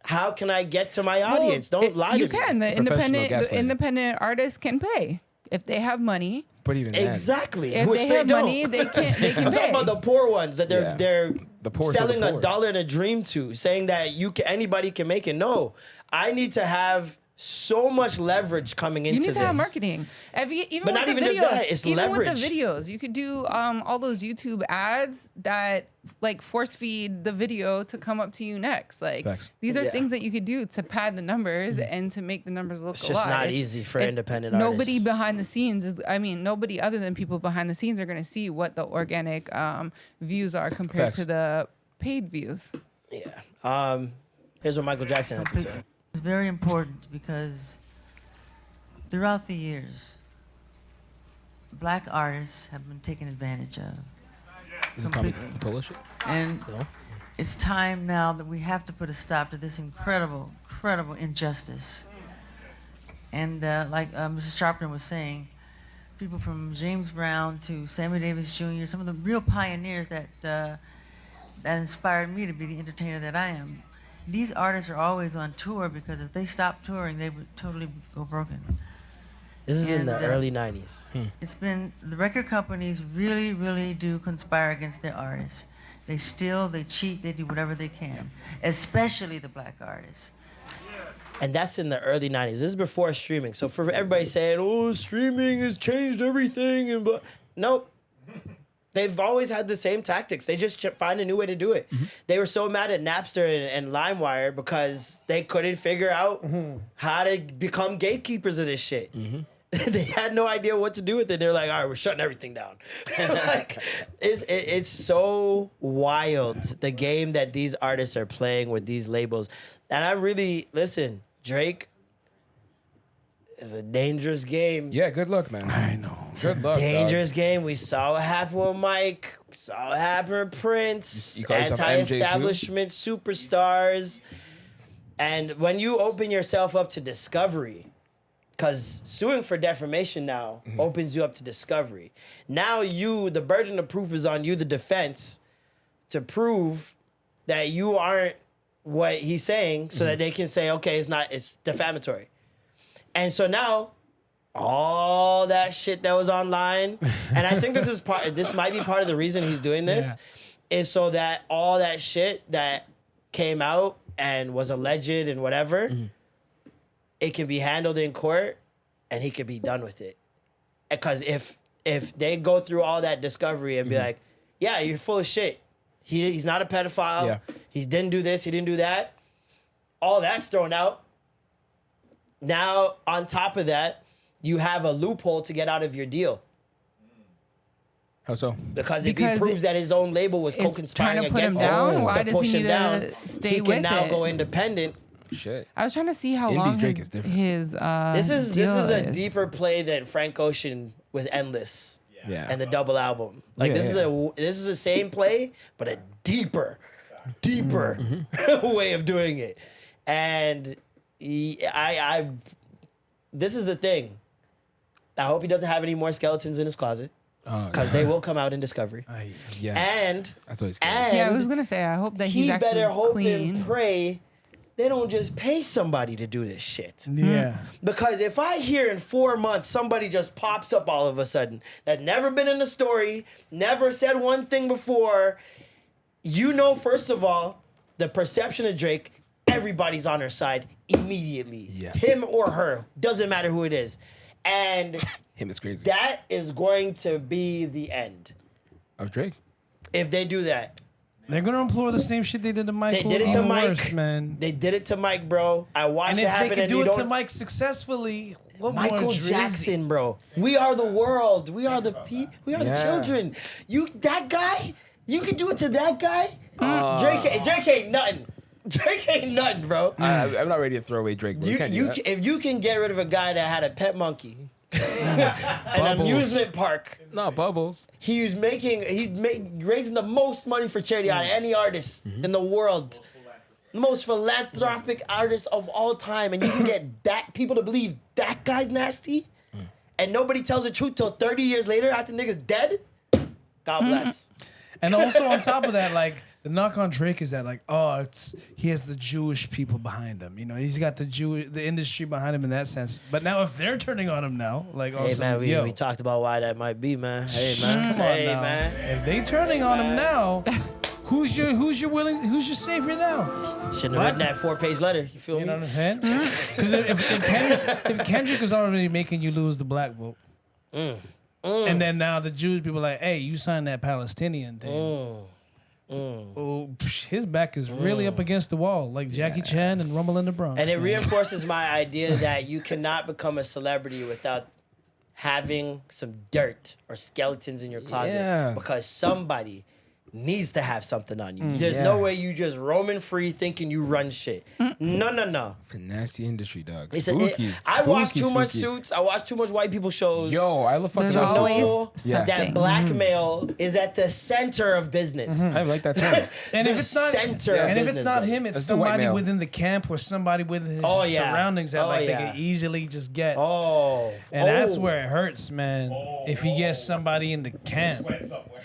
Speaker 3: how can I get to my audience? Don't lie to
Speaker 1: You
Speaker 3: me.
Speaker 1: can. The
Speaker 4: Professional gaslighting.
Speaker 1: independent artists can pay if they have money.
Speaker 4: But even then,
Speaker 3: Exactly.
Speaker 1: If
Speaker 3: Which
Speaker 1: they
Speaker 3: they
Speaker 1: have
Speaker 3: don't.
Speaker 1: money, they can
Speaker 3: I'm
Speaker 1: pay.
Speaker 3: talking about the poor ones that
Speaker 4: Yeah.
Speaker 3: they're
Speaker 4: The poorest of the
Speaker 3: selling a
Speaker 4: poor.
Speaker 3: dollar and a dream to, saying that anybody can make it. No, I need to have so much leverage coming into
Speaker 1: You
Speaker 3: this.
Speaker 1: need to have marketing. Even
Speaker 3: But
Speaker 1: with
Speaker 3: not
Speaker 1: the
Speaker 3: even
Speaker 1: videos,
Speaker 3: just that, it's
Speaker 1: even
Speaker 3: leverage.
Speaker 1: with the videos, you could do all those YouTube ads that like force feed the video to come up to you next. Like
Speaker 4: Facts.
Speaker 1: these are
Speaker 3: Yeah.
Speaker 1: things that you could do to pad the numbers and to make the numbers look
Speaker 3: It's
Speaker 1: a
Speaker 3: just
Speaker 1: lot.
Speaker 3: not easy for
Speaker 1: it-
Speaker 3: independent
Speaker 1: Nobody
Speaker 3: artists.
Speaker 1: behind the scenes is. I mean, nobody other than people behind the scenes are going to see what the organic views are compared
Speaker 4: Facts.
Speaker 1: to the paid views.
Speaker 3: Yeah. Here's what Michael Jackson had to say.
Speaker 7: It's very important because throughout the years, black artists have been taken advantage of.
Speaker 4: Is it Tommy Mottola shit?
Speaker 7: And
Speaker 3: No?
Speaker 7: it's time now that we have to put a stop to this incredible injustice. And like Mrs. Sharpton was saying, people from James Brown to Sammy Davis Jr., some of the real pioneers that inspired me to be the entertainer that I am. These artists are always on tour because if they stopped touring, they would totally go broken.
Speaker 3: This is in the
Speaker 7: And,
Speaker 3: early 90s.
Speaker 7: It's been, the record companies really, really do conspire against their artists. They steal, they cheat, they do whatever they can, especially the black artists.
Speaker 3: And that's in the early 90s. This is before streaming. So for everybody saying, oh, streaming has changed everything. And nope. They've always had the same tactics. They just find a new way to do it. They were so mad at Napster and LimeWire because they couldn't figure out how to become gatekeepers of this shit. They had no idea what to do with it. They're like, all right, we're shutting everything down. Like, it's so wild, the game that these artists are playing with these labels. And I really, listen, Drake is a dangerous game.
Speaker 4: Yeah, good luck, man.
Speaker 2: I know.
Speaker 4: Good luck,
Speaker 3: Dangerous game. We saw what happened with Mike. We saw what happened with Prince.
Speaker 4: You call yourself MJ too?
Speaker 3: Anti-establishment superstars. And when you open yourself up to discovery, because suing for defamation now opens you up to discovery. Now the burden of proof is on you, the defense, to prove that you aren't what he's saying so that they can say, okay, it's defamatory. And so now, all that shit that was online, and I think this might be part of the reason he's doing this, is so that all that shit that came out and was alleged and whatever, it can be handled in court and he could be done with it. Because if they go through all that discovery and be like, yeah, you're full of shit. He's not a pedophile.
Speaker 4: Yeah.
Speaker 3: He didn't do this. He didn't do that. All that's thrown out. Now, on top of that, you have a loophole to get out of your deal.
Speaker 4: How so?
Speaker 3: Because if he
Speaker 1: Because
Speaker 3: proves that his own label was
Speaker 1: It's
Speaker 3: co-conspiring
Speaker 1: trying to put him
Speaker 3: against
Speaker 1: down.
Speaker 3: him
Speaker 1: Why
Speaker 3: to
Speaker 1: does
Speaker 3: push
Speaker 1: he
Speaker 3: him
Speaker 1: need
Speaker 3: down,
Speaker 1: to stay
Speaker 3: he
Speaker 1: with
Speaker 3: can now
Speaker 1: it?
Speaker 3: go independent.
Speaker 4: Shit.
Speaker 1: I was trying to see how
Speaker 4: Indie
Speaker 1: long
Speaker 4: Drake is different.
Speaker 1: his
Speaker 3: This is
Speaker 1: deal
Speaker 3: a
Speaker 1: is.
Speaker 3: deeper play than Frank Ocean with Endless
Speaker 4: Yeah.
Speaker 3: and the double album. Like
Speaker 4: Yeah,
Speaker 3: this is the same play, but a deeper way of doing it. And this is the thing. I hope he doesn't have any more skeletons in his closet because they will come out in Discovery.
Speaker 4: Yeah.
Speaker 3: And
Speaker 4: That's always scary.
Speaker 1: Yeah, I was gonna say. I hope that he's
Speaker 3: he
Speaker 1: actually
Speaker 3: better hope
Speaker 1: clean.
Speaker 3: and pray they don't just pay somebody to do this shit.
Speaker 2: Yeah.
Speaker 3: Because if I hear in 4 months somebody just pops up all of a sudden that never been in the story, never said one thing before, first of all, the perception of Drake, everybody's on her side immediately.
Speaker 4: Yeah.
Speaker 3: Him or her, doesn't matter who it is. And
Speaker 4: Him is crazy.
Speaker 3: that is going to be the end
Speaker 4: Of Drake?
Speaker 3: if they do that.
Speaker 2: They're gonna implore the same shit they did to Mike.
Speaker 3: They did it to
Speaker 2: even
Speaker 3: Mike,
Speaker 2: worse, man.
Speaker 3: They did it to Mike, bro. I watched
Speaker 2: And
Speaker 3: it
Speaker 2: if
Speaker 3: happen.
Speaker 2: they could
Speaker 3: and
Speaker 2: do
Speaker 3: you
Speaker 2: it to
Speaker 3: don't-
Speaker 2: Mike successfully, what more
Speaker 3: Michael
Speaker 2: Drizzy?
Speaker 3: Jackson, bro. We are the world. We are the we are the
Speaker 4: Yeah.
Speaker 3: children. That guy. You can do it to that guy. Drake ain't nothing. Drake ain't nothing, bro.
Speaker 4: I'm not ready to throw away Drake, bro. You can't do that.
Speaker 3: If you can get rid of a guy that had a pet monkey, an
Speaker 4: Bubbles.
Speaker 3: amusement park,
Speaker 4: No, Bubbles.
Speaker 3: he's raising the most money for charity out of any artist in the world. The most philanthropic artist of all time, and you can get people to believe that guy's nasty, and nobody tells the truth till 30 years later after niggas dead. God bless.
Speaker 2: And also on top of that, like the knock on Drake is that like, he has the Jewish people behind him. You know, he's got the industry behind him in that sense. But now if they're turning on him now, like also,
Speaker 3: Hey man,
Speaker 2: yo,
Speaker 3: we talked about why that might be, man. Hey man,
Speaker 2: come on
Speaker 3: hey
Speaker 2: now.
Speaker 3: man.
Speaker 2: If they turning on him now, who's your savior now?
Speaker 3: Shouldn't have written that 4-page letter. You feel
Speaker 2: You
Speaker 3: me?
Speaker 2: know what I'm saying? Because if Kendrick is already making you lose the black vote, and then now the Jewish people are like, hey, you signed that Palestinian thing. Oh, his back is really up against the wall, like Jackie Chan and Rumble in the Bronx.
Speaker 3: And it
Speaker 2: man.
Speaker 3: reinforces my idea that you cannot become a celebrity without having some dirt or skeletons in your closet
Speaker 4: Yeah.
Speaker 3: because somebody needs to have something on you. There's no way you just roaming free thinking you run shit. No.
Speaker 4: It's a nasty industry, dog.
Speaker 3: It's
Speaker 4: Spooky.
Speaker 3: I watch
Speaker 4: Spooky,
Speaker 3: too much
Speaker 4: spooky.
Speaker 3: Suits. I watch too much white people shows.
Speaker 4: Yo, I love fucking
Speaker 1: There's
Speaker 3: to
Speaker 1: always
Speaker 3: know
Speaker 1: something.
Speaker 3: that blackmail is at the center of business.
Speaker 4: I like that term.
Speaker 2: And
Speaker 3: The
Speaker 2: if it's not,
Speaker 3: center of
Speaker 2: and if it's
Speaker 3: business,
Speaker 2: not
Speaker 3: bro.
Speaker 2: him, it's
Speaker 4: Let's do white
Speaker 2: somebody
Speaker 4: male.
Speaker 2: within the camp or somebody within his
Speaker 3: Oh, yeah.
Speaker 2: surroundings that
Speaker 3: Oh,
Speaker 2: like
Speaker 3: yeah.
Speaker 2: they can easily just get.
Speaker 3: Oh.
Speaker 2: And that's
Speaker 3: Oh.
Speaker 2: where it hurts, man. If he gets somebody in the camp,
Speaker 5: Went somewhere.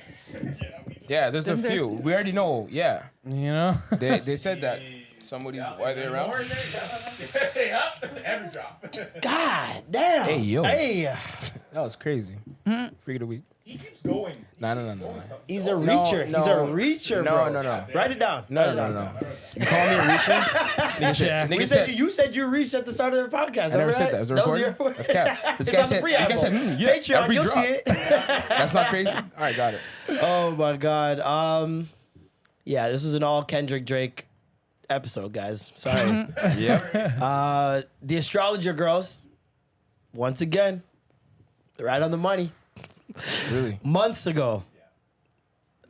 Speaker 4: Yeah, there's a
Speaker 1: Then there's-
Speaker 4: few. We already know. Yeah,
Speaker 2: you know.
Speaker 4: they said that. Somebody's why they around.
Speaker 5: Hey, up. Every drop.
Speaker 3: God damn.
Speaker 4: Hey, yo.
Speaker 3: Hey.
Speaker 4: That was crazy. Freak of the week.
Speaker 5: He keeps going.
Speaker 4: No.
Speaker 3: He's a reacher. He's a reacher, bro.
Speaker 4: No.
Speaker 3: Write it down.
Speaker 4: No. You call me a reacher? Nigga said,
Speaker 3: We
Speaker 4: nigga
Speaker 3: said
Speaker 4: said
Speaker 3: you said you reached at the start of the podcast.
Speaker 4: I never
Speaker 3: remember
Speaker 4: said that. Was it
Speaker 3: That was
Speaker 4: recorded?
Speaker 3: your
Speaker 4: That's cap. This
Speaker 3: It's
Speaker 4: guy
Speaker 3: on the
Speaker 4: said,
Speaker 3: preamble.
Speaker 4: yeah,
Speaker 3: Patreon,
Speaker 4: every
Speaker 3: you'll
Speaker 4: drop.
Speaker 3: see it.
Speaker 4: That's not crazy. All right, got it.
Speaker 3: Oh my God. Yeah, this is an all Kendrick Drake episode, guys. Sorry.
Speaker 4: Yep.
Speaker 3: The astrologer girls, once again, they're right on the money.
Speaker 4: Really.
Speaker 3: Months ago.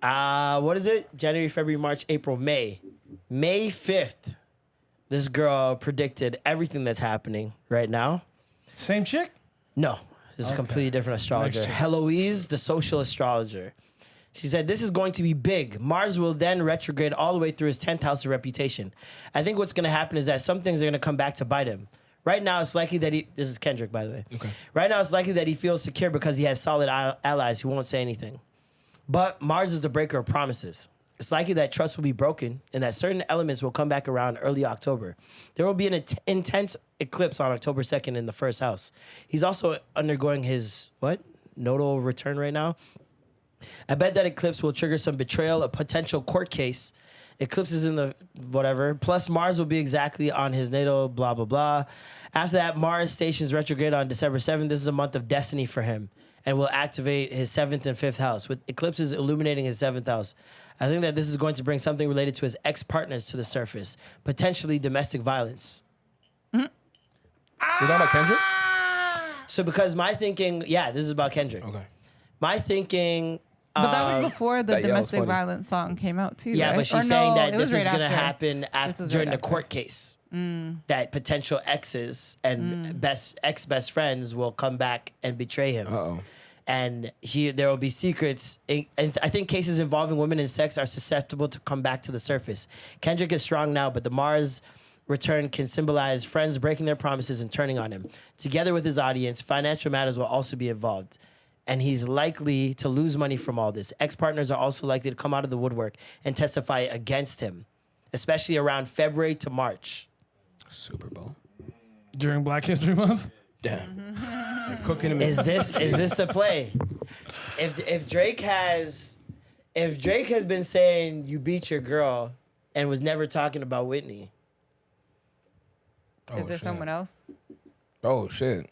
Speaker 3: What is it? January, February, March, April, May. May 5th. This girl predicted everything that's happening right now.
Speaker 2: Same chick.
Speaker 3: No, this is a completely different astrologer.
Speaker 2: Next chick.
Speaker 3: Heloise, the social astrologer. She said, this is going to be big. Mars will then retrograde all the way through his 10th house of reputation. I think what's going to happen is that some things are going to come back to bite him. Right now, it's likely that this is Kendrick, by the way.
Speaker 4: Okay.
Speaker 3: Right now, it's likely that he feels secure because he has solid allies who won't say anything. But Mars is the breaker of promises. It's likely that trust will be broken and that certain elements will come back around early October. There will be an intense eclipse on October 2nd in the first house. He's also undergoing his, nodal return right now. I bet that eclipse will trigger some betrayal, a potential court case. Eclipse is in the whatever. Plus, Mars will be exactly on his natal, blah, blah, blah. After that, Mars stations retrograde on December 7th. This is a month of destiny for him and will activate his 7th and 5th house, with eclipses illuminating his 7th house. I think that this is going to bring something related to his ex-partners to the surface, potentially domestic violence.
Speaker 4: We're talking about Kendrick?
Speaker 3: So because my thinking, this is about Kendrick.
Speaker 4: Okay.
Speaker 3: My thinking...
Speaker 1: But that was before the
Speaker 4: that yell's
Speaker 1: domestic
Speaker 4: funny.
Speaker 1: violence song came out too.
Speaker 3: Yeah,
Speaker 1: right?
Speaker 3: but she's
Speaker 1: Or
Speaker 3: saying
Speaker 1: no,
Speaker 3: that
Speaker 1: it
Speaker 3: this
Speaker 1: was
Speaker 3: is
Speaker 1: right
Speaker 3: going to
Speaker 1: after.
Speaker 3: happen
Speaker 1: This was
Speaker 3: during
Speaker 1: right
Speaker 3: the
Speaker 1: after.
Speaker 3: court case. That potential exes and ex-best friends will come back and betray him.
Speaker 4: Uh-oh.
Speaker 3: And there will be secrets. And I think cases involving women and sex are susceptible to come back to the surface. Kendrick is strong now, but the Mars return can symbolize friends breaking their promises and turning on him. Together with his audience, financial matters will also be involved. And he's likely to lose money from all this. Ex-partners are also likely to come out of the woodwork and testify against him, especially around February to March.
Speaker 4: Super Bowl.
Speaker 2: During Black History Month.
Speaker 4: Damn. Cooking him.
Speaker 3: Is this the play? If Drake has been saying you beat your girl and was never talking about Whitney,
Speaker 1: Is there someone else?
Speaker 4: Oh shit.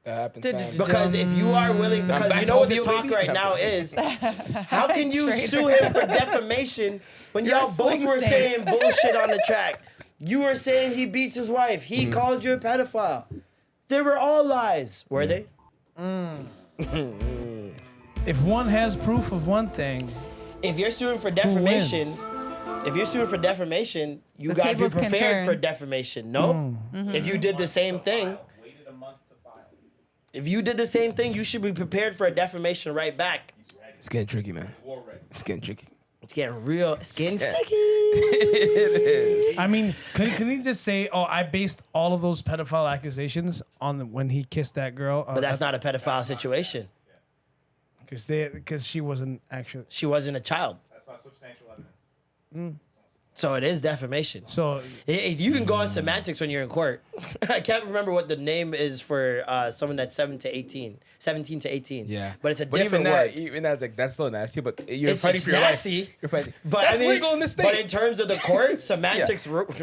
Speaker 4: That happened.
Speaker 3: because if you are willing, because
Speaker 4: back
Speaker 3: you know what the
Speaker 4: Tokyo,
Speaker 3: talk
Speaker 4: baby.
Speaker 3: right now is, how can you
Speaker 1: Traitor.
Speaker 3: sue him for defamation when
Speaker 1: You're
Speaker 3: y'all
Speaker 1: a
Speaker 3: both
Speaker 1: swing
Speaker 3: were
Speaker 1: state.
Speaker 3: saying bullshit on the track? You were saying he beats his wife. He called you a pedophile. They were all lies, were they?
Speaker 2: If one has proof of one thing,
Speaker 3: If you're suing for
Speaker 2: who
Speaker 3: defamation,
Speaker 2: wins?
Speaker 3: you
Speaker 1: The
Speaker 3: got to be
Speaker 1: tables can
Speaker 3: prepared
Speaker 1: turn.
Speaker 3: for defamation. No? If you did the same thing,
Speaker 5: Waited a month to file.
Speaker 3: if you did the same thing, you should be prepared for a defamation right back.
Speaker 4: It's getting tricky, man.
Speaker 5: War ready.
Speaker 4: It's getting tricky.
Speaker 3: It's getting real skin sticky.
Speaker 2: I mean, could he just say, "Oh, I based all of those pedophile accusations on when he kissed that girl"?
Speaker 3: But that's not a pedophile situation.
Speaker 2: because she wasn't actually.
Speaker 3: She wasn't a child.
Speaker 5: That's not substantial evidence.
Speaker 3: So it is defamation.
Speaker 2: So
Speaker 3: You can go on semantics when you're in court. I can't remember what the name is for someone that's 17 to 18.
Speaker 4: Yeah,
Speaker 3: But it's a
Speaker 4: but
Speaker 3: different
Speaker 4: even
Speaker 3: word.
Speaker 4: that, even that's like that's so nasty. But you're
Speaker 3: It's
Speaker 4: fighting for your
Speaker 3: nasty,
Speaker 4: life. You're fighting.
Speaker 3: But
Speaker 4: That's
Speaker 3: I mean,
Speaker 4: legal in this state.
Speaker 3: But in terms of the court, semantics, semantics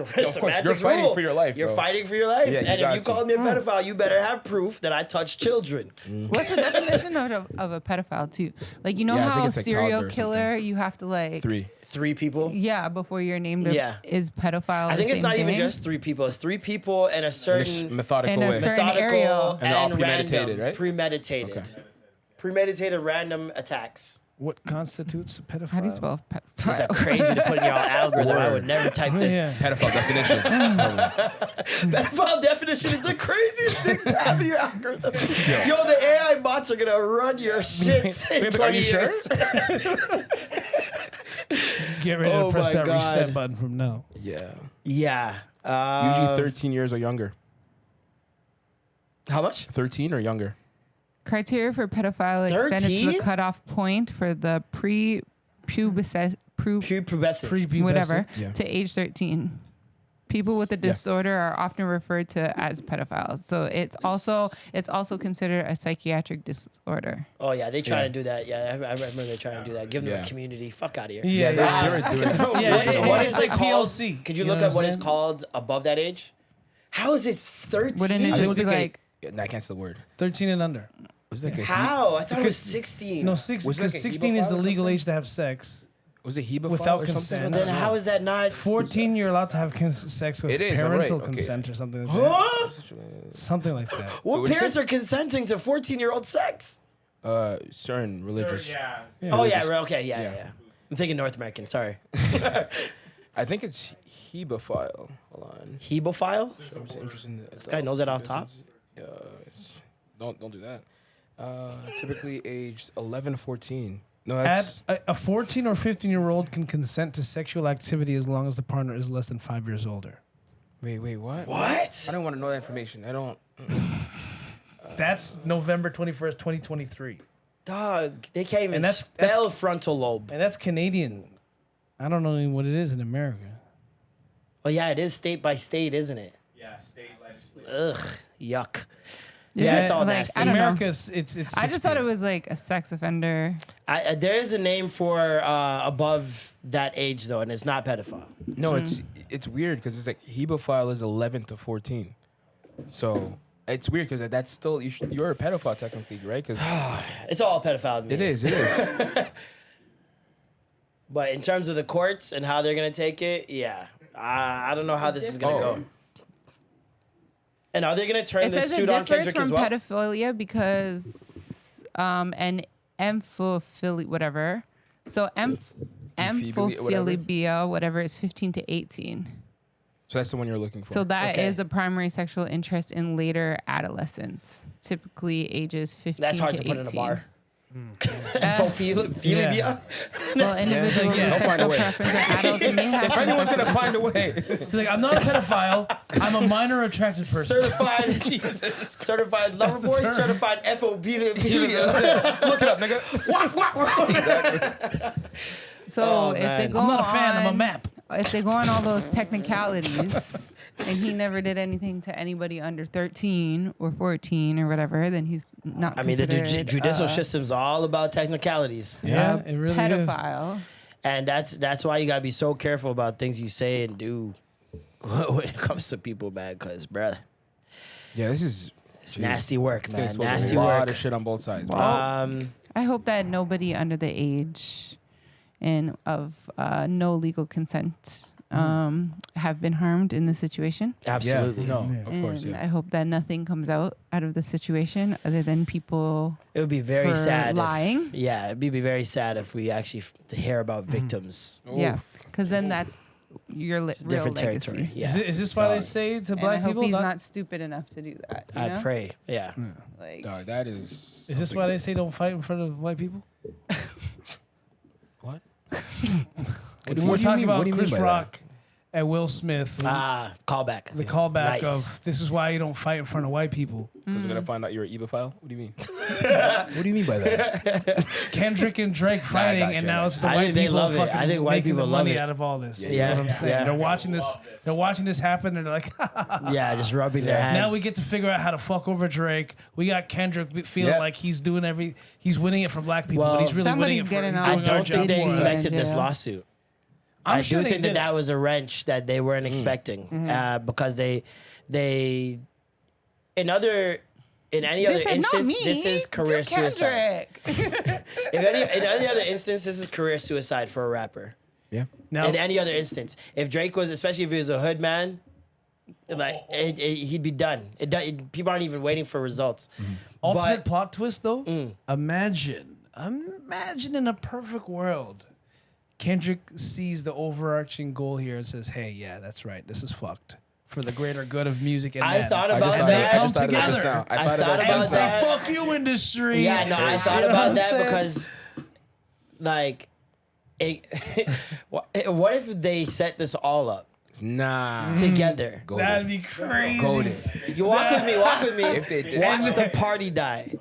Speaker 4: you're fighting
Speaker 3: rule.
Speaker 4: for your life,
Speaker 3: You're
Speaker 4: bro.
Speaker 3: fighting for your life.
Speaker 4: Yeah, you
Speaker 3: and if
Speaker 4: got
Speaker 3: you
Speaker 4: to.
Speaker 3: call me a pedophile, you better have proof that I touched children.
Speaker 1: What's the definition of a pedophile too? Like, you know
Speaker 4: Yeah, I think
Speaker 1: how
Speaker 4: it's like
Speaker 1: serial
Speaker 4: toddler or
Speaker 1: killer, you have to like
Speaker 4: 3.
Speaker 3: 3 people.
Speaker 1: Yeah, before you're named
Speaker 3: Yeah.
Speaker 1: is pedophile.
Speaker 3: I think
Speaker 1: the
Speaker 3: it's
Speaker 1: same
Speaker 3: not even
Speaker 1: thing?
Speaker 3: just 3 people. It's 3 people and a
Speaker 4: In a
Speaker 3: certain
Speaker 4: methodical
Speaker 1: in a
Speaker 4: way.
Speaker 1: certain
Speaker 3: methodical
Speaker 1: area.
Speaker 4: And they're all premeditated,
Speaker 3: random,
Speaker 4: right?
Speaker 3: Premeditated.
Speaker 4: Okay.
Speaker 3: Premeditated random attacks.
Speaker 2: what constitutes a pedophile?
Speaker 1: How do you spell
Speaker 3: These
Speaker 1: pedophile?
Speaker 3: are crazy to put in your algorithm. I would never type this.
Speaker 2: Yeah.
Speaker 4: Pedophile definition.
Speaker 3: Pedophile definition is the craziest thing to have in your algorithm. Yo, the AI bots are gonna run your shit in
Speaker 4: Wait, but
Speaker 3: 20
Speaker 4: are you sure?
Speaker 3: years.
Speaker 2: Get ready
Speaker 3: Oh
Speaker 2: to press
Speaker 3: my
Speaker 2: that
Speaker 3: God.
Speaker 2: reset button from now.
Speaker 4: Yeah.
Speaker 3: Yeah.
Speaker 4: Usually 13 years or younger.
Speaker 3: How much?
Speaker 4: 13 or younger.
Speaker 1: Criteria for pedophile extended to
Speaker 3: 13?
Speaker 1: the cutoff point for the prepubescent,
Speaker 3: Prepubescent.
Speaker 1: whatever,
Speaker 4: Yeah.
Speaker 1: to age 13. People with the disorder are often referred to as pedophiles. So it's also considered a psychiatric disorder.
Speaker 3: Oh yeah, they try
Speaker 4: Yeah.
Speaker 3: to do that. Yeah, I remember they trying to do that. Give them
Speaker 4: Yeah.
Speaker 3: a community. Fuck out of here.
Speaker 2: Yeah,
Speaker 4: they were doing it.
Speaker 2: Yeah,
Speaker 3: What
Speaker 2: it's
Speaker 3: is
Speaker 2: like
Speaker 3: it called?
Speaker 2: PLC.
Speaker 3: Could you
Speaker 2: You
Speaker 3: look
Speaker 2: know
Speaker 3: up what
Speaker 2: I'm
Speaker 3: it's
Speaker 2: saying?
Speaker 3: called above that age? How is it 13?
Speaker 1: Wouldn't it
Speaker 4: I think
Speaker 1: just
Speaker 4: it was
Speaker 1: be
Speaker 4: like,
Speaker 1: like,
Speaker 4: I can't say the word.
Speaker 2: 13 and under.
Speaker 4: It was like a
Speaker 3: How? I thought it was 16.
Speaker 2: No,
Speaker 4: Was it
Speaker 2: because
Speaker 4: like a
Speaker 2: 16 is
Speaker 4: hemophile
Speaker 2: the
Speaker 4: or
Speaker 2: legal
Speaker 4: something?
Speaker 2: age to have sex.
Speaker 4: Was it hemophile
Speaker 2: Without
Speaker 4: or
Speaker 2: consent.
Speaker 4: something?
Speaker 3: Then how is that not?
Speaker 2: 14, you're allowed to have sex with
Speaker 4: It is, I'm right,
Speaker 2: parental
Speaker 4: okay.
Speaker 2: consent or something like that.
Speaker 3: Huh?
Speaker 2: Something like that.
Speaker 3: What
Speaker 4: What did you
Speaker 3: parents
Speaker 4: say?
Speaker 3: are consenting to 14-year-old sex?
Speaker 4: Certain religious.
Speaker 5: Yeah.
Speaker 3: Oh yeah, right, okay, yeah. I'm thinking North American. Sorry.
Speaker 4: I think it's hemophile. Hold on.
Speaker 3: Hebophile?
Speaker 4: It's interesting.
Speaker 3: This guy knows that off top.
Speaker 4: Don't do that. Typically aged 11, 14. No,
Speaker 2: At
Speaker 4: that's
Speaker 2: a 14 or 15-year-old can consent to sexual activity as long as the partner is less than 5 years older.
Speaker 4: wait, what?
Speaker 3: What?
Speaker 4: I don't want to know that information. I don't.
Speaker 2: That's November 21st, 2023.
Speaker 3: Dog, they can't even
Speaker 2: And that's-
Speaker 3: spell frontal lobe.
Speaker 2: And that's Canadian. I don't know even what it is in America.
Speaker 3: Oh yeah, it is state by state, isn't it?
Speaker 5: Yeah, state legislature.
Speaker 3: Ugh, yuck.
Speaker 1: Is
Speaker 3: Yeah,
Speaker 1: it,
Speaker 3: it's all
Speaker 1: like,
Speaker 3: nasty.
Speaker 1: I don't know.
Speaker 2: America's it's
Speaker 1: I just thought it was like a sex offender.
Speaker 3: There is a name for above that age though, and it's not pedophile.
Speaker 4: No, it's weird because it's like hemophile is 11 to 14. So it's weird because that's still you're a pedophile technically, right? Because
Speaker 3: It's all pedophile to me.
Speaker 4: it is.
Speaker 3: But in terms of the courts and how they're gonna take it, yeah, I don't know how this is gonna go. And are they gonna turn
Speaker 1: It
Speaker 3: this
Speaker 1: says it
Speaker 3: suit on
Speaker 1: differs
Speaker 3: Kendrick
Speaker 1: from
Speaker 3: as well?
Speaker 1: pedophilia because an emphophilia, whatever. So emphophilia, whatever, is 15 to 18.
Speaker 4: So that's the one you're looking for.
Speaker 1: So that is
Speaker 3: Okay.
Speaker 1: the primary sexual interest in later adolescence, typically ages 15
Speaker 3: That's hard
Speaker 1: to
Speaker 3: to
Speaker 1: 18.
Speaker 3: put in a bar. Emphilia?
Speaker 2: Yeah.
Speaker 1: Well, individuals with
Speaker 4: I'll find a
Speaker 1: sexual
Speaker 4: way.
Speaker 1: preference or adults may have
Speaker 4: if
Speaker 1: some
Speaker 4: anyone's
Speaker 1: sexual
Speaker 4: gonna find a way,
Speaker 2: He's like, I'm not a pedophile. I'm a minor attracted person.
Speaker 3: Certified, certified lover boy,
Speaker 2: term.
Speaker 3: certified FOPhilia.
Speaker 4: look it up, nigga.
Speaker 1: So
Speaker 3: Oh,
Speaker 1: if
Speaker 3: man.
Speaker 1: they go
Speaker 2: I'm not a fan. I'm a
Speaker 1: on-
Speaker 2: map.
Speaker 1: If they go on all those technicalities, and he never did anything to anybody under 13 or 14 or whatever, then he's not.
Speaker 3: I mean, the
Speaker 1: considered
Speaker 3: judicial
Speaker 1: a
Speaker 3: system's all about technicalities.
Speaker 2: Yeah, it really is.
Speaker 1: pedophile.
Speaker 3: And that's why you gotta be so careful about things you say and do when it comes to people, man. Cause, bruh,
Speaker 4: Yeah, this is
Speaker 3: it's nasty work, man.
Speaker 4: a
Speaker 3: Nasty
Speaker 4: lot
Speaker 3: work.
Speaker 4: of shit on both sides.
Speaker 1: I hope that nobody under the age and of no legal consent have been harmed in this situation.
Speaker 3: Absolutely.
Speaker 4: No,
Speaker 2: Yeah.
Speaker 4: of course,
Speaker 1: And
Speaker 4: yeah.
Speaker 1: I hope that nothing comes out of the situation other than people
Speaker 3: It would be very
Speaker 1: for
Speaker 3: sad.
Speaker 1: lying.
Speaker 3: Yeah, it'd be very sad if we actually hear about victims.
Speaker 1: Yes, because then that's your real
Speaker 3: Different
Speaker 1: legacy.
Speaker 3: territory. Yeah.
Speaker 2: Is this why they say to
Speaker 1: And
Speaker 2: black
Speaker 1: I hope
Speaker 2: people?
Speaker 1: he's not stupid enough to do that. You
Speaker 3: I
Speaker 1: know?
Speaker 3: pray. Yeah.
Speaker 1: Like,
Speaker 4: Dog, that is.
Speaker 2: Is this why they say don't fight in front of white people?
Speaker 4: What?
Speaker 2: We're talking about Chris Rock at Will Smith.
Speaker 3: Callback.
Speaker 2: The callback
Speaker 3: Nice.
Speaker 2: of this is why you don't fight in front of white people.
Speaker 4: Because we're gonna find out you're an Ebophile. What do you mean? What do you mean by that?
Speaker 2: Kendrick and Drake fighting,
Speaker 4: got you,
Speaker 2: and
Speaker 4: man.
Speaker 2: now it's the
Speaker 3: I
Speaker 2: white
Speaker 3: think they
Speaker 2: people
Speaker 3: love it.
Speaker 2: fucking
Speaker 3: I think white
Speaker 2: making
Speaker 3: people
Speaker 2: the
Speaker 3: love
Speaker 2: money
Speaker 3: it.
Speaker 2: out of all this. You
Speaker 3: Yeah,
Speaker 2: know what I'm saying?
Speaker 3: yeah.
Speaker 2: They're watching this. They're watching this happen, and they're like,
Speaker 3: Yeah, just rubbing their hands.
Speaker 2: now we get to figure out how to fuck over Drake. We got Kendrick feeling
Speaker 4: Yeah.
Speaker 2: like he's winning it from black people,
Speaker 3: Well,
Speaker 2: but he's really winning it
Speaker 1: somebody's getting
Speaker 2: he's
Speaker 1: out.
Speaker 3: I
Speaker 2: doing our
Speaker 3: don't
Speaker 2: job
Speaker 3: think they
Speaker 2: for us.
Speaker 3: expected this
Speaker 1: Yeah.
Speaker 3: lawsuit.
Speaker 2: I'm
Speaker 3: I
Speaker 2: sure
Speaker 3: do
Speaker 2: they
Speaker 3: think
Speaker 2: did.
Speaker 3: that was a wrench that they weren't expecting because they in any other
Speaker 1: They said, not
Speaker 3: instance
Speaker 1: me.
Speaker 3: this is career
Speaker 1: do
Speaker 3: suicide.
Speaker 1: Kendrick.
Speaker 3: In any other instance, this is career suicide for a rapper.
Speaker 4: Yeah.
Speaker 2: Now,
Speaker 3: In any other instance, if Drake was, especially if he was a hood man, like he'd be done. People aren't even waiting for results.
Speaker 2: ultimate
Speaker 3: But-
Speaker 2: plot twist though. Imagine in a perfect world, Kendrick sees the overarching goal here and says, "Hey, yeah, that's right. This is fucked for the greater good of music." And
Speaker 3: I
Speaker 2: men."
Speaker 3: thought
Speaker 4: I
Speaker 3: about
Speaker 4: just thought
Speaker 3: that.
Speaker 2: come
Speaker 4: I just thought about this
Speaker 2: together.
Speaker 4: now.
Speaker 3: I
Speaker 4: I
Speaker 3: thought
Speaker 4: thought about
Speaker 3: about
Speaker 2: and
Speaker 4: this
Speaker 2: say,
Speaker 3: that.
Speaker 4: now.
Speaker 2: "Fuck you, industry."
Speaker 3: Yeah, no, I thought
Speaker 2: You know what
Speaker 3: about
Speaker 2: I'm
Speaker 3: that
Speaker 2: saying?
Speaker 3: because, what if they set this all up
Speaker 4: Nah.
Speaker 3: together?
Speaker 4: Go
Speaker 2: That'd
Speaker 4: there.
Speaker 2: be crazy.
Speaker 4: Go there.
Speaker 3: You walk with me. Walk with me.
Speaker 4: If they did.
Speaker 3: Watch the party die.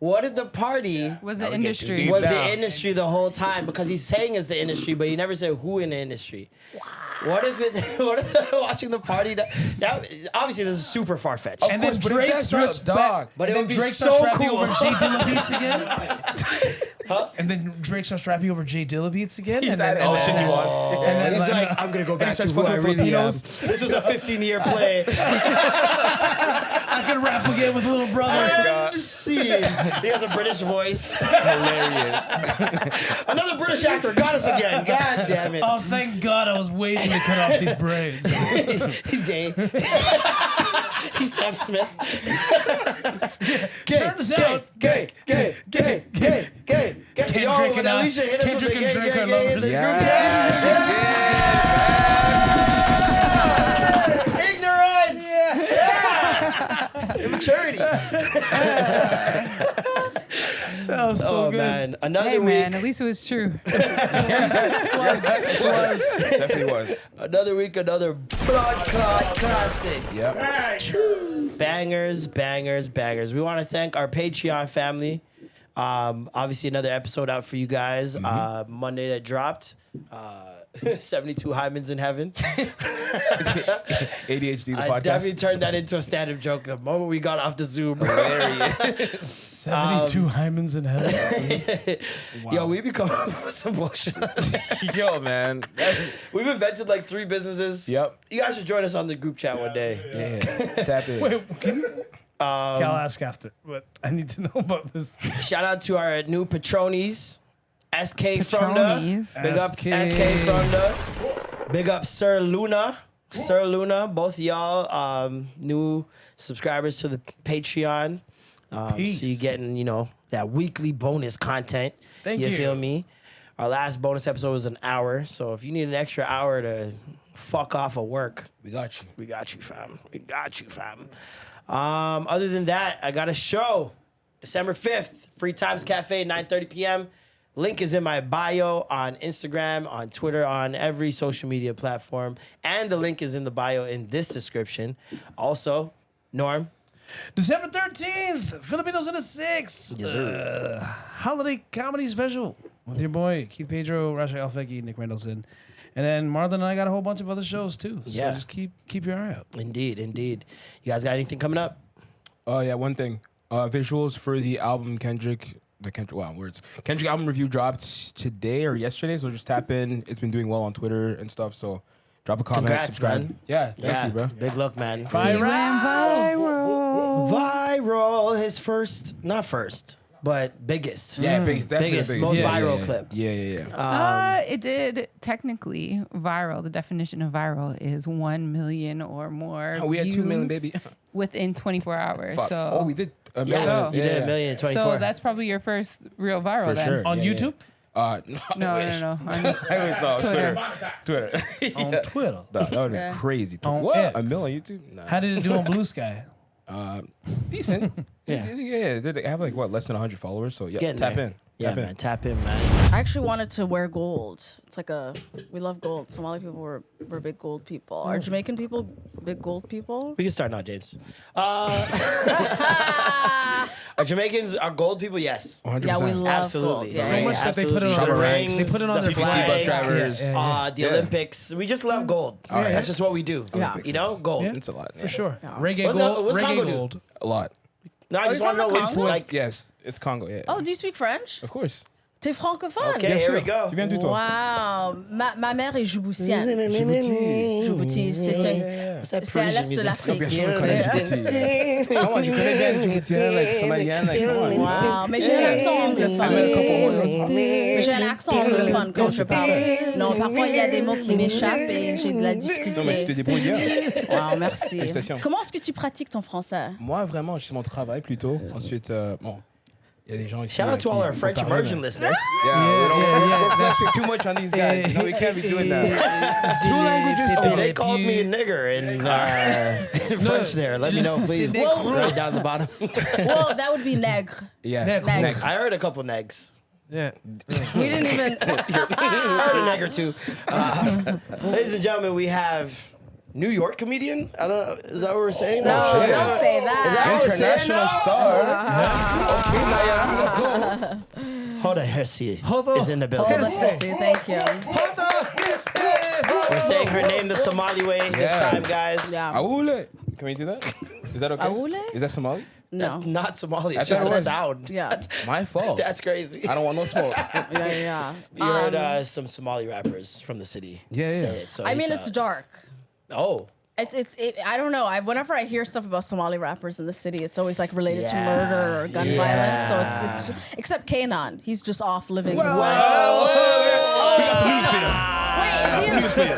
Speaker 3: What if the party
Speaker 1: Was the
Speaker 4: would get too
Speaker 1: industry.
Speaker 4: deep.
Speaker 3: was
Speaker 4: down.
Speaker 3: the industry the whole time? Because he's saying it's the industry, but he never said who in the industry. What if watching the party die? That, obviously, this is super far fetched.
Speaker 2: And then
Speaker 4: course, but if
Speaker 2: Drake
Speaker 4: that's
Speaker 2: starts
Speaker 4: real, dog.
Speaker 3: But
Speaker 2: and
Speaker 3: it
Speaker 2: then
Speaker 3: would be
Speaker 2: Drake
Speaker 3: so
Speaker 2: starts rapping
Speaker 3: cool.
Speaker 2: over J Dilla beats again. And then Drake starts rapping over J Dilla beats again.
Speaker 4: He's
Speaker 2: and then,
Speaker 4: at all
Speaker 2: and
Speaker 4: shit
Speaker 2: then,
Speaker 4: he wants.
Speaker 2: And then
Speaker 3: He's like, I'm gonna go back to
Speaker 4: starts
Speaker 3: who I
Speaker 4: fucking
Speaker 3: really am.
Speaker 4: Filipinos.
Speaker 3: This was a 15-year play.
Speaker 2: I can rap again with Little Brother.
Speaker 3: See, he has a British voice.
Speaker 4: Hilarious.
Speaker 3: Another British actor got us again. God damn it.
Speaker 2: Oh, thank God I was waiting to cut off these braids.
Speaker 3: He's gay. He's Sam Smith.
Speaker 2: Turns out,
Speaker 3: Gay.
Speaker 2: Kendrick
Speaker 3: Yo,
Speaker 2: and
Speaker 3: when
Speaker 2: I-
Speaker 3: Alicia hit us with
Speaker 2: Kendrick
Speaker 3: the
Speaker 2: and
Speaker 3: gay,
Speaker 2: Drake
Speaker 3: gay,
Speaker 2: are
Speaker 3: gay,
Speaker 2: lovers.
Speaker 3: in the
Speaker 4: Yeah.
Speaker 3: group chat. Ignorance. Yeah. Immaturity.
Speaker 2: that was so
Speaker 3: Oh
Speaker 2: good.
Speaker 3: man, another
Speaker 1: Hey
Speaker 3: week.
Speaker 1: man, at least it was true.
Speaker 4: Definitely was.
Speaker 3: Another week, another blood clot classic.
Speaker 4: Yep.
Speaker 3: Bangers. We want to thank our Patreon family. Obviously, another episode out for you guys. Monday that dropped. 72 hymens in heaven.
Speaker 4: ADHD, the
Speaker 3: I
Speaker 4: podcast.
Speaker 3: definitely turned that into a stand-up joke the moment we got off the Zoom.
Speaker 4: Hilarious.
Speaker 2: 72 hymens in heaven.
Speaker 3: Yo, we become some bullshit.
Speaker 4: Yo, man.
Speaker 3: We've invented like 3 businesses.
Speaker 4: Yep.
Speaker 3: You guys should join us on the group chat one day.
Speaker 4: Yeah. Tap in.
Speaker 2: Wait, can you? Okay, I'll ask after, but I need to know about this.
Speaker 3: Shout out to our new patronies. SK from the.
Speaker 1: Patronies.
Speaker 3: Big up SK from the. Big up Sir Luna. Both of y'all new subscribers to the Patreon. So
Speaker 2: Peace.
Speaker 3: you're getting, that weekly bonus content.
Speaker 2: Thank
Speaker 3: You
Speaker 2: you.
Speaker 3: feel me? Our last bonus episode was an hour. So if you need an extra hour to fuck off of work,
Speaker 4: We got you.
Speaker 3: we got you, fam. Other than that, I got a show. December 5th, Free Times Cafe, 9:30 p.m. Link is in my bio on Instagram, on Twitter, on every social media platform. And the link is in the bio in this description. Also, Norm.
Speaker 2: December 13th, Filipinos in the 6.
Speaker 3: Yes, sir.
Speaker 2: Holiday comedy special with your boy, Keith Pedro, Rasha Alfecki, Nick Randallson. And then Marlon and I got a whole bunch of other shows too. So
Speaker 3: Yeah.
Speaker 2: just keep your eye out.
Speaker 3: Indeed. You guys got anything coming up?
Speaker 4: Oh, yeah, one thing. Visuals for the album Kendrick album review dropped today or yesterday, so just tap in. It's been doing well on Twitter and stuff, so drop a comment,
Speaker 3: Congrats,
Speaker 4: subscribe.
Speaker 3: man.
Speaker 4: Yeah, thank you, bro.
Speaker 3: Big look, man.
Speaker 1: He went viral.
Speaker 3: Viral. His first, not first, but biggest.
Speaker 4: Yeah, biggest, definitely
Speaker 3: Biggest,
Speaker 4: the
Speaker 3: most
Speaker 4: biggest.
Speaker 3: viral
Speaker 4: yeah,
Speaker 3: clip.
Speaker 4: Yeah.
Speaker 1: It did technically viral. The definition of viral is 1 million or more.
Speaker 4: Oh, we had 2 million,
Speaker 1: views
Speaker 4: baby.
Speaker 1: within 24 hours.
Speaker 4: Fuck.
Speaker 1: So,
Speaker 4: Oh, we did a million.
Speaker 1: So-
Speaker 3: You did a million in 24.
Speaker 1: so that's probably your first real viral
Speaker 4: For
Speaker 1: then.
Speaker 4: sure.
Speaker 2: On
Speaker 4: Yeah, yeah.
Speaker 2: YouTube?
Speaker 1: No. On
Speaker 4: Twitter.
Speaker 1: Twitter.
Speaker 2: On Twitter.
Speaker 4: That would
Speaker 1: Yeah.
Speaker 4: be crazy.
Speaker 2: On
Speaker 4: What?
Speaker 2: X.
Speaker 4: A million on YouTube? Nah.
Speaker 2: How did it do on Blue Sky?
Speaker 4: Decent.
Speaker 3: Yeah.
Speaker 4: Yeah. They have like, what, less than 100 followers? So, yeah,
Speaker 3: getting
Speaker 4: tap
Speaker 3: there.
Speaker 4: in.
Speaker 3: Yeah,
Speaker 4: Tap in.
Speaker 3: man. Tap in, man.
Speaker 8: I actually wanted to wear gold. It's like we love gold. Somali people were big gold people. Are Jamaican people big gold people?
Speaker 3: We can start now, James. Are Jamaicans are gold people? Yes.
Speaker 4: 100%.
Speaker 8: Yeah, we love
Speaker 3: Absolutely.
Speaker 8: gold. Yeah,
Speaker 2: So
Speaker 8: yeah,
Speaker 2: much
Speaker 8: yeah.
Speaker 2: that they put it on
Speaker 3: The
Speaker 2: their
Speaker 3: rings,
Speaker 2: ranks. They put it on
Speaker 3: the
Speaker 2: their
Speaker 4: TPC
Speaker 3: flag,
Speaker 4: bus drivers.
Speaker 2: Yeah.
Speaker 3: The
Speaker 4: Yeah.
Speaker 3: Olympics. We just love gold.
Speaker 4: right.
Speaker 3: That's just what we do.
Speaker 8: Yeah.
Speaker 3: You know, gold.
Speaker 2: Yeah.
Speaker 4: It's a lot.
Speaker 2: For sure. Reggae
Speaker 3: What's
Speaker 2: gold.
Speaker 3: what's Congo
Speaker 2: Reggae
Speaker 3: do?
Speaker 2: gold.
Speaker 4: A lot.
Speaker 3: No, I just
Speaker 8: you
Speaker 3: want to
Speaker 8: from
Speaker 3: know
Speaker 8: the
Speaker 3: which,
Speaker 8: Congo?
Speaker 3: like,
Speaker 4: Yes, it's Congo. Yeah.
Speaker 8: Oh, do you speak French?
Speaker 4: Of course.
Speaker 8: T'es francophone?
Speaker 3: okay,
Speaker 4: Bien
Speaker 3: here
Speaker 4: sûr.
Speaker 3: we go.
Speaker 4: Tu viens d'où, toi?
Speaker 8: Wow. Ma mère est djiboutienne. Djibouti, c'est
Speaker 3: What's that
Speaker 8: c'est à
Speaker 3: Parisian
Speaker 8: l'est de
Speaker 3: music?
Speaker 8: l'Afrique.
Speaker 4: Bien sûr, je connais Djibouti. Come on, tu connais bien Djibouti, like Somalienne, like come on.
Speaker 8: Wow, mais j'ai un accent anglophone. Mais j'ai un accent anglophone quand je parle. Non, parfois il y a des mots qui m'échappent et j'ai de la
Speaker 4: Non, mais tu te
Speaker 8: difficulté.
Speaker 4: débrouilles bien.
Speaker 8: Wow, merci.
Speaker 4: Félicitations.
Speaker 8: Comment est-ce que tu pratiques ton français?
Speaker 4: Moi, vraiment, c'est mon travail plutôt. Ensuite, bon, il y a des gens ici.
Speaker 3: Shout out to all our
Speaker 4: qui
Speaker 3: French
Speaker 4: vont parler,
Speaker 3: immersion
Speaker 4: mais-
Speaker 3: listeners.
Speaker 4: Yeah, we're focusing too much on these guys. No, we can't be doing that. Two languages.
Speaker 3: If
Speaker 4: Oh,
Speaker 3: they called me a nigger in French there, let me know, please. Right down the bottom.
Speaker 8: Well, that would be nègre.
Speaker 4: yeah.
Speaker 2: Neck.
Speaker 8: Neck.
Speaker 3: I heard a couple negs.
Speaker 2: Yeah.
Speaker 8: We didn't even.
Speaker 3: I heard a neg or two. Ladies and gentlemen, we have New York comedian. I don't. Is that what we're saying?
Speaker 8: No,
Speaker 4: shit.
Speaker 8: don't say
Speaker 3: Is that
Speaker 8: that.
Speaker 3: what we're saying
Speaker 4: International
Speaker 3: now?
Speaker 4: star. Okay, Naya, let's go.
Speaker 3: Hoodo Hersi
Speaker 2: Hoodo
Speaker 3: is in the building.
Speaker 8: Hold on, Hersi, thank you.
Speaker 3: We're saying her name the Somali way this
Speaker 4: Yeah.
Speaker 3: time, guys.
Speaker 8: Yeah.
Speaker 4: Awule. Can we do that? Is that okay?
Speaker 8: Awule?
Speaker 4: Is that Somali?
Speaker 8: No.
Speaker 3: That's not Somali. It's
Speaker 4: I
Speaker 3: just
Speaker 4: thought it
Speaker 3: a
Speaker 4: was.
Speaker 3: sound.
Speaker 8: Yeah.
Speaker 4: My fault.
Speaker 3: That's crazy.
Speaker 4: I don't want no smoke.
Speaker 8: Yeah.
Speaker 3: You heard some Somali rappers from the city
Speaker 4: Yeah, yeah.
Speaker 3: say it. So
Speaker 8: I
Speaker 3: he
Speaker 8: mean,
Speaker 3: thought-
Speaker 8: it's dark.
Speaker 3: Oh.
Speaker 8: I don't know. Whenever I hear stuff about Somali rappers in the city, it's always like related to
Speaker 3: Yeah.
Speaker 8: murder or gun
Speaker 3: Yeah.
Speaker 8: violence. So it's except Kanan. He's just off living his life.
Speaker 4: We got some news for you.
Speaker 8: Wait, is he
Speaker 4: News for you.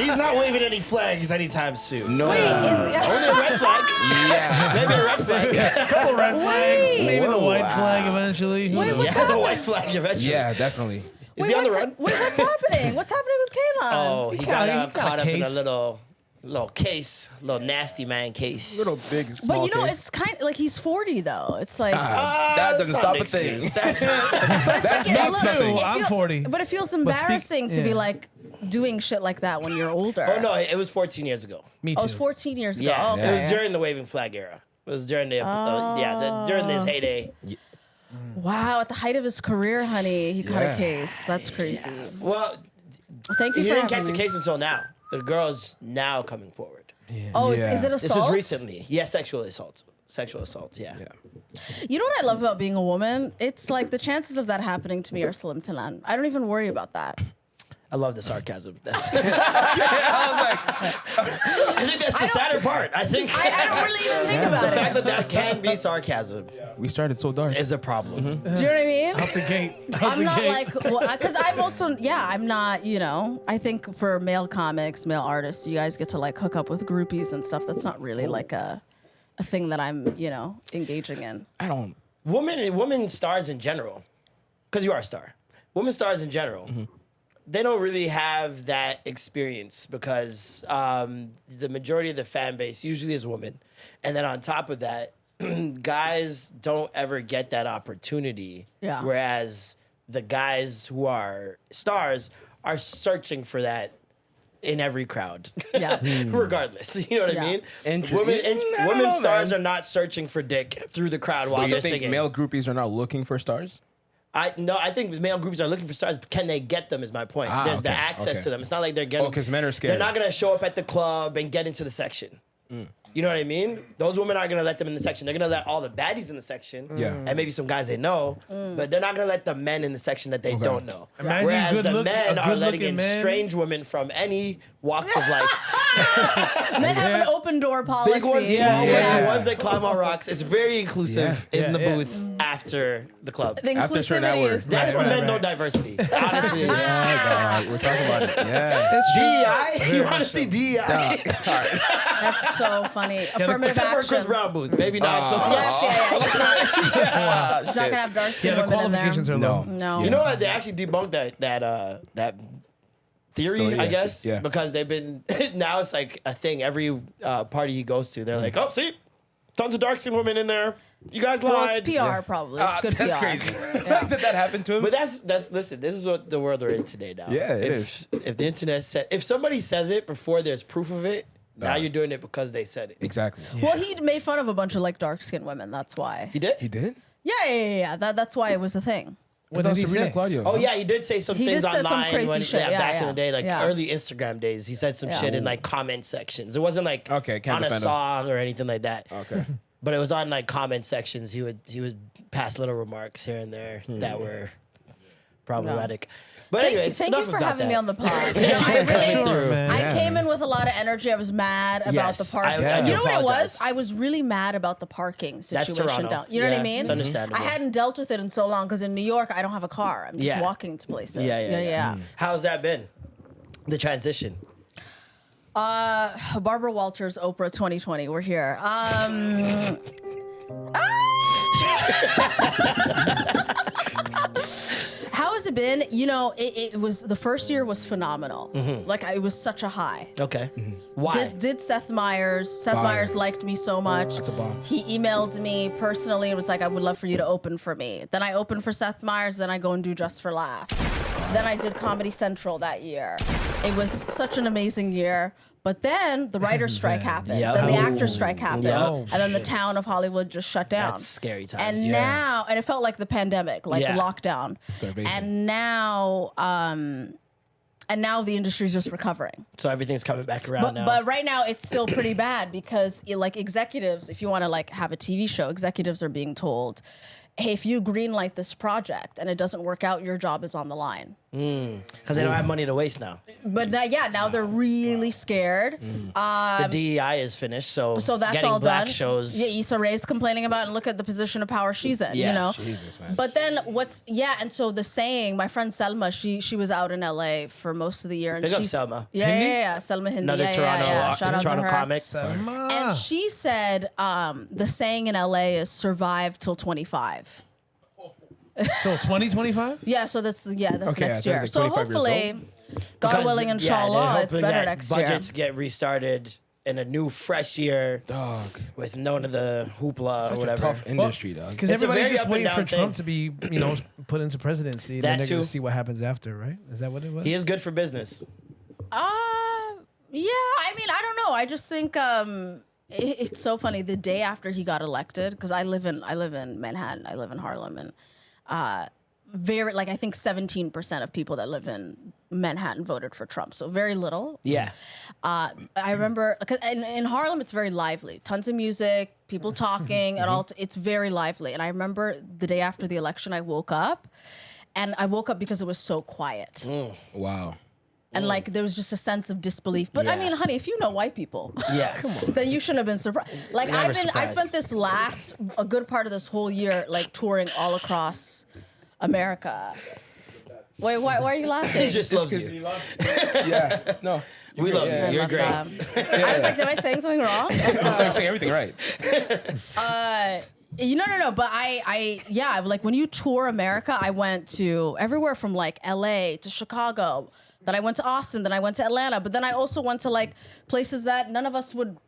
Speaker 3: He's not waving any flags anytime soon.
Speaker 4: No.
Speaker 8: Wait, is
Speaker 3: Only a red flag.
Speaker 4: Yeah.
Speaker 3: Maybe a red flag.
Speaker 2: Couple red flags.
Speaker 8: Wait.
Speaker 2: Maybe the
Speaker 4: Whoa,
Speaker 2: white
Speaker 4: wow.
Speaker 2: flag eventually. Who
Speaker 8: Wait,
Speaker 2: knows?
Speaker 8: what's
Speaker 3: Yeah, the white flag eventually.
Speaker 4: Yeah, definitely.
Speaker 3: Is he on the run?
Speaker 8: Wait, what's happening? What's happening with Kanan?
Speaker 3: Oh, he got
Speaker 2: got a
Speaker 3: caught up in a
Speaker 2: case.
Speaker 3: little case, little nasty man case.
Speaker 4: Little big, small
Speaker 8: But you know,
Speaker 4: case.
Speaker 8: it's kind of like he's 40 though. It's like.
Speaker 4: That doesn't
Speaker 3: That's
Speaker 4: stop
Speaker 3: not
Speaker 4: a
Speaker 3: an
Speaker 4: thing.
Speaker 3: excuse. That's
Speaker 4: That
Speaker 8: Yeah,
Speaker 4: means
Speaker 8: look,
Speaker 4: nothing.
Speaker 8: it
Speaker 2: I'm 40.
Speaker 8: But it feels
Speaker 2: speak-
Speaker 8: embarrassing to be
Speaker 2: yeah.
Speaker 8: like doing shit like that when you're older.
Speaker 3: Oh no, it was 14 years ago.
Speaker 2: Me
Speaker 8: Oh,
Speaker 2: too.
Speaker 8: it was 14 years ago.
Speaker 3: Yeah,
Speaker 8: Oh, okay.
Speaker 3: it was during the waving flag era. It was during the during his heyday.
Speaker 8: Wow, at the height of his career, honey, he caught a
Speaker 4: Yeah.
Speaker 8: case. That's crazy.
Speaker 3: Well,
Speaker 8: Thank you
Speaker 3: he
Speaker 8: for
Speaker 3: didn't catch
Speaker 8: having
Speaker 3: the
Speaker 8: me.
Speaker 3: case until now. The girl's now coming forward.
Speaker 8: Oh,
Speaker 4: Yeah.
Speaker 8: is it
Speaker 3: This
Speaker 8: assault?
Speaker 3: is recently. Yeah, sexual assault. Sexual assault. Yeah.
Speaker 8: You know what I love about being a woman? It's like the chances of that happening to me are slim to none. I don't even worry about that.
Speaker 3: I love the sarcasm. That's I think that's the sadder part. I think
Speaker 8: I don't really even think
Speaker 3: the
Speaker 8: about
Speaker 3: fact
Speaker 8: it.
Speaker 3: that can be sarcasm
Speaker 4: We started so dark.
Speaker 3: is a problem.
Speaker 8: Do you know what I mean?
Speaker 2: Out the gate.
Speaker 8: I'm not like, because I'm also, I'm not, I think for male comics, male artists, you guys get to like hook up with groupies and stuff. That's not really like a thing that I'm, engaging in.
Speaker 4: I don't.
Speaker 3: Women stars in general, because you are a star. Women stars in general, they don't really have that experience because the majority of the fan base usually is women, and then on top of that, guys don't ever get that opportunity.
Speaker 8: Yeah.
Speaker 3: Whereas the guys who are stars are searching for that in every crowd.
Speaker 8: Yeah.
Speaker 3: Regardless. You know what
Speaker 8: Yeah.
Speaker 3: I mean?
Speaker 4: And-
Speaker 3: women
Speaker 4: I don't
Speaker 3: women
Speaker 4: know,
Speaker 3: stars
Speaker 4: man.
Speaker 3: are not searching for dick through the crowd while
Speaker 4: But
Speaker 3: they're
Speaker 4: you think
Speaker 3: singing.
Speaker 4: male groupies are not looking for stars?
Speaker 3: I think male groups are looking for stars, but can they get them is my point.
Speaker 4: Ah,
Speaker 3: There's the
Speaker 4: okay,
Speaker 3: access
Speaker 4: okay.
Speaker 3: to them. It's not like they're getting.
Speaker 4: Oh, 'cause men are scared.
Speaker 3: They're not gonna show up at the club and get into the section. You know what I mean? Those women aren't gonna let them in the section. They're gonna let all the baddies in the section.
Speaker 4: Yeah.
Speaker 3: And maybe some guys they know, but they're not gonna let the men in the section that they don't know.
Speaker 2: Imagine
Speaker 3: Whereas
Speaker 2: good
Speaker 3: the
Speaker 2: look-
Speaker 3: men
Speaker 2: a
Speaker 3: are letting
Speaker 2: good-looking
Speaker 3: in
Speaker 2: man.
Speaker 3: strange women from any walks of life.
Speaker 8: Men have an open door policy.
Speaker 3: Big ones, small ones,
Speaker 2: Yeah.
Speaker 3: the ones that climb on rocks. It's very inclusive
Speaker 2: Yeah.
Speaker 3: in the
Speaker 2: Yeah.
Speaker 3: booth after the club.
Speaker 8: The
Speaker 4: After a certain
Speaker 8: inclusivity
Speaker 4: hour.
Speaker 8: is
Speaker 3: That's
Speaker 2: Right,
Speaker 3: when
Speaker 2: right,
Speaker 3: men know
Speaker 2: right.
Speaker 3: diversity. Honestly.
Speaker 4: God, we're talking about it. Yeah.
Speaker 3: DEI? You want to see DEI?
Speaker 8: That's so funny. Affirmative
Speaker 3: Except for
Speaker 8: action.
Speaker 3: Chris Brown booth. Maybe not. So
Speaker 8: Yes, yeah. He's not gonna have dark
Speaker 2: Yeah,
Speaker 8: skin
Speaker 2: the
Speaker 8: women in there.
Speaker 2: qualifications are low.
Speaker 8: No.
Speaker 3: You know what? They actually debunked that theory,
Speaker 4: Story,
Speaker 3: I
Speaker 4: yeah.
Speaker 3: guess,
Speaker 4: Yeah.
Speaker 3: because they've been now it's like a thing. Every party he goes to, they're like, oh, see, Tons of dark-skinned women in there. You guys
Speaker 8: Well,
Speaker 3: lied.
Speaker 8: it's PR probably. It's good
Speaker 4: That's
Speaker 8: PR.
Speaker 4: crazy.
Speaker 8: Yeah.
Speaker 4: Did that happen to him?
Speaker 3: But that's listen. This is what the world we're in today now.
Speaker 4: Yeah, it
Speaker 3: if the internet said, if somebody says it before there's proof of it, now
Speaker 4: Nah.
Speaker 3: you're doing it because they said it.
Speaker 4: Exactly.
Speaker 8: Well, he made fun of a bunch of like dark skinned women. That's why.
Speaker 3: He did.
Speaker 4: He did?
Speaker 8: Yeah. That's why it was a thing.
Speaker 2: What did he
Speaker 4: Serena
Speaker 2: say?
Speaker 4: Claudio.
Speaker 3: Oh yeah, he did say some
Speaker 8: He
Speaker 3: things
Speaker 8: did say some
Speaker 3: online
Speaker 8: crazy
Speaker 3: when
Speaker 8: shit. Yeah,
Speaker 3: back in
Speaker 8: yeah.
Speaker 3: the day, like
Speaker 8: Yeah.
Speaker 3: early Instagram days. He said some
Speaker 8: Yeah.
Speaker 3: shit in like comment sections. It wasn't like
Speaker 4: Okay, can't
Speaker 3: on a
Speaker 4: defend him.
Speaker 3: song or anything like that.
Speaker 4: Okay.
Speaker 3: But it was on like comment sections. He would pass little remarks here and there that were problematic. But anyways,
Speaker 8: Thank you
Speaker 3: enough
Speaker 8: for
Speaker 3: about
Speaker 8: having
Speaker 3: that.
Speaker 8: me on the pod. You know, I really,
Speaker 2: Sure, man.
Speaker 8: I
Speaker 4: Yeah.
Speaker 8: came in with a lot of energy. I was mad about
Speaker 3: Yes,
Speaker 8: the parking.
Speaker 3: I
Speaker 8: You know what it
Speaker 3: apologize.
Speaker 8: was? I was really mad about the parking
Speaker 3: That's
Speaker 8: situation
Speaker 3: Toronto.
Speaker 8: down. You know what
Speaker 3: Yeah,
Speaker 8: I mean?
Speaker 3: it's understandable.
Speaker 8: I hadn't dealt with it in so long because in New York I don't have a car. I'm just
Speaker 3: Yeah.
Speaker 8: walking to places.
Speaker 3: Yeah. How's that been? The transition.
Speaker 8: Barbara Walters, Oprah 2020. We're here. How has it been? You know, it was the first year was phenomenal. Like it was such a high.
Speaker 3: Okay. Why?
Speaker 8: Did Seth Meyers. Seth
Speaker 4: Fire.
Speaker 8: Meyers liked me so much.
Speaker 4: That's a bomb.
Speaker 8: He emailed me personally and was like, I would love for you to open for me. Then I opened for Seth Meyers, then I go and do Just for Laughs. Then I did Comedy Central that year. It was such an amazing year. But then the writer's strike happened.
Speaker 3: Yep.
Speaker 8: Then the
Speaker 3: Oh.
Speaker 8: actor's strike happened.
Speaker 3: Yep.
Speaker 2: Oh,
Speaker 8: And then the
Speaker 2: shit.
Speaker 8: town of Hollywood just shut down.
Speaker 3: That's scary times.
Speaker 8: And now, and it felt like the pandemic, like
Speaker 3: Yeah.
Speaker 8: lockdown.
Speaker 4: Starvation.
Speaker 8: And now the industry's just recovering.
Speaker 3: So everything's coming back around now.
Speaker 8: But right now it's still pretty bad because like executives, if you want to like have a TV show, executives are being told, hey, if you greenlight this project and it doesn't work out, your job is on the line.
Speaker 3: Because they don't have money to waste now.
Speaker 8: But now they're really scared.
Speaker 3: The DEI is finished, so
Speaker 8: So that's
Speaker 3: getting
Speaker 8: all
Speaker 3: black
Speaker 8: done.
Speaker 3: shows.
Speaker 8: Yeah, Issa Rae's complaining about, and look at the position of power she's in.
Speaker 3: Yeah,
Speaker 8: You know.
Speaker 4: Jesus, man.
Speaker 8: But then and so the saying, my friend Selma, she was out in LA for most of the year, and
Speaker 3: Big up
Speaker 8: she's
Speaker 3: Selma.
Speaker 8: Yeah, Selma Hindi.
Speaker 3: Another
Speaker 8: yeah,
Speaker 3: Toronto,
Speaker 8: yeah. Shout out
Speaker 3: Toronto
Speaker 8: to her.
Speaker 3: comic.
Speaker 2: Selma.
Speaker 8: And she said the saying in LA is survive till 25.
Speaker 2: So 2025?
Speaker 8: Yeah, so that's
Speaker 4: Okay, I
Speaker 8: next
Speaker 4: thought it
Speaker 8: year.
Speaker 4: was
Speaker 8: So
Speaker 4: like 25 years
Speaker 8: hopefully, God
Speaker 3: Because,
Speaker 8: willing,
Speaker 3: yeah,
Speaker 8: inshallah,
Speaker 3: they're
Speaker 8: it's
Speaker 3: hoping
Speaker 8: better
Speaker 3: that
Speaker 8: next year.
Speaker 3: budgets get restarted in a new, fresh year
Speaker 4: Dog.
Speaker 3: with none of the hoopla
Speaker 4: Such
Speaker 3: or
Speaker 4: a
Speaker 3: whatever.
Speaker 4: tough industry, dog.
Speaker 2: Because
Speaker 3: It's a
Speaker 2: everybody's
Speaker 3: very
Speaker 2: just
Speaker 3: up and
Speaker 2: waiting for
Speaker 3: down
Speaker 2: Trump
Speaker 3: thing.
Speaker 2: to be, put into presidency, and
Speaker 3: That
Speaker 2: then they're going
Speaker 3: too.
Speaker 2: to see what happens after, right? Is that what it was?
Speaker 3: He is good for business.
Speaker 8: Yeah, I mean, I don't know. I just think it's so funny. The day after he got elected, because I live in Manhattan, I live in Harlem, and I think 17% of people that live in Manhattan voted for Trump. So very little.
Speaker 3: Yeah.
Speaker 8: I remember, cause in Harlem, it's very lively. Tons of music, people talking, and all. It's very lively. And I remember the day after the election, I woke up, and I woke up because it was so quiet.
Speaker 4: Wow.
Speaker 8: And like there was just a sense of disbelief. But I
Speaker 3: Yeah.
Speaker 8: mean, honey, if you know white people,
Speaker 3: Yeah. Come on.
Speaker 8: then you shouldn't have been surprised. Like
Speaker 3: Never
Speaker 8: I spent
Speaker 3: surprised.
Speaker 8: a good part of this whole year like touring all across America. Wait, why are you laughing?
Speaker 3: He just loves you.
Speaker 4: Yeah. No.
Speaker 3: We love
Speaker 8: I
Speaker 3: you. You're
Speaker 8: love
Speaker 3: great.
Speaker 8: them. I was like, am I saying something wrong?
Speaker 4: I'm saying everything right.
Speaker 8: No. But I like when you tour America, I went to everywhere from like LA to Chicago. Then I went to Austin. Then I went to Atlanta. But then I also went to like places that none of us would.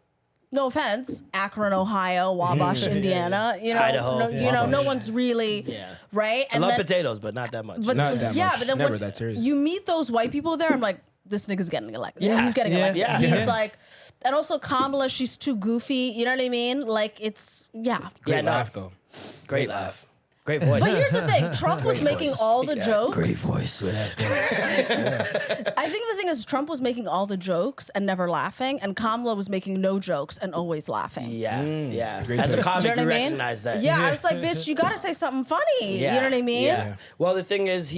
Speaker 8: No offense, Akron, Ohio, Wabash, Indiana. You know,
Speaker 3: Idaho.
Speaker 8: no one's really
Speaker 3: Yeah.
Speaker 8: right.
Speaker 3: I love potatoes, but not that much.
Speaker 8: But
Speaker 4: Not that
Speaker 8: yeah,
Speaker 4: much.
Speaker 8: but then
Speaker 4: Never
Speaker 8: when
Speaker 4: that serious.
Speaker 8: you meet those white people there, I'm like, this nigga's getting elected.
Speaker 3: Yeah.
Speaker 8: He's getting
Speaker 2: Yeah.
Speaker 8: elected.
Speaker 3: Yeah.
Speaker 8: He's
Speaker 3: Yeah.
Speaker 8: like, and also Kamala, she's too goofy. You know what I mean? Like it's
Speaker 4: Great
Speaker 3: Yeah, no.
Speaker 4: laugh, though.
Speaker 3: Great laugh. Great voice.
Speaker 8: But here's the thing: Trump was making all the jokes.
Speaker 3: Great voice.
Speaker 8: I think the thing is, Trump was making all the jokes and never laughing, and Kamala was making no jokes and always laughing.
Speaker 3: Yeah. Yeah.
Speaker 4: Great
Speaker 3: As a
Speaker 4: choice.
Speaker 3: comic,
Speaker 8: Do you know
Speaker 3: you
Speaker 8: what I mean?
Speaker 3: recognize that.
Speaker 8: Yeah, I was like, bitch, you gotta say something funny.
Speaker 3: Yeah.
Speaker 8: You know what I mean?
Speaker 3: Yeah. Well, the thing is,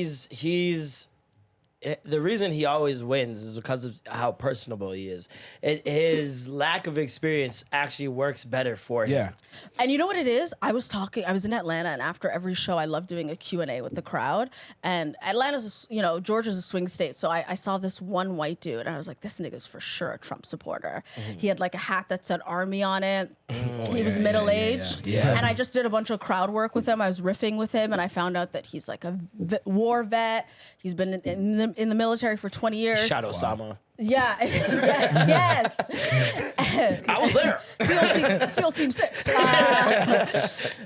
Speaker 3: the reason he always wins is because of how personable he is. His lack of experience actually works better for him.
Speaker 4: Yeah.
Speaker 8: And you know what it is? I was in Atlanta, and after every show, I love doing a Q&A with the crowd. And Atlanta's, Georgia's a swing state. So I saw this one white dude, and I was like, this nigga's for sure a Trump supporter. He had like a hat that said Army on it. He was middle-aged.
Speaker 4: yeah.
Speaker 8: And I just did a bunch of crowd work with him. I was riffing with him, and I found out that he's like a war vet. He's been in the in the military for 20 years.
Speaker 3: Shout Osama.
Speaker 8: Yeah. Yes.
Speaker 3: I was there.
Speaker 8: SEAL Team 6.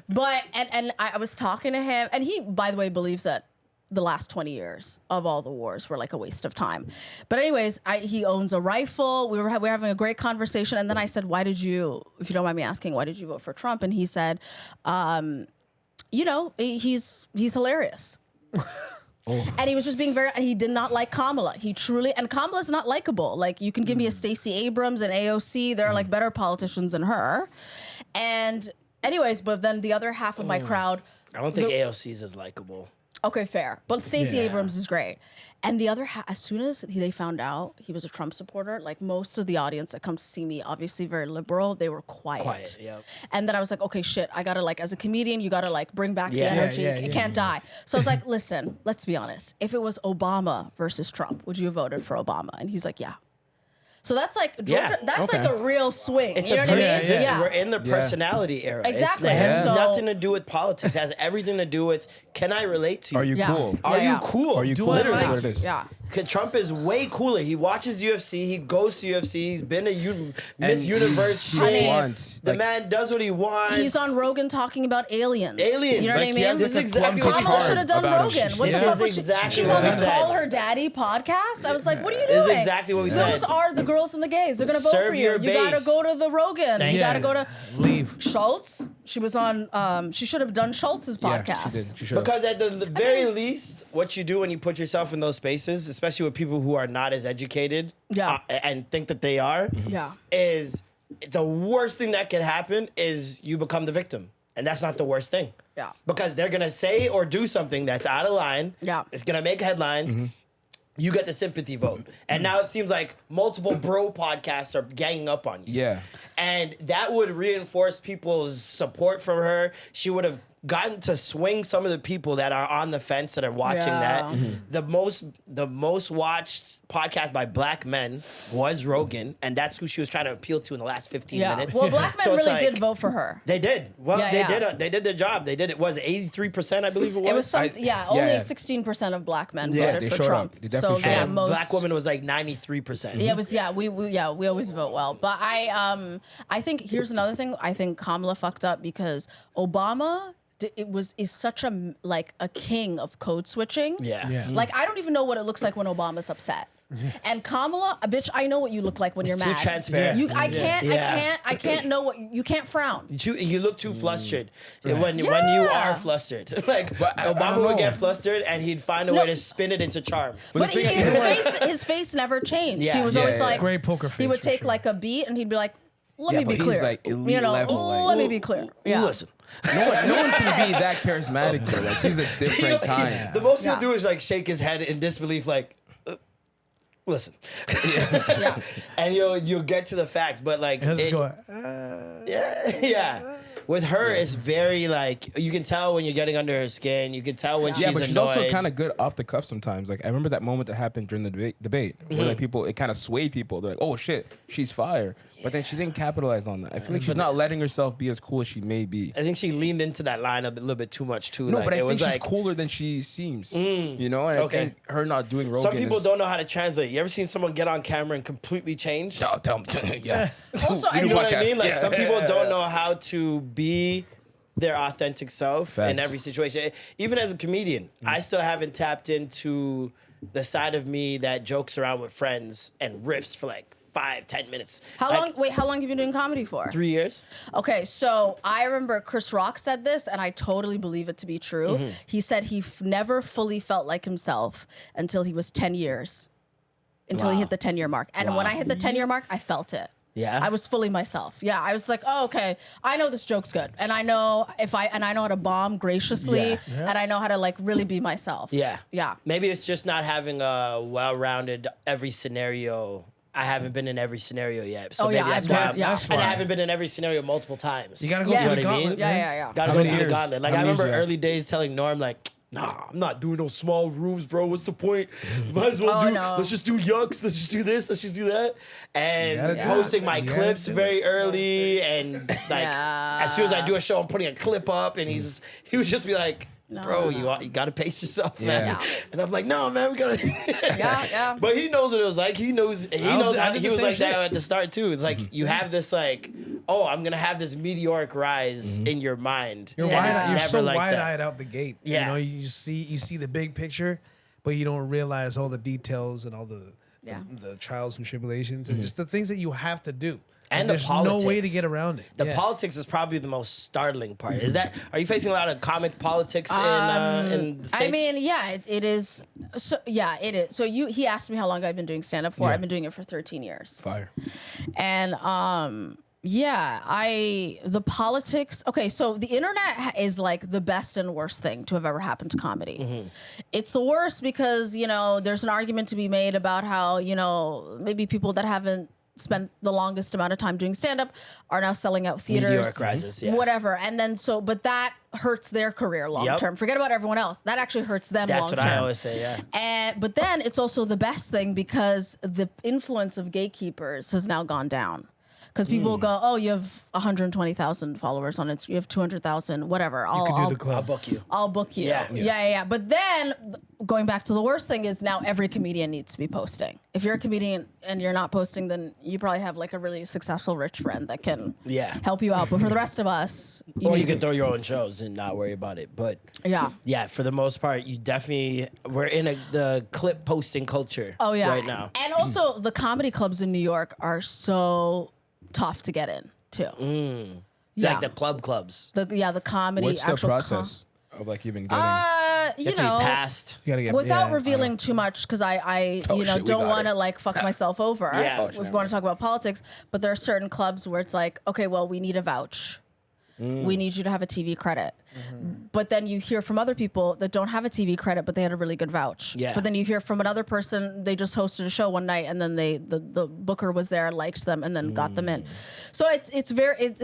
Speaker 8: But I was talking to him, and he, by the way, believes that the last 20 years of all the wars were like a waste of time. But anyways, he owns a rifle. We were having a great conversation, and then I said, "Why did you, if you don't mind me asking, why did you vote for Trump?" And he said, "You know, he's hilarious." And he was just being and he did not like Kamala. He truly, and Kamala's not likable. Like, you can give me a Stacey Abrams and AOC. There are like better politicians than her. And anyways, but then the other half of my crowd.
Speaker 3: I don't think AOC is as likable.
Speaker 8: Okay, fair. But Stacey
Speaker 2: Yeah.
Speaker 8: Abrams is great. And the other half, as soon as they found out he was a Trump supporter, like most of the audience that comes to see me, obviously very liberal, they were quiet.
Speaker 3: Yep.
Speaker 8: And then I was like, okay, shit, I gotta like, as a comedian, you gotta like bring back the
Speaker 3: Yeah.
Speaker 8: energy.
Speaker 2: Yeah,
Speaker 8: It can't die. So I was like, listen, let's be honest. If it was Obama versus Trump, would you have voted for Obama? And he's like, yeah. So that's like, Georgia,
Speaker 3: Yeah.
Speaker 8: that's
Speaker 4: Okay.
Speaker 8: like a real swing.
Speaker 3: It's
Speaker 8: you know
Speaker 3: a
Speaker 8: what I mean?
Speaker 3: person-
Speaker 2: Yeah.
Speaker 3: We're in the
Speaker 4: Yeah.
Speaker 3: personality era.
Speaker 8: Exactly.
Speaker 3: It has
Speaker 8: So-
Speaker 3: nothing to do with politics. It has everything to do with, can I relate to you?
Speaker 4: Are you
Speaker 8: Yeah.
Speaker 4: cool?
Speaker 3: Are
Speaker 8: Yeah.
Speaker 3: you cool?
Speaker 4: Are you
Speaker 2: Do
Speaker 4: cool?
Speaker 2: I
Speaker 4: That's
Speaker 2: like
Speaker 4: what it
Speaker 2: you?
Speaker 4: is.
Speaker 8: Yeah.
Speaker 3: 'Cause Trump is way cooler. He watches UFC. He goes to UFC. He's been a Miss
Speaker 4: And
Speaker 3: Universe
Speaker 4: he
Speaker 3: shit.
Speaker 4: wants,
Speaker 3: The
Speaker 4: like-
Speaker 3: man does what he wants.
Speaker 8: He's on Rogan talking about aliens.
Speaker 3: Aliens.
Speaker 8: You know
Speaker 3: Like,
Speaker 8: what I
Speaker 3: he has
Speaker 8: mean?
Speaker 3: this
Speaker 8: This is
Speaker 3: exactly
Speaker 8: Kamala
Speaker 3: what he said
Speaker 8: should have done
Speaker 4: about him.
Speaker 8: Rogan. What
Speaker 3: This
Speaker 8: the
Speaker 3: is
Speaker 8: fuck was she?
Speaker 3: exactly
Speaker 8: She's
Speaker 3: what
Speaker 8: on
Speaker 3: he
Speaker 8: the
Speaker 3: said.
Speaker 8: Call Her Daddy podcast. I was like, what are you
Speaker 3: This is
Speaker 8: doing?
Speaker 3: exactly what we
Speaker 8: Those
Speaker 3: said.
Speaker 8: are the girls and the gays. They're gonna vote
Speaker 3: Serve
Speaker 8: for you.
Speaker 3: your
Speaker 8: You gotta
Speaker 3: base.
Speaker 8: go to the Rogan. You
Speaker 2: Yeah.
Speaker 8: gotta go to
Speaker 2: Leave.
Speaker 8: Schultz. She was on. She should have done Schultz's
Speaker 4: Yeah,
Speaker 8: podcast.
Speaker 4: she did. She should have.
Speaker 3: Because at the very least, what you do when you put yourself in those spaces, especially with people who are not as educated
Speaker 8: Yeah.
Speaker 3: and think that they are,
Speaker 8: Yeah.
Speaker 3: is the worst thing that can happen is you become the victim. And that's not the worst thing.
Speaker 8: Yeah.
Speaker 3: Because they're going to say or do something that's out of line.
Speaker 8: Yeah.
Speaker 3: It's going to make headlines. You get the sympathy vote. And now it seems like multiple bro podcasts are ganging up on you.
Speaker 4: Yeah.
Speaker 3: And that would reinforce people's support for her. She would have gotten to swing some of the people that are on the fence that are watching
Speaker 8: Yeah.
Speaker 3: that. The most watched podcast by black men was Rogan, and that's who she was trying to appeal to in the last 15
Speaker 8: Yeah.
Speaker 3: minutes.
Speaker 8: Well, black men
Speaker 3: So it's
Speaker 8: really
Speaker 3: like-
Speaker 8: did vote for her.
Speaker 3: They did. Well,
Speaker 8: Yeah,
Speaker 3: they did their job. They did it. Was 83%, I believe it was.
Speaker 8: It was some, only
Speaker 4: yeah.
Speaker 8: 16% of black men
Speaker 3: Yeah,
Speaker 8: voted
Speaker 4: they
Speaker 8: for
Speaker 4: showed
Speaker 8: Trump.
Speaker 4: up. They definitely showed
Speaker 8: yeah,
Speaker 4: up.
Speaker 8: most
Speaker 3: Black woman was like 93%.
Speaker 8: Yeah, it was. We always vote well. But I think here's another thing. I think Kamala fucked up because Obama is such a king of code switching.
Speaker 3: Yeah.
Speaker 2: Yeah.
Speaker 8: Like, I don't even know what it looks like when Obama's upset. And Kamala, bitch, I know what you look like when you're
Speaker 3: too
Speaker 8: mad.
Speaker 3: transparent.
Speaker 8: I
Speaker 3: Yeah.
Speaker 8: can't know what you can't frown.
Speaker 3: You look too flustered when you
Speaker 8: Yeah.
Speaker 3: are flustered. Like
Speaker 4: But I
Speaker 3: Obama
Speaker 4: don't
Speaker 3: would
Speaker 4: know.
Speaker 3: get flustered and he'd find a way to spin it into charm.
Speaker 8: But
Speaker 4: the thing is-
Speaker 8: his face never changed.
Speaker 3: Yeah.
Speaker 8: He was
Speaker 4: Yeah,
Speaker 8: always
Speaker 4: yeah.
Speaker 8: like
Speaker 2: Great poker face.
Speaker 8: He would
Speaker 2: for
Speaker 8: take
Speaker 2: sure.
Speaker 8: like a beat and he'd be like, "Let
Speaker 4: Yeah,
Speaker 8: me
Speaker 4: but
Speaker 8: be
Speaker 4: he's,
Speaker 8: clear."
Speaker 4: like, elite level, like-
Speaker 8: let me be clear. Yeah.
Speaker 3: Listen.
Speaker 4: No one can be that charismatic though. Like he's a different kind.
Speaker 3: The most
Speaker 8: Yeah.
Speaker 3: he'll do is like shake his head in disbelief, like, listen.
Speaker 8: Yeah.
Speaker 3: And you'll get to the facts, but like,
Speaker 2: He'll just
Speaker 3: it-
Speaker 2: go,
Speaker 3: yeah. With her, it's very like you can tell when you're getting under her skin. You can tell when
Speaker 4: Yeah,
Speaker 3: she's
Speaker 4: but she's
Speaker 3: annoyed.
Speaker 4: also kind of good off the cuff sometimes. Like I remember that moment that happened during the debate where like people, it kind of swayed people. They're like, "Oh shit, she's fire," but then she didn't capitalize on that. I feel like she's not letting herself be as cool as she may be.
Speaker 3: I think she leaned into that line a little bit too much too.
Speaker 4: No,
Speaker 3: like,
Speaker 4: but I
Speaker 3: it
Speaker 4: think
Speaker 3: was
Speaker 4: she's
Speaker 3: like
Speaker 4: cooler than she seems. You know, and
Speaker 3: Okay.
Speaker 4: I think her not doing Rogan.
Speaker 3: some people
Speaker 4: is,
Speaker 3: don't know how to translate. You ever seen someone get on camera and completely change?
Speaker 4: Oh, tell me, yeah.
Speaker 8: Also,
Speaker 4: We
Speaker 8: I
Speaker 4: do
Speaker 3: You know what I
Speaker 4: podcasts.
Speaker 3: mean? Like
Speaker 4: Yeah.
Speaker 3: some people don't know how to be their authentic self in
Speaker 4: Facts.
Speaker 3: every situation. Even as a comedian, I still haven't tapped into the side of me that jokes around with friends and riffs for like 5-10 minutes.
Speaker 8: How
Speaker 3: Like,
Speaker 8: long? Wait, how long have you been doing comedy for?
Speaker 3: 3 years.
Speaker 8: Okay, so I remember Chris Rock said this, and I totally believe it to be true.
Speaker 3: Mm-hmm.
Speaker 8: He said he never fully felt like himself until he was 10 years, until he
Speaker 3: Wow.
Speaker 8: hit the 10-year mark. And when I hit the 10-year mark, I felt it.
Speaker 3: Yeah.
Speaker 8: I was fully myself. Yeah, I was like, oh, okay, I know this joke's good, and I know I know how to bomb graciously,
Speaker 3: Yeah.
Speaker 8: and I know how to like really be myself.
Speaker 3: Yeah.
Speaker 8: Yeah.
Speaker 3: Maybe it's just not having a well-rounded every scenario. I haven't been in every scenario yet. So
Speaker 8: Oh, yeah,
Speaker 3: maybe that's
Speaker 8: I've
Speaker 3: why.
Speaker 8: done- yeah.
Speaker 2: That's
Speaker 3: And I
Speaker 2: why.
Speaker 3: haven't been in every scenario multiple times.
Speaker 2: You gotta go
Speaker 8: Yes.
Speaker 2: through the
Speaker 3: You know what I mean?
Speaker 2: gauntlet.
Speaker 8: Yeah,
Speaker 2: man.
Speaker 8: yeah, yeah.
Speaker 3: Gotta
Speaker 4: How
Speaker 3: go
Speaker 4: many
Speaker 3: through the
Speaker 4: years?
Speaker 3: gauntlet. Like
Speaker 4: How
Speaker 3: I
Speaker 4: many years
Speaker 3: remember
Speaker 4: you have?
Speaker 3: early days telling Norm like, nah, I'm not doing no small rooms, bro. What's the point? Might as well
Speaker 8: Oh,
Speaker 3: do.
Speaker 8: no.
Speaker 3: Let's just do yucks. Let's just do this. Let's just do that. And
Speaker 2: gotta do
Speaker 3: posting
Speaker 2: it.
Speaker 3: my
Speaker 2: You gotta
Speaker 3: clips
Speaker 2: do it.
Speaker 3: very early, and like
Speaker 8: Yeah.
Speaker 3: as soon as I do a show, I'm putting a clip up, and he would just be like, bro, you got to pace yourself, man.
Speaker 1: Yeah.
Speaker 3: And I'm like, no, man, we got to.
Speaker 1: Yeah.
Speaker 3: But he knows what it was like. He knows how
Speaker 2: did
Speaker 3: he
Speaker 2: the
Speaker 3: was
Speaker 2: same
Speaker 3: like that
Speaker 2: shit.
Speaker 3: at the start too. It's like you have this like, oh, I'm gonna have this meteoric rise in your mind.
Speaker 2: You're
Speaker 1: Yeah.
Speaker 2: wide. You're
Speaker 3: Never
Speaker 2: so
Speaker 3: like that.
Speaker 2: wide-eyed out the gate.
Speaker 3: Yeah.
Speaker 2: You know, you see the big picture, but you don't realize all the details and all the trials and tribulations and just the things that you have to do.
Speaker 3: And the
Speaker 2: there's no way to
Speaker 3: politics.
Speaker 2: get around it.
Speaker 3: The
Speaker 2: Yeah.
Speaker 3: politics is probably the most startling part. Are you facing a lot of comic politics in the States?
Speaker 8: I mean, yeah, it is. So yeah, it is. So he asked me how long I've been doing stand up for.
Speaker 4: Yeah.
Speaker 8: I've been doing it for 13 years.
Speaker 4: Fire.
Speaker 8: And the politics. Okay, so the internet is like the best and worst thing to have ever happened to comedy. It's the worst because there's an argument to be made about how maybe people that haven't spent the longest amount of time doing stand-up are now selling out theaters,
Speaker 3: Meteoric rises, yeah.
Speaker 8: whatever. And then but that hurts their career long
Speaker 3: Yep.
Speaker 8: term. Forget about everyone else. That actually hurts them
Speaker 3: That's
Speaker 8: long
Speaker 3: what
Speaker 8: term.
Speaker 3: I always say, yeah.
Speaker 8: But then it's also the best thing because the influence of gatekeepers has now gone down. Because people go, oh, you have 120,000 followers on Instagram, you have 200,000, whatever.
Speaker 2: You could do the
Speaker 3: I'll
Speaker 2: club.
Speaker 3: book you.
Speaker 8: I'll book you.
Speaker 3: Yeah.
Speaker 8: Yeah. But then going back to the worst thing is now every comedian needs to be posting. If you're a comedian and you're not posting, then you probably have like a really successful rich friend that can help you out. But for the rest of us,
Speaker 3: Or
Speaker 8: need
Speaker 3: you can
Speaker 8: to-
Speaker 3: throw your own shows and not worry about it. But
Speaker 8: yeah.
Speaker 3: for the most part, we're in the clip posting culture
Speaker 8: Oh yeah.
Speaker 3: right now.
Speaker 8: And also the comedy clubs in New York are so tough to get in too. Yeah.
Speaker 3: Like the clubs.
Speaker 8: The comedy
Speaker 4: What's the
Speaker 8: actual
Speaker 4: process of like even getting?
Speaker 8: you
Speaker 3: To be
Speaker 8: know,
Speaker 3: passed.
Speaker 2: You gotta get
Speaker 8: without revealing too much, because I
Speaker 4: Oh, shit, we
Speaker 8: don't
Speaker 4: got
Speaker 8: want to
Speaker 4: it.
Speaker 8: like fuck myself over.
Speaker 3: Yeah. Oh,
Speaker 8: If we want to talk about politics, but there are certain clubs where it's like, okay, well, we need a vouch. We need you to have a TV credit. But then you hear from other people that don't have a TV credit, but they had a really good vouch.
Speaker 3: Yeah.
Speaker 8: But then you hear from another person, they just hosted a show one night, and then the booker was there, liked them, and then got them in. So it's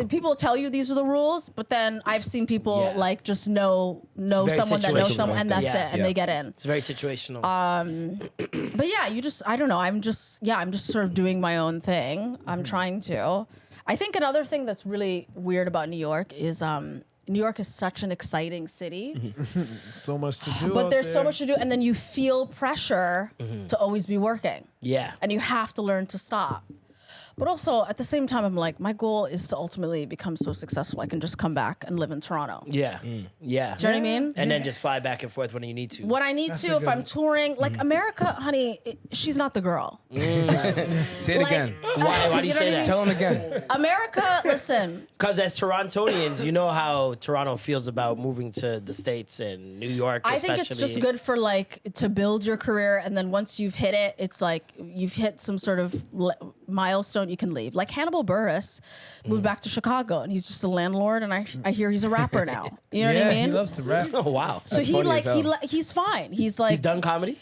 Speaker 8: people tell you these are the rules, but then I've seen people like just know
Speaker 3: very
Speaker 8: someone that knows
Speaker 3: situational.
Speaker 8: someone, and that's
Speaker 3: Yeah.
Speaker 8: it, and they get in.
Speaker 3: It's very situational.
Speaker 8: But yeah, I don't know. I'm just sort of doing my own thing. I'm trying to. I think another thing that's really weird about New York is New York is such an exciting city,
Speaker 2: so much to do.
Speaker 8: but
Speaker 2: out
Speaker 8: there's
Speaker 2: there.
Speaker 8: so much to do, and then you feel pressure to always be working,
Speaker 3: yeah.
Speaker 8: and you have to learn to stop. But also at the same time, I'm like, my goal is to ultimately become so successful I can just come back and live in Toronto.
Speaker 3: Yeah. Yeah.
Speaker 8: Do you know what I mean?
Speaker 3: And then just fly back and forth when you need to.
Speaker 8: When I need to, if I'm touring, like America, honey, she's not the girl.
Speaker 4: Say it
Speaker 8: Like,
Speaker 4: again.
Speaker 3: Why do you
Speaker 8: know
Speaker 3: say
Speaker 8: what I
Speaker 3: that?
Speaker 8: mean?
Speaker 4: Tell him again.
Speaker 8: America, listen.
Speaker 3: Because as Torontonians, you know how Toronto feels about moving to the States and New York
Speaker 8: I
Speaker 3: especially.
Speaker 8: think it's just good for like to build your career, and then once you've hit it, it's like you've hit some sort of milestone you can leave. Like Hannibal Buress moved back to Chicago, and he's just a landlord, and I hear he's a rapper now. You know what I mean?
Speaker 2: He loves to rap.
Speaker 3: Oh, wow.
Speaker 8: So
Speaker 3: That's
Speaker 8: he
Speaker 3: funny
Speaker 8: like
Speaker 3: as hell.
Speaker 8: he's fine. He's like
Speaker 3: He's done comedy?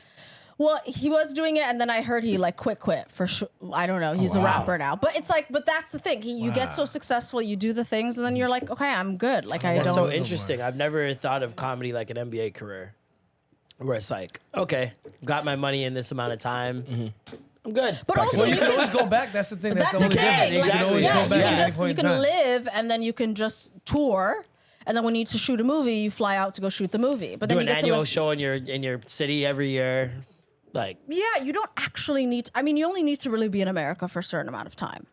Speaker 8: Well, he was doing it, and then I heard he like quit for sure. I don't know. He's a rapper now, but it's like, but that's the thing. You get so successful, you do the things, and then you're like, okay, I'm good. Like I
Speaker 3: That's
Speaker 8: don't.
Speaker 3: so interesting. I've never thought of comedy like an NBA career, where it's like, okay, got my money in this amount of time. I'm good.
Speaker 8: But also,
Speaker 2: Well, you
Speaker 8: you
Speaker 2: can
Speaker 8: can
Speaker 2: always go back. That's the thing. That's,
Speaker 8: That's
Speaker 2: the
Speaker 8: the
Speaker 2: only difference.
Speaker 8: thing.
Speaker 2: You can
Speaker 3: Exactly.
Speaker 2: always
Speaker 3: Yeah,
Speaker 2: go
Speaker 3: you
Speaker 2: back
Speaker 3: can
Speaker 2: at any
Speaker 8: just,
Speaker 2: point
Speaker 8: you
Speaker 2: in
Speaker 8: can
Speaker 2: time.
Speaker 8: live, and then you can just tour, and then when you need to shoot a movie, you fly out to go shoot the movie. But
Speaker 3: Do
Speaker 8: then
Speaker 3: an
Speaker 8: you get to
Speaker 3: annual
Speaker 8: live,
Speaker 3: show in your city every year. Like,
Speaker 8: yeah, you don't actually need. I mean, you only need to really be in America for a certain amount of time.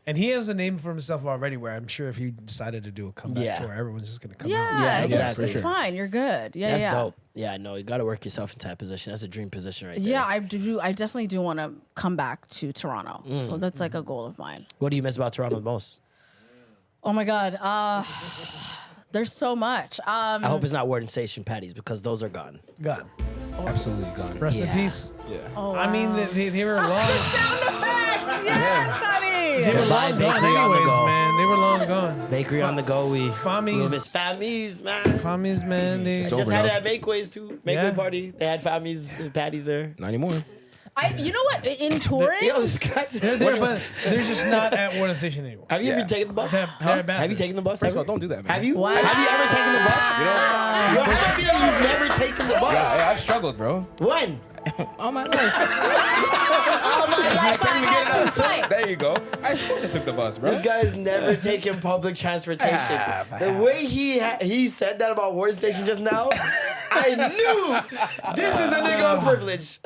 Speaker 2: And he has a name for himself already. Where I'm sure if he decided to do a comeback
Speaker 3: Yeah.
Speaker 2: tour, everyone's just gonna come
Speaker 8: Yeah,
Speaker 2: out.
Speaker 3: Yeah,
Speaker 8: it's-
Speaker 3: exactly.
Speaker 8: It's
Speaker 3: For sure.
Speaker 8: fine. You're good. Yeah,
Speaker 3: that's
Speaker 8: yeah.
Speaker 3: dope. Yeah, no, you got to work yourself into that position. That's a dream position right there.
Speaker 8: Yeah, I do. I definitely do want to come back to Toronto. So that's like a goal of mine.
Speaker 3: What do you miss about Toronto the most?
Speaker 8: Oh my God. There's so much.
Speaker 3: I hope it's not Warden Station patties because those are gone.
Speaker 2: Gone.
Speaker 4: Absolutely gone.
Speaker 2: Rest in
Speaker 3: Yeah.
Speaker 2: peace.
Speaker 4: Yeah.
Speaker 8: Oh,
Speaker 2: I mean,
Speaker 8: wow.
Speaker 2: they were long.
Speaker 8: Sound effect. Yes, honey.
Speaker 2: They were
Speaker 3: Goodbye,
Speaker 2: long gone
Speaker 3: Bakery on the
Speaker 2: anyways,
Speaker 3: go.
Speaker 2: man. They were long gone.
Speaker 3: Bakery on the go. We
Speaker 2: Famis.
Speaker 3: miss Famis, man.
Speaker 2: Famis, man. They,
Speaker 4: It's
Speaker 3: Just
Speaker 4: over
Speaker 3: had
Speaker 4: now.
Speaker 3: it at Makeways too. Makeway
Speaker 2: Yeah.
Speaker 3: party. They had Famis and patties there.
Speaker 4: Not anymore.
Speaker 8: You know what? In touring,
Speaker 3: Yo, this guy's
Speaker 2: they're there, but they're just not at Warden Station anymore.
Speaker 3: Have you
Speaker 4: Yeah.
Speaker 3: ever taken the bus?
Speaker 2: They're at
Speaker 3: Have you
Speaker 2: Bathurst.
Speaker 3: taken the bus?
Speaker 4: First of all,
Speaker 3: ever?
Speaker 4: don't do that, man.
Speaker 3: Have you?
Speaker 8: Wow.
Speaker 3: Have you ever taken the bus?
Speaker 4: You know,
Speaker 3: Yo, how come you've never taken the bus?
Speaker 4: yeah, I've struggled, bro.
Speaker 3: When?
Speaker 4: All my life.
Speaker 8: All my life I had to fight.
Speaker 4: There you go. I told you I took the bus, bro.
Speaker 3: This guy's never taken public transportation.
Speaker 4: I
Speaker 3: The
Speaker 4: have.
Speaker 3: way he said that about Warren Station just now, I knew this is a nigga of privilege.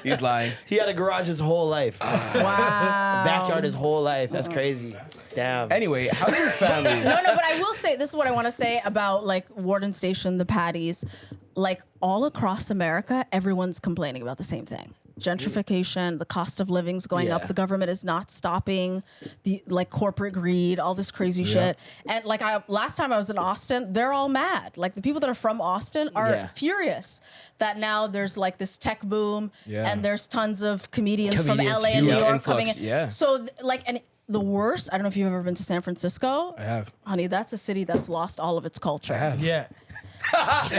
Speaker 4: He's lying.
Speaker 3: He had a garage his whole life.
Speaker 8: Wow.
Speaker 3: Backyard his whole life. That's crazy. Damn.
Speaker 4: Anyway, how's your family?
Speaker 8: No, but I will say, this is what I want to say about like Warden Station, the patties. Like all across America, everyone's complaining about the same thing. Gentrification, the cost of living's going up.
Speaker 3: Yeah.
Speaker 8: The government is not stopping the like corporate greed, all this crazy shit. And like last time I was in Austin, they're all mad. Like the people that are from Austin are furious that now there's like this tech boom and there's tons of comedians from LA and New
Speaker 4: huge
Speaker 8: York
Speaker 4: influx,
Speaker 8: coming in.
Speaker 4: yeah.
Speaker 8: So like, and the worst, I don't know if you've ever been to San Francisco.
Speaker 4: I have.
Speaker 8: Honey, that's a city that's lost all of its culture.
Speaker 4: I have.
Speaker 2: Yeah.
Speaker 4: I've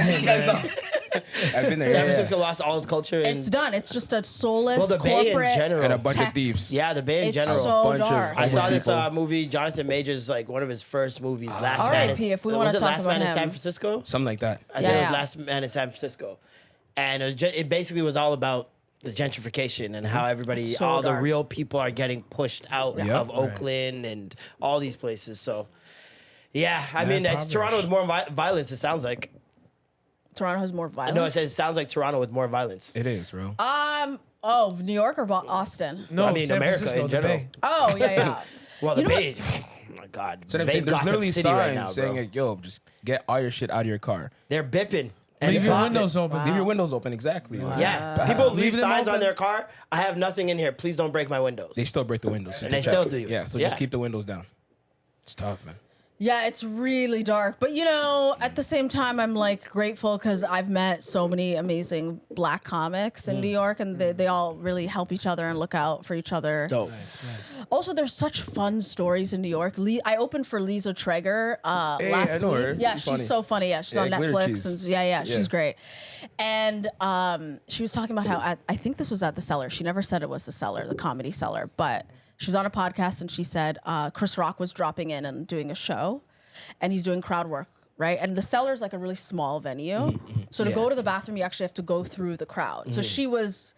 Speaker 4: been there.
Speaker 3: San
Speaker 4: yeah.
Speaker 3: Francisco lost all its culture. And,
Speaker 8: It's done. It's just a soulless
Speaker 3: well, the Bay
Speaker 8: corporate.
Speaker 3: in general.
Speaker 4: And a bunch
Speaker 8: tech.
Speaker 4: of thieves.
Speaker 3: Yeah, the Bay in
Speaker 8: It's
Speaker 3: general.
Speaker 8: so
Speaker 4: bunch of
Speaker 8: dark.
Speaker 3: I saw
Speaker 4: homeless
Speaker 3: this
Speaker 4: people.
Speaker 3: movie, Jonathan Majors, like one of his first movies, Last
Speaker 8: R.I.P.
Speaker 3: Man.
Speaker 8: if we
Speaker 3: was
Speaker 8: wanna
Speaker 3: it
Speaker 8: talk
Speaker 3: Last
Speaker 8: about
Speaker 3: Man in
Speaker 8: him.
Speaker 3: San Francisco?
Speaker 4: Something like that.
Speaker 3: I think it was
Speaker 8: Yeah.
Speaker 3: Last Man in San Francisco, and it was it basically was all about the gentrification and how everybody,
Speaker 8: So
Speaker 3: all the
Speaker 8: dark.
Speaker 3: real people are getting pushed out
Speaker 4: Yep.
Speaker 3: of Oakland and all these places. So, yeah, I mean, it's
Speaker 2: impoverished.
Speaker 3: Toronto with more violence. It sounds like.
Speaker 8: Toronto has more violence.
Speaker 3: No, it sounds like Toronto with more violence.
Speaker 4: It is, bro.
Speaker 8: Oh, New York or Austin?
Speaker 2: No,
Speaker 3: I mean,
Speaker 2: San
Speaker 3: America
Speaker 2: Francisco,
Speaker 3: in
Speaker 2: the
Speaker 3: general.
Speaker 2: Bay.
Speaker 8: Oh, yeah.
Speaker 3: Well, the
Speaker 8: You know
Speaker 3: Bay. Oh my God,
Speaker 4: So
Speaker 3: the
Speaker 4: I'm
Speaker 3: Bay's
Speaker 4: saying there's
Speaker 3: Gotham
Speaker 4: literally
Speaker 3: City
Speaker 4: signs
Speaker 3: right now,
Speaker 4: saying,
Speaker 3: bro.
Speaker 4: like, yo, just get all your shit out of your car.
Speaker 3: They're bipping. And
Speaker 2: Leave your
Speaker 3: bopping.
Speaker 2: windows open.
Speaker 4: Leave your windows open, exactly.
Speaker 3: Yeah, people leave
Speaker 2: Leave them
Speaker 3: signs on
Speaker 2: open.
Speaker 3: their car. I have nothing in here. Please don't break my windows.
Speaker 4: They still break the windows. So
Speaker 3: And they
Speaker 4: just check.
Speaker 3: still do.
Speaker 4: Yeah, so
Speaker 3: Yeah.
Speaker 4: just keep the windows down. It's tough, man.
Speaker 8: Yeah, it's really dark. But, you know, at the same time, I'm like grateful because I've met so many amazing black comics in New York and they all really help each other and look out for each other.
Speaker 3: Dope.
Speaker 8: Also, there's such fun stories in New York. I opened for Lisa Traeger last
Speaker 4: I know
Speaker 8: week.
Speaker 4: her.
Speaker 8: Yeah,
Speaker 4: She's
Speaker 8: she's
Speaker 4: funny.
Speaker 8: so funny. Yeah, she's
Speaker 4: Yeah,
Speaker 8: on
Speaker 4: Glitter
Speaker 8: Netflix.
Speaker 4: Cheese.
Speaker 8: And she's
Speaker 4: Yeah.
Speaker 8: great. And she was talking about how, I think this was at the Cellar. She never said it was the Cellar, the Comedy Cellar. But she was on a podcast and she said Chris Rock was dropping in and doing a show. And he's doing crowd work, right? And the Cellar's like a really small venue. So to go to the bathroom, you actually have to go through the crowd. So she was,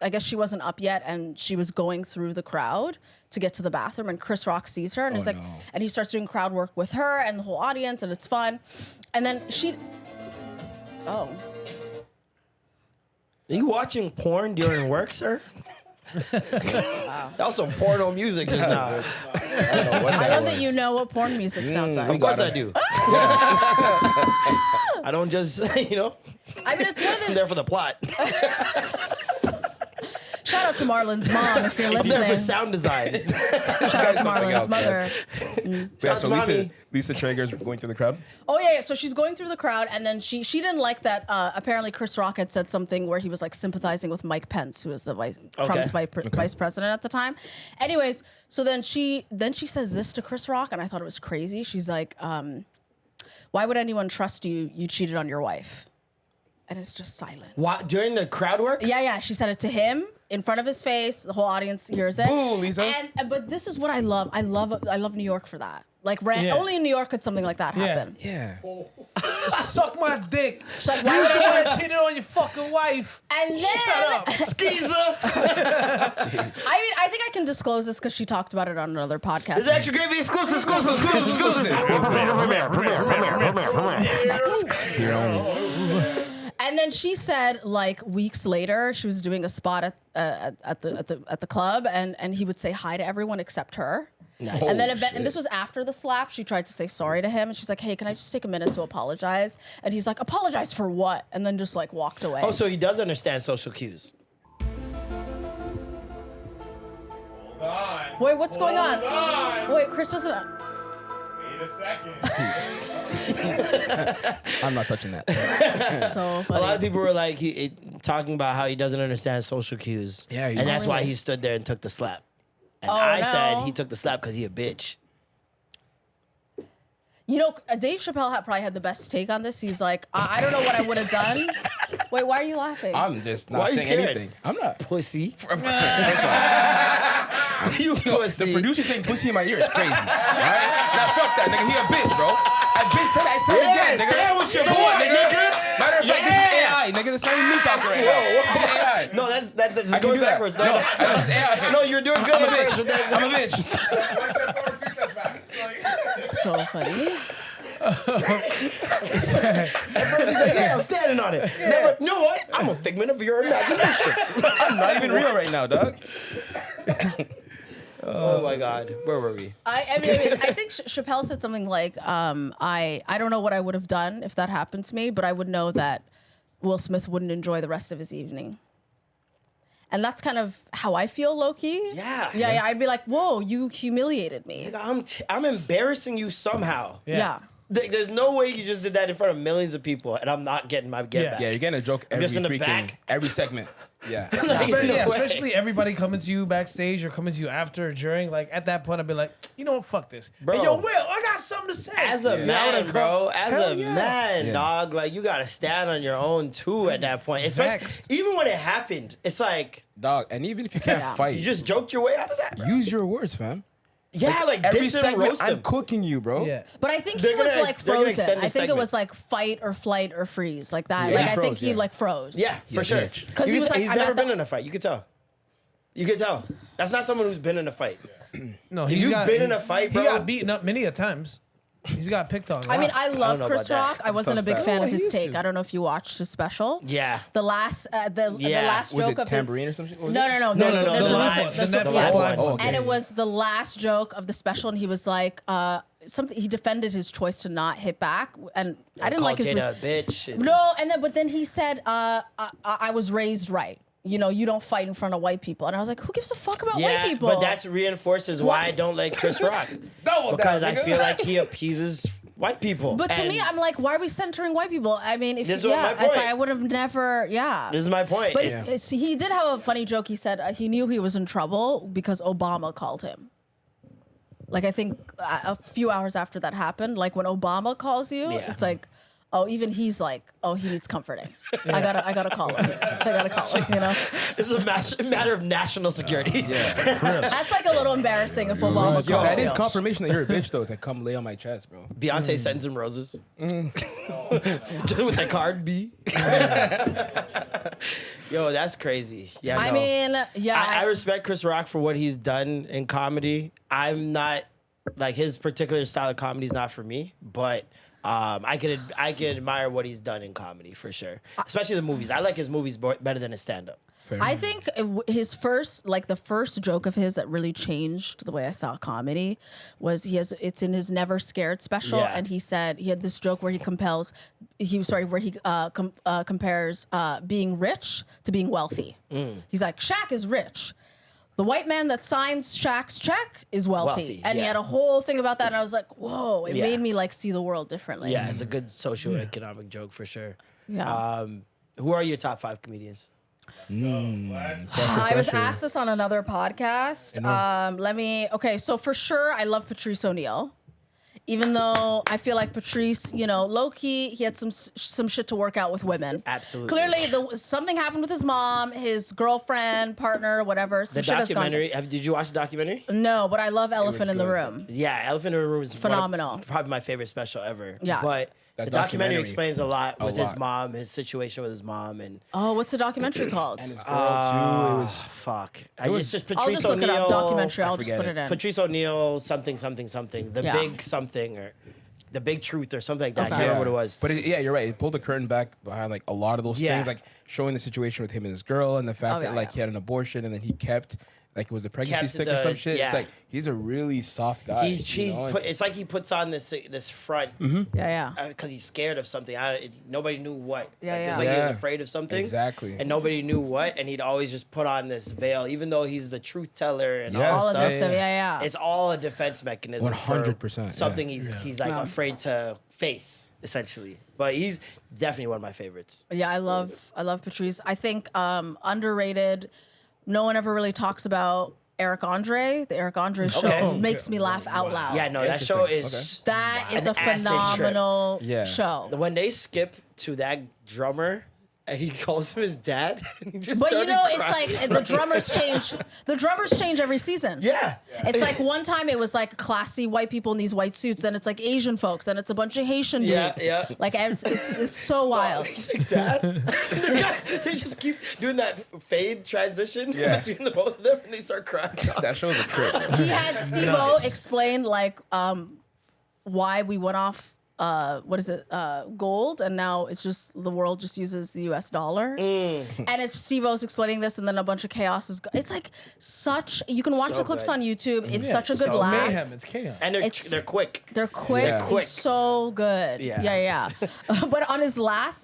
Speaker 8: I guess she wasn't up yet, and she was going through the crowd to get to the bathroom. And Chris Rock sees her, and is like,
Speaker 4: no.
Speaker 8: and he starts doing crowd work with her and the whole audience, and it's fun. And then
Speaker 3: Are you watching porn during work, sir? That was some porno music just now.
Speaker 8: I love that you know what porn music sounds like.
Speaker 3: Of course I do. I don't just, you know,
Speaker 8: I mean, it's one of
Speaker 3: I'm
Speaker 8: the.
Speaker 3: there for the plot.
Speaker 8: Shout out to Marlon's mom if you're
Speaker 3: I'm there for
Speaker 8: listening.
Speaker 3: sound design.
Speaker 8: Shout out to Marlon's
Speaker 4: else,
Speaker 8: mother.
Speaker 4: Yeah,
Speaker 3: Shouts
Speaker 4: so
Speaker 3: mommy.
Speaker 4: Lisa Traeger's going through the crowd.
Speaker 8: Oh yeah. So she's going through the crowd, and then she didn't like that. Apparently, Chris Rock had said something where he was like sympathizing with Mike Pence, who was the Trump's vice president at the time. Anyways, so then she says this to Chris Rock, and I thought it was crazy. She's like, "Why would anyone trust you? You cheated on your wife." And it's just silent.
Speaker 3: What, during the crowd work?
Speaker 8: Yeah. She said it to him in front of his face. The whole audience hears it.
Speaker 4: Boo, Lisa.
Speaker 8: But this is what I love. I love New York for that. Like only in New York could something like that happen.
Speaker 4: Yeah.
Speaker 2: Suck my dick.
Speaker 8: She's like,
Speaker 2: You
Speaker 8: why would
Speaker 2: the one
Speaker 8: anyone-
Speaker 2: that cheated on your fucking wife.
Speaker 8: And then
Speaker 2: Shut up.
Speaker 3: Skeezer.
Speaker 8: I mean, I think I can disclose this because she talked about it on another podcast.
Speaker 3: This is extra gravy exclusive.
Speaker 8: And then she said, like weeks later, she was doing a spot at the club, and he would say hi to everyone except her.
Speaker 3: Nice.
Speaker 8: And then and this was after the slap. She tried to say sorry to him, and she's like, "Hey, can I just take a minute to apologize?" And he's like, "Apologize for what?" And then just like walked away.
Speaker 3: Oh, so he does understand social cues.
Speaker 5: Hold on.
Speaker 8: Wait, what's going on?
Speaker 5: Hold on.
Speaker 8: Wait, Chris doesn't.
Speaker 5: Wait a second.
Speaker 4: I'm not touching that.
Speaker 8: So
Speaker 3: A
Speaker 8: funny.
Speaker 3: lot of people were like talking about how he doesn't understand social cues.
Speaker 4: Yeah, he
Speaker 3: and that's
Speaker 4: doesn't.
Speaker 3: why he stood there and took the slap. And
Speaker 8: Oh,
Speaker 3: I
Speaker 8: no.
Speaker 3: said he took the slap because he a bitch.
Speaker 8: You know, Dave Chappelle probably had the best take on this. He's like, I don't know what I would have done. Wait, why are you laughing?
Speaker 4: I'm just
Speaker 3: Why
Speaker 4: not
Speaker 3: are you
Speaker 4: saying
Speaker 3: scared?
Speaker 4: anything. I'm not.
Speaker 3: Pussy.
Speaker 4: You
Speaker 3: pussy.
Speaker 4: The producer saying pussy in my ear is crazy. Alright? Now fuck that, nigga. He a bitch, bro. I been said that. I said it again, nigga.
Speaker 3: stand with your
Speaker 4: So
Speaker 3: boy,
Speaker 4: what,
Speaker 3: nigga.
Speaker 4: Matter of fact, this is AI. AI, nigga. That's not even me talking right now. It's AI.
Speaker 3: No, that's
Speaker 4: I can
Speaker 3: going
Speaker 4: do that.
Speaker 3: backwards.
Speaker 4: No, that's AI.
Speaker 3: No, you're doing good
Speaker 4: I'm a
Speaker 3: at first.
Speaker 4: bitch. I'm a bitch.
Speaker 5: 1 step forward, 2 steps back. Like,
Speaker 8: So funny.
Speaker 3: Yeah, I'm standing on it. Never, you know what? I'm a figment of your imagination.
Speaker 4: I'm not even real right now, dog.
Speaker 3: Oh my God, where were we?
Speaker 8: I mean, I think Chappelle said something like, I don't know what I would have done if that happened to me, but I would know that Will Smith wouldn't enjoy the rest of his evening. And that's kind of how I feel, low-key.
Speaker 3: Yeah.
Speaker 8: Yeah, I'd be like, whoa, you humiliated me.
Speaker 3: I'm embarrassing you somehow.
Speaker 8: Yeah.
Speaker 3: There's no way you just did that in front of millions of people, and I'm not getting my get back.
Speaker 4: Yeah, you're getting a joke every
Speaker 3: just in the
Speaker 4: freaking
Speaker 3: back.
Speaker 4: every segment. Yeah.
Speaker 2: Especially everybody coming to you backstage or coming to you after or during. Like at that point, I'd be like, you know what, fuck this.
Speaker 3: Bro.
Speaker 2: Hey, yo, Will, I got something to say.
Speaker 3: As a
Speaker 2: Yeah.
Speaker 3: man, bro, as
Speaker 2: Hell
Speaker 3: a
Speaker 2: yeah.
Speaker 3: man,
Speaker 4: Yeah.
Speaker 3: dog, like you gotta stand on your own too at that point. Especially
Speaker 2: Vexed.
Speaker 3: even when it happened, it's like
Speaker 4: Dog, and even if you can't
Speaker 8: Yeah.
Speaker 4: fight,
Speaker 3: you just joked your way out of that. Bro.
Speaker 4: use your words, fam.
Speaker 3: Yeah, like
Speaker 4: Every
Speaker 3: diss him,
Speaker 4: segment,
Speaker 3: roast
Speaker 4: I'm
Speaker 3: him.
Speaker 4: cooking you, bro.
Speaker 2: Yeah.
Speaker 8: But I think
Speaker 3: They're
Speaker 8: he was
Speaker 3: gonna-
Speaker 8: like
Speaker 3: they're gonna
Speaker 8: frozen.
Speaker 3: extend the
Speaker 8: I think it
Speaker 3: segment.
Speaker 8: was like fight or flight or freeze, like that.
Speaker 4: Yeah,
Speaker 8: like
Speaker 4: he
Speaker 8: I think
Speaker 4: froze,
Speaker 8: he
Speaker 4: yeah.
Speaker 8: like froze.
Speaker 3: Yeah, for
Speaker 4: Yeah,
Speaker 3: sure.
Speaker 4: bitch.
Speaker 8: 'Cause he
Speaker 3: You
Speaker 8: was
Speaker 3: could-
Speaker 8: like,
Speaker 3: he's
Speaker 8: I'm
Speaker 3: never
Speaker 8: at the-
Speaker 3: been in a fight. You could tell. You could tell. That's not someone who's been in a fight.
Speaker 2: No,
Speaker 3: If
Speaker 2: he's
Speaker 3: you've
Speaker 2: got-
Speaker 3: been in a fight, bro.
Speaker 2: He got beaten up many a times. He's got picked on. a
Speaker 8: I mean,
Speaker 2: lot.
Speaker 8: I love
Speaker 3: know
Speaker 8: Chris
Speaker 3: about that.
Speaker 8: Rock. I wasn't a
Speaker 4: tough
Speaker 8: big
Speaker 4: stuff.
Speaker 8: fan
Speaker 2: Oh,
Speaker 8: of
Speaker 2: he
Speaker 8: his
Speaker 2: used
Speaker 8: take.
Speaker 2: to.
Speaker 8: I don't know if you watched his special.
Speaker 3: Yeah.
Speaker 8: The last, the
Speaker 3: Yeah.
Speaker 8: last
Speaker 4: Was
Speaker 8: joke
Speaker 4: it
Speaker 8: of his.
Speaker 4: Tambourine or something?
Speaker 8: No. There's
Speaker 3: no,
Speaker 8: a
Speaker 3: the
Speaker 8: recent-
Speaker 3: live-
Speaker 8: there's
Speaker 2: the
Speaker 8: a-
Speaker 2: Netflix
Speaker 8: yeah.
Speaker 2: live
Speaker 4: Oh,
Speaker 2: one.
Speaker 4: okay.
Speaker 8: And it was the last joke of the special, and he was like, something. He defended his choice to not hit back, and I didn't
Speaker 3: Call
Speaker 8: like his.
Speaker 3: Jada a bitch. and-
Speaker 8: No, but then he said, I was raised right. You know, you don't fight in front of white people, and I was like, who gives a fuck about white people?
Speaker 3: but that's reinforces why I don't like Chris Rock. Because I feel like he appeases white people.
Speaker 8: But to
Speaker 3: And
Speaker 8: me, I'm like, why are we centering white people? I mean, if
Speaker 3: This is my
Speaker 8: yeah, it's
Speaker 3: point.
Speaker 8: like, I would have never, yeah.
Speaker 3: this is my point.
Speaker 8: But
Speaker 3: It's-
Speaker 8: he did have a funny joke. He said he knew he was in trouble because Obama called him. Like, I think a few hours after that happened, like when Obama calls you,
Speaker 3: Yeah.
Speaker 8: it's like, oh, even he's like, oh, he needs comforting. I gotta call him. I gotta call him. You know,
Speaker 3: this is a matter of national security.
Speaker 8: that's like a little embarrassing if Obama calls
Speaker 4: Yo, that
Speaker 8: you.
Speaker 4: is confirmation that you're a bitch, though. It's like, come lay on my chest, bro.
Speaker 3: Beyonce sends him roses. With the card B. Yo, that's crazy. Yeah,
Speaker 8: I
Speaker 3: no.
Speaker 8: mean, yeah.
Speaker 3: I respect Chris Rock for what he's done in comedy. I'm not like his particular style of comedy is not for me, but I can admire what he's done in comedy for sure, especially the movies. I like his movies better than his stand up.
Speaker 8: I think his first, like the first joke of his that really changed the way I saw comedy was it's in his Never Scared special,
Speaker 3: Yeah.
Speaker 8: and he said he had this joke where he compares being rich to being wealthy. He's like, Shaq is rich. The white man that signs Shaq's check is wealthy. And he
Speaker 3: yeah.
Speaker 8: had a whole thing about that, and I was like, whoa, it
Speaker 3: Yeah.
Speaker 8: made me like see the world differently.
Speaker 3: Yeah, it's a good socioeconomic joke for sure.
Speaker 8: Yeah.
Speaker 3: Who are your top 5 comedians?
Speaker 8: I was asked this on another podcast. So for sure, I love Patrice O'Neal. Even though I feel like Patrice, low-key, he had some shit to work out with women.
Speaker 3: Absolutely.
Speaker 8: Clearly, something happened with his mom, his girlfriend, partner, whatever. Some
Speaker 3: The
Speaker 8: shit has gone-
Speaker 3: documentary. Did you watch the documentary?
Speaker 8: No, but I love Elephant in the
Speaker 4: good.
Speaker 8: Room.
Speaker 3: Yeah, Elephant in the Room is
Speaker 8: Phenomenal.
Speaker 3: probably my favorite special ever.
Speaker 8: Yeah.
Speaker 3: But
Speaker 4: That
Speaker 3: the documentary
Speaker 4: documentary,
Speaker 3: explains a lot with his
Speaker 4: lot.
Speaker 3: mom, his situation with his mom, and
Speaker 8: Oh, what's the documentary called?
Speaker 4: And his girl, too. It was.
Speaker 3: fuck.
Speaker 4: was-
Speaker 3: It's just
Speaker 8: I'll
Speaker 3: Patrice
Speaker 8: just look it
Speaker 3: O'Neal.
Speaker 8: up. Documentary. I'll just
Speaker 4: forget
Speaker 8: put
Speaker 4: it.
Speaker 8: it in.
Speaker 3: Patrice O'Neal, something. The
Speaker 8: Yeah.
Speaker 3: big something, or the big truth, or something like that. I
Speaker 8: Okay.
Speaker 3: can't remember what it was.
Speaker 4: But you're right. It pulled the curtain back behind like a lot of those
Speaker 3: Yeah.
Speaker 4: things, like showing the situation with him and his girl, and the fact
Speaker 8: Oh,
Speaker 4: that
Speaker 8: yeah,
Speaker 4: like
Speaker 8: yeah.
Speaker 4: he had an abortion and then he kept like it was a pregnancy
Speaker 3: Kept
Speaker 4: stick or
Speaker 3: the-
Speaker 4: some shit.
Speaker 3: yeah.
Speaker 4: It's like he's a really soft guy.
Speaker 3: It's like he puts on this front
Speaker 8: Yeah.
Speaker 3: because he's scared of something. Nobody knew what.
Speaker 8: Yeah,
Speaker 3: Like,
Speaker 8: yeah.
Speaker 3: It's like he
Speaker 4: Yeah.
Speaker 3: was afraid of something.
Speaker 4: Exactly.
Speaker 3: And nobody knew what, and he'd always just put on this veil, even though he's the truth teller and
Speaker 4: Yes.
Speaker 3: all
Speaker 8: All
Speaker 3: that
Speaker 8: of
Speaker 3: stuff.
Speaker 8: this stuff. Yeah.
Speaker 3: It's all a defense mechanism.
Speaker 4: 100%,
Speaker 3: for something he's like
Speaker 8: Yeah.
Speaker 3: afraid to face, essentially. But he's definitely one of my favorites.
Speaker 8: Yeah, I love Patrice. I think underrated. No one ever really talks about Eric Andre. The Eric Andre show
Speaker 3: Okay.
Speaker 8: makes me laugh out loud.
Speaker 3: Yeah, no, that show is
Speaker 4: Interesting.
Speaker 8: That is
Speaker 3: An
Speaker 8: a
Speaker 3: acid trip.
Speaker 8: phenomenal
Speaker 4: Yeah.
Speaker 8: show.
Speaker 3: when they skip to that drummer. and he calls him his dad. And he just
Speaker 8: But you
Speaker 3: started
Speaker 8: know,
Speaker 3: crying.
Speaker 8: it's like the drummers change. The drummers change every season.
Speaker 3: Yeah.
Speaker 8: It's like one time it was like classy white people in these white suits, then it's like Asian folks, then it's a bunch of Haitian
Speaker 3: Yeah,
Speaker 8: dudes.
Speaker 3: yeah.
Speaker 8: Like it's so wild.
Speaker 3: He's like, Dad? The guy- they just keep doing that fade transition between the both of them, and they start crying.
Speaker 4: That show's a trip. Bro.
Speaker 8: He had Steve-O explain like why we went off gold, and now it's just the world just uses the US dollar. And it's Steve-O's explaining this, and then a bunch of chaos is it's like such you can watch
Speaker 3: So
Speaker 8: the clips
Speaker 3: good.
Speaker 8: on YouTube. It's
Speaker 2: Yeah,
Speaker 8: such a good
Speaker 3: so
Speaker 8: laugh.
Speaker 2: Mayhem. It's chaos.
Speaker 3: And they're quick.
Speaker 8: They're quick.
Speaker 4: Yeah.
Speaker 3: Quick.
Speaker 8: It's so good.
Speaker 3: Yeah.
Speaker 8: But on the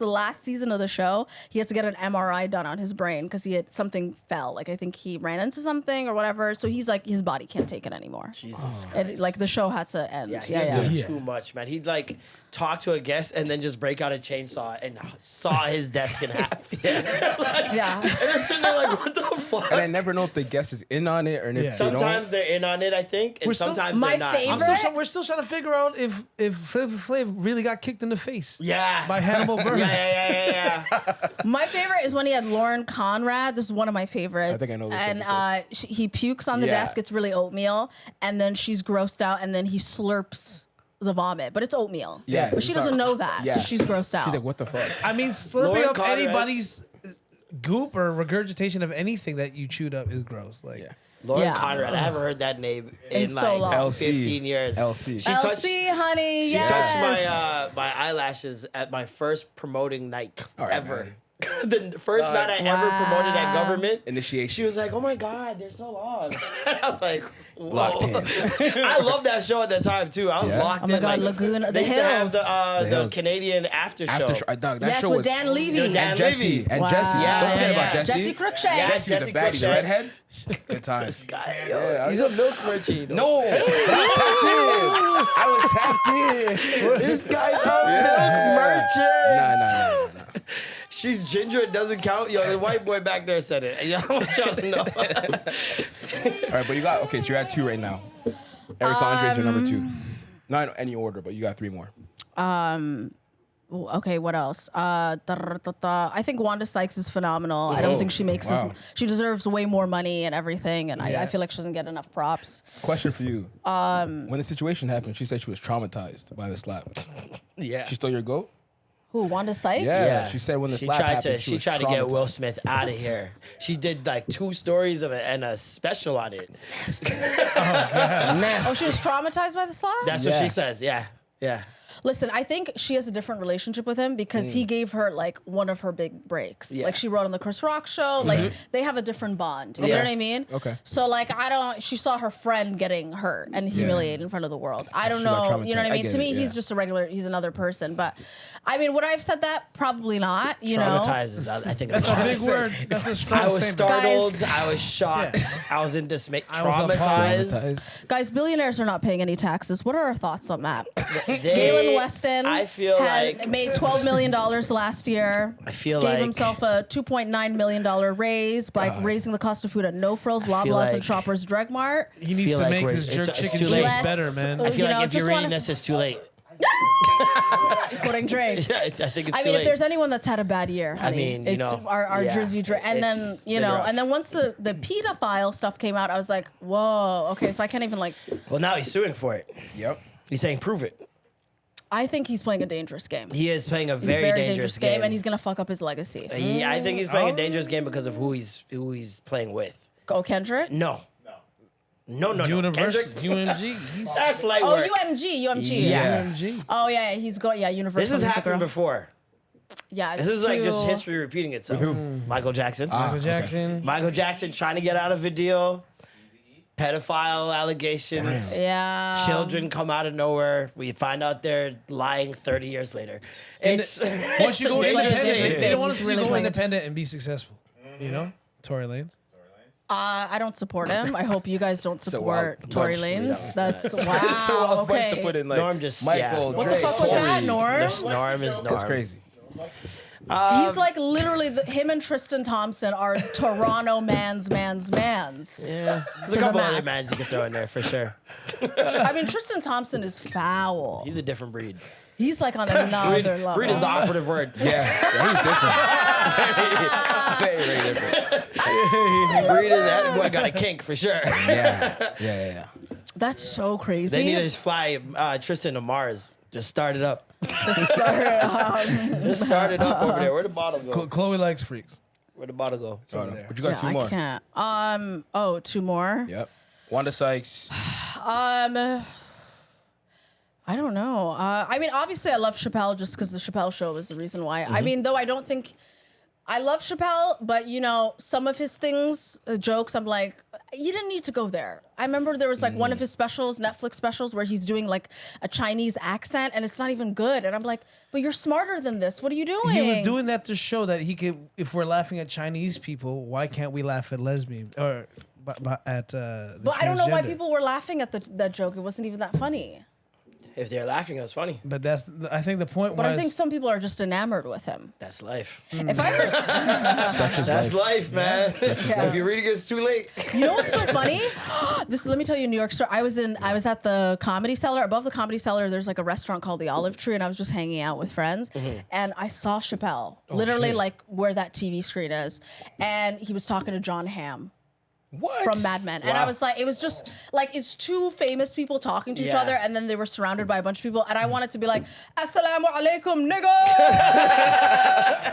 Speaker 8: last season of the show, he had to get an MRI done on his brain because he had something fell. Like I think he ran into something or whatever. So he's like his body can't take it anymore.
Speaker 3: Jesus Christ.
Speaker 8: And, like the show had to end.
Speaker 3: Yeah, he was doing
Speaker 2: Yeah.
Speaker 3: too much, man. He'd like talk to a guest and then just break out a chainsaw and saw his desk in half.
Speaker 8: Yeah.
Speaker 3: And they're sitting there like, what the fuck?
Speaker 4: And I never know if the guest is in on it or if
Speaker 2: Yeah.
Speaker 4: they don't.
Speaker 3: Sometimes they're in on it, I think, and
Speaker 2: We're still-
Speaker 3: sometimes
Speaker 8: My
Speaker 3: they're not.
Speaker 8: favorite-
Speaker 2: We're still trying to figure out if Flavor Flav really got kicked in the face.
Speaker 3: Yeah.
Speaker 2: By Hannibal Buress.
Speaker 3: Yeah.
Speaker 8: My favorite is when he had Lauren Conrad. This is one of my favorites.
Speaker 4: I think I know this
Speaker 8: And
Speaker 4: episode.
Speaker 8: he pukes on the
Speaker 4: Yeah.
Speaker 8: desk. It's really oatmeal, and then she's grossed out, and then he slurps the vomit, but it's oatmeal.
Speaker 4: Yeah,
Speaker 8: But she
Speaker 4: it's
Speaker 8: doesn't
Speaker 4: not-
Speaker 8: know that,
Speaker 4: yeah.
Speaker 8: so she's grossed out.
Speaker 4: She's like, what the fuck?
Speaker 2: I mean, slurping
Speaker 3: Lauren
Speaker 2: up
Speaker 3: Conrad.
Speaker 2: anybody's goop or regurgitation of anything that you chewed up is gross. Like,
Speaker 4: Yeah.
Speaker 3: Lauren
Speaker 8: Yeah.
Speaker 3: Conrad, I haven't heard that name in
Speaker 8: so
Speaker 3: like
Speaker 8: long.
Speaker 3: 15 years.
Speaker 4: LC.
Speaker 3: She touched,
Speaker 8: LC, honey,
Speaker 3: she
Speaker 8: yes.
Speaker 3: touched my eyelashes at my first promoting night
Speaker 4: All right,
Speaker 3: ever.
Speaker 4: man.
Speaker 3: The first night I ever promoted at government.
Speaker 4: Initiation.
Speaker 3: She was like, "Oh my God, they're so long." I was like, Whoa.
Speaker 4: Locked in.
Speaker 3: I loved that show at that time too. I was
Speaker 4: Yeah?
Speaker 3: locked
Speaker 8: Oh my
Speaker 3: in.
Speaker 8: God,
Speaker 3: like,
Speaker 8: Laguna,
Speaker 3: they
Speaker 8: the
Speaker 3: used to have
Speaker 8: Hills.
Speaker 3: the
Speaker 4: Hills.
Speaker 3: Canadian after show.
Speaker 4: Dog, that
Speaker 8: Yes,
Speaker 4: show
Speaker 8: with
Speaker 4: was
Speaker 8: Dan Levy.
Speaker 3: Dan
Speaker 4: and Jesse
Speaker 3: Levy.
Speaker 4: and
Speaker 8: Wow.
Speaker 4: Jesse.
Speaker 8: Yeah,
Speaker 4: Don't forget
Speaker 3: yeah,
Speaker 4: about
Speaker 3: yeah.
Speaker 4: Jesse.
Speaker 8: Jesse Cruikshank.
Speaker 3: Yeah,
Speaker 4: Jesse was
Speaker 3: Jesse
Speaker 4: a baddie, the
Speaker 3: Cruikshank.
Speaker 4: redhead. Good times.
Speaker 3: This guy, yo,
Speaker 4: Yeah,
Speaker 3: he's a milk merchant.
Speaker 4: No, but I was tapped in.
Speaker 3: This guy's a milk merchant.
Speaker 4: Nah.
Speaker 3: She's ginger. It doesn't count. Yo, the white boy back there said it. Yo, I want y'all to know.
Speaker 4: All right, but you got okay. So you're at 2 right now. Eric Andre's your number 2. Not in any order, but you got 3 more.
Speaker 8: Okay, what else? I think Wanda Sykes is phenomenal. I don't think she makes
Speaker 4: Wow.
Speaker 8: she deserves way more money and everything, and I feel like she doesn't get enough props.
Speaker 4: Question for you. When the situation happened, she said she was traumatized by the slap.
Speaker 3: Yeah.
Speaker 4: She stole your goat?
Speaker 8: Who, Wanda Sykes?
Speaker 4: Yeah. She said when the
Speaker 3: she
Speaker 4: slap
Speaker 3: tried
Speaker 4: happened,
Speaker 3: to
Speaker 4: she
Speaker 3: she
Speaker 4: was
Speaker 3: tried to get Will
Speaker 4: traumatized.
Speaker 3: Smith out of here. She did like 2 stories of it and a special on it.
Speaker 8: Oh, she was traumatized by the slap?
Speaker 3: That's what she says. Yeah.
Speaker 8: Listen, I think she has a different relationship with him because he gave her like one of her big breaks.
Speaker 3: Yeah.
Speaker 8: Like she wrote on the Chris Rock show. Like they have a different bond. You know what I mean?
Speaker 4: Okay.
Speaker 8: So like she saw her friend getting hurt and humiliated in front of the world. I don't
Speaker 4: She got
Speaker 8: know. You know what I
Speaker 4: traumatized. I
Speaker 8: mean?
Speaker 4: get
Speaker 8: To me,
Speaker 4: it,
Speaker 8: he's
Speaker 4: yeah.
Speaker 8: just he's another person. But I mean, would I have said that? Probably not. You know?
Speaker 3: Traumatizes. I think
Speaker 2: that's a big word. That's a strong
Speaker 3: I was
Speaker 2: statement.
Speaker 3: startled.
Speaker 8: Guys.
Speaker 3: I was shocked. I was in dismay.
Speaker 2: I was appalled.
Speaker 3: Traumatized.
Speaker 8: Guys, billionaires are not paying any taxes. What are our thoughts on that?
Speaker 3: They-
Speaker 8: Galen Weston
Speaker 3: I feel like
Speaker 8: made $12 million last year.
Speaker 3: I feel
Speaker 8: Gave
Speaker 3: like
Speaker 8: himself a $2.9 million raise by raising the cost of food at No Frills, Loblaws,
Speaker 3: feel
Speaker 8: and
Speaker 3: like-
Speaker 8: Shoppers Drug Mart.
Speaker 2: He needs
Speaker 3: feel
Speaker 2: to
Speaker 3: like
Speaker 2: make
Speaker 3: we're-
Speaker 2: his jerk
Speaker 3: it's
Speaker 2: chicken
Speaker 3: too
Speaker 2: cheese
Speaker 3: late.
Speaker 2: better, man.
Speaker 3: I feel
Speaker 8: You know,
Speaker 3: like if you're
Speaker 8: just
Speaker 3: reading
Speaker 8: wanna-
Speaker 3: this, it's too late.
Speaker 8: Quoting Drake.
Speaker 3: Yeah, I think it's
Speaker 8: I
Speaker 3: too
Speaker 8: mean,
Speaker 3: late.
Speaker 8: if there's anyone that's had a bad year, honey,
Speaker 3: mean, you
Speaker 8: it's
Speaker 3: know,
Speaker 8: our
Speaker 3: yeah,
Speaker 8: Jersey Drake. And then,
Speaker 3: it's
Speaker 8: you
Speaker 3: been
Speaker 8: know,
Speaker 3: rough.
Speaker 8: and then once the pedophile stuff came out, I was like, whoa, okay, so I can't even like,
Speaker 3: Well, now he's suing for it.
Speaker 4: Yep.
Speaker 3: He's saying prove it.
Speaker 8: I think he's playing a dangerous game.
Speaker 3: He is playing a very, dangerous game.
Speaker 8: and he's going to fuck up his legacy.
Speaker 3: I think he's playing a dangerous game because of who he's playing with.
Speaker 8: Go Kendrick?
Speaker 3: No. No.
Speaker 2: Universal,
Speaker 3: Kendrick?
Speaker 2: UMG. He's
Speaker 3: That's light
Speaker 8: Oh,
Speaker 3: work.
Speaker 8: UMG.
Speaker 3: Yeah.
Speaker 2: UMG.
Speaker 8: Oh yeah, he's going. Yeah, Universal.
Speaker 3: This has
Speaker 8: Music
Speaker 3: happened
Speaker 8: Girl.
Speaker 3: before.
Speaker 8: Yeah,
Speaker 3: This
Speaker 8: it's
Speaker 3: is like just
Speaker 8: true.
Speaker 3: history repeating itself. Michael Jackson.
Speaker 2: Michael Jackson.
Speaker 3: Michael Jackson trying to get out of a deal. Pedophile allegations.
Speaker 8: Yeah.
Speaker 3: Children come out of nowhere. We find out they're lying 30 years later. It's
Speaker 2: Once you go
Speaker 3: it's a dangerous
Speaker 2: independent,
Speaker 3: game.
Speaker 2: they don't want to
Speaker 8: He's
Speaker 2: see you
Speaker 8: really
Speaker 2: go
Speaker 8: playing it.
Speaker 2: independent and be successful. You know, Tory Lanez.
Speaker 8: I don't support him. I hope you guys don't
Speaker 4: So wild
Speaker 8: support Tory
Speaker 4: bunch.
Speaker 8: Lanez. That's
Speaker 4: So
Speaker 8: wow.
Speaker 4: a bunch to
Speaker 8: Okay.
Speaker 4: put in like
Speaker 3: Norm just
Speaker 4: Michael,
Speaker 8: What the
Speaker 4: Drake,
Speaker 8: fuck was that,
Speaker 4: Tory.
Speaker 8: Norm?
Speaker 3: Norm is Norm.
Speaker 4: That's crazy.
Speaker 8: He's like literally him and Tristan Thompson are Toronto mans.
Speaker 3: Yeah. There's
Speaker 8: To
Speaker 3: a
Speaker 8: the
Speaker 3: couple other
Speaker 8: max.
Speaker 3: mans you can throw in there for sure.
Speaker 8: I mean, Tristan Thompson is foul.
Speaker 3: He's a different breed.
Speaker 8: He's like on another level.
Speaker 3: Breed is the operative word.
Speaker 4: Yeah, he's different. Very different.
Speaker 3: Breed is that boy got a kink for sure.
Speaker 4: Yeah.
Speaker 8: That's so crazy.
Speaker 3: They need to fly Tristan to Mars. Just start it up.
Speaker 8: to start.
Speaker 3: Just start it up over there. Where'd the bottle go?
Speaker 2: Chloe likes freaks.
Speaker 3: Where'd the bottle go?
Speaker 2: It's over there.
Speaker 4: But you got two more.
Speaker 8: I can't. Oh, two more.
Speaker 4: Yep. Wanda Sykes.
Speaker 8: I don't know. I mean, obviously, I love Chappelle just because the Chappelle Show is the reason why. I mean, though I don't think I love Chappelle, but you know, some of his things, jokes, I'm like, you didn't need to go there. I remember there was like one of his specials, Netflix specials, where he's doing like a Chinese accent and it's not even good. And I'm like, but you're smarter than this. What are you doing?
Speaker 2: He was doing that to show that he could. If we're laughing at Chinese people, why can't we laugh at lesbians or at the
Speaker 8: But I don't know why
Speaker 2: transgender?
Speaker 8: people were laughing at that joke. It wasn't even that funny.
Speaker 3: If they're laughing, it's funny.
Speaker 2: But that's. I think the point
Speaker 8: But
Speaker 2: was.
Speaker 8: I think some people are just enamored with him.
Speaker 3: That's life.
Speaker 8: If I ever,
Speaker 4: Such as
Speaker 3: That's life, man.
Speaker 8: Yeah.
Speaker 3: If you're reading it, it's too late.
Speaker 8: you know what's so funny? Let me tell you a New York story. I was at the Comedy Cellar. Above the Comedy Cellar, there's like a restaurant called the Olive Tree, and I was just hanging out with friends, and I saw Chappelle, literally
Speaker 2: shit.
Speaker 8: like where that TV screen is, and he was talking to John Hamm.
Speaker 4: What?
Speaker 8: From Mad Men. And I was like, it was just like, it's two famous people talking to each
Speaker 3: Yeah.
Speaker 8: other, and then they were surrounded by a bunch of people, and I wanted to be like, Assalamu alaikum, nigga!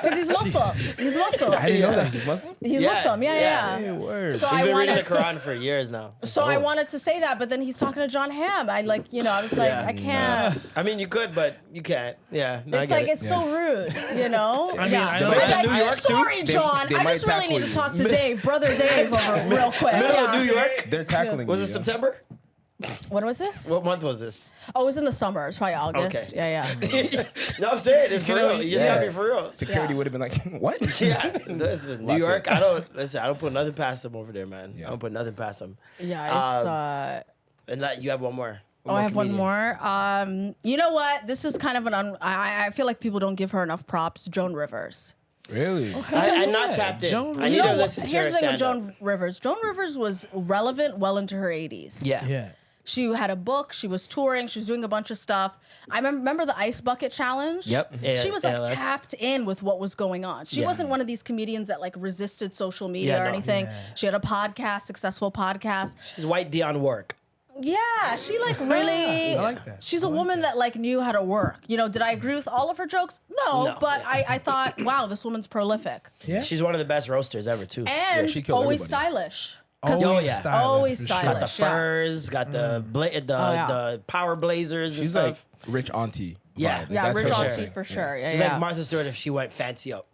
Speaker 8: Because he's Muslim. He's Muslim.
Speaker 4: I didn't know that. He's Muslim?
Speaker 8: He's
Speaker 3: Yeah,
Speaker 8: Muslim, yeah.
Speaker 4: Hey, word.
Speaker 8: So
Speaker 3: He's
Speaker 8: I
Speaker 3: been reading the
Speaker 8: wanted to,
Speaker 3: Quran for years now.
Speaker 8: so I wanted to say that, but then he's talking to John Hamm. I like, you know, I was like,
Speaker 3: Yeah.
Speaker 8: I can't.
Speaker 3: I mean, you could, but you can't. Yeah, no, I
Speaker 8: It's
Speaker 3: get
Speaker 8: like,
Speaker 3: it.
Speaker 8: it's so rude, you know?
Speaker 2: I mean, I know
Speaker 8: I'm
Speaker 2: it's in
Speaker 8: like,
Speaker 2: New York,
Speaker 4: too.
Speaker 8: sorry,
Speaker 4: They-
Speaker 8: John.
Speaker 4: they
Speaker 8: I
Speaker 4: might
Speaker 8: just really
Speaker 4: tackle
Speaker 8: need to
Speaker 4: you.
Speaker 8: talk to Dave, brother Dave, over real quick.
Speaker 3: Middle
Speaker 8: Yeah.
Speaker 3: of New York.
Speaker 4: They're tackling
Speaker 3: Was
Speaker 4: you,
Speaker 3: it
Speaker 4: yo.
Speaker 3: September?
Speaker 8: When was this?
Speaker 3: What month was this?
Speaker 8: Oh, it was in the summer. It's probably August.
Speaker 3: Okay.
Speaker 8: Yeah.
Speaker 3: No, I'm saying it's for real. You just
Speaker 4: Yeah.
Speaker 3: gotta be for real.
Speaker 4: Security
Speaker 8: Yeah.
Speaker 4: would have been like, what?
Speaker 3: Yeah, listen, New
Speaker 4: Locked
Speaker 3: York.
Speaker 4: up.
Speaker 3: I don't put nothing past them over there, man.
Speaker 4: Yeah.
Speaker 3: I don't put nothing past them.
Speaker 8: Yeah, it's
Speaker 3: And that you have one more.
Speaker 8: Oh, I have one
Speaker 3: comedian.
Speaker 8: more. You know what? This is kind of I feel like people don't give her enough props. Joan Rivers.
Speaker 4: Really?
Speaker 3: I'm not tapped in.
Speaker 2: Joan
Speaker 3: I
Speaker 8: You
Speaker 3: need
Speaker 8: know
Speaker 3: to
Speaker 8: what?
Speaker 3: listen to
Speaker 8: Here's
Speaker 3: her
Speaker 8: the thing with
Speaker 3: stand up.
Speaker 8: Joan Rivers. Joan Rivers was relevant well into her 80s.
Speaker 3: Yeah.
Speaker 2: Yeah.
Speaker 8: She had a book. She was touring. She was doing a bunch of stuff. I remember the Ice Bucket Challenge.
Speaker 3: Yep.
Speaker 8: She was like
Speaker 3: ALS.
Speaker 8: tapped in with what was going on. She
Speaker 3: Yeah.
Speaker 8: wasn't one of these comedians that like resisted social media
Speaker 3: Yeah,
Speaker 8: or
Speaker 3: no.
Speaker 8: anything.
Speaker 2: Yeah.
Speaker 8: She had a podcast, successful podcast.
Speaker 3: She's white Dionne Warwick.
Speaker 8: Yeah, she like really.
Speaker 2: I like that.
Speaker 8: She's
Speaker 2: I
Speaker 8: a
Speaker 2: like
Speaker 8: woman that like knew how to work. You know, did I agree with all of her jokes? No,
Speaker 3: No,
Speaker 8: but
Speaker 3: yeah.
Speaker 8: I thought, wow, this woman's prolific
Speaker 2: Yeah.
Speaker 3: She's one of the best roasters ever too.
Speaker 8: and
Speaker 4: she killed
Speaker 8: always
Speaker 4: everybody.
Speaker 8: stylish. 'Cause
Speaker 2: Always
Speaker 3: yeah.
Speaker 2: stylish,
Speaker 8: Always
Speaker 2: for
Speaker 8: stylish.
Speaker 2: sure.
Speaker 3: Got the furs, got the
Speaker 8: yeah.
Speaker 3: the power blazers and
Speaker 4: She's like
Speaker 3: stuff.
Speaker 4: rich auntie.
Speaker 3: Yeah.
Speaker 4: vibe. Like,
Speaker 8: Yeah,
Speaker 4: that's
Speaker 8: Rich
Speaker 4: her
Speaker 8: Auntie
Speaker 4: shit.
Speaker 8: for sure. Yeah,
Speaker 3: She's
Speaker 8: yeah.
Speaker 3: like Martha Stewart if she went fancy up.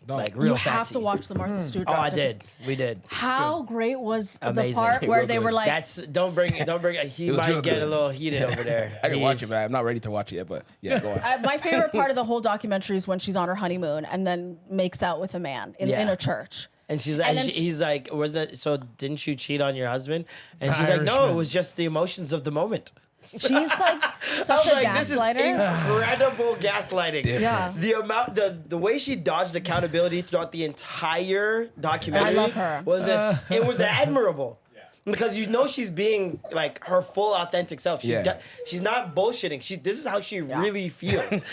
Speaker 4: Dog.
Speaker 3: Like real
Speaker 8: you
Speaker 3: fancy.
Speaker 8: have to watch the Martha Stewart.
Speaker 3: Oh, I
Speaker 8: documentary.
Speaker 3: did. We did.
Speaker 8: How great was
Speaker 3: Amazing.
Speaker 8: the part where
Speaker 4: Real
Speaker 8: they
Speaker 4: good.
Speaker 8: were like,
Speaker 3: That's don't bring he
Speaker 4: was
Speaker 3: might
Speaker 4: real
Speaker 3: get
Speaker 4: good.
Speaker 3: a little heated over there.
Speaker 4: I can watch it,
Speaker 3: He's-
Speaker 4: but I'm not ready to watch it yet. But yeah, go on.
Speaker 8: my favorite part of the whole documentary is when she's on her honeymoon and then makes out with a man in
Speaker 3: Yeah.
Speaker 8: a church.
Speaker 3: And she's
Speaker 8: And
Speaker 3: and
Speaker 8: then
Speaker 3: he's like, was that so? Didn't you cheat on your husband? And she's like, no,
Speaker 2: Irishman.
Speaker 3: it was just the emotions of the moment.
Speaker 8: She's like
Speaker 3: I
Speaker 8: such
Speaker 3: was
Speaker 8: a
Speaker 3: like, this is
Speaker 8: gaslighter.
Speaker 3: incredible gaslighting.
Speaker 4: Different.
Speaker 8: Yeah.
Speaker 3: The amount, the way she dodged accountability throughout the entire documentary
Speaker 8: I love her.
Speaker 3: was it was admirable. Because you know she's being like her full authentic self.
Speaker 4: Yeah.
Speaker 3: She's not bullshitting. This is how she really feels.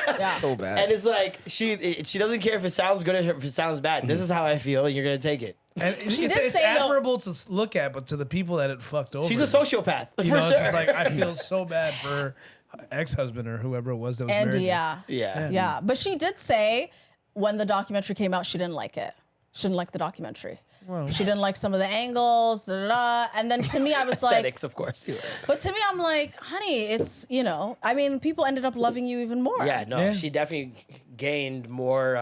Speaker 8: Yeah.
Speaker 4: So bad.
Speaker 3: And it's like she doesn't care if it sounds good or if it sounds bad. This is how I feel, and you're gonna take it.
Speaker 2: And
Speaker 8: She
Speaker 2: it's
Speaker 8: did say, though-
Speaker 2: admirable to look at, but to the people that it fucked over.
Speaker 3: She's a sociopath
Speaker 2: You
Speaker 3: for
Speaker 2: know,
Speaker 3: sure.
Speaker 2: it's just like I feel so bad for her ex-husband or whoever it was that was
Speaker 8: Andy,
Speaker 2: married.
Speaker 8: yeah.
Speaker 3: yeah.
Speaker 8: Yeah. But she did say when the documentary came out, she didn't like it. She didn't like the documentary.
Speaker 2: Well,
Speaker 8: She didn't like some of the angles, da, da, da. And then to me, I was like,
Speaker 3: Aesthetics, of course.
Speaker 8: but to me, I'm like, honey, it's, you know, I mean, people ended up loving you even more.
Speaker 3: Yeah, no,
Speaker 2: Yeah.
Speaker 3: she definitely gained more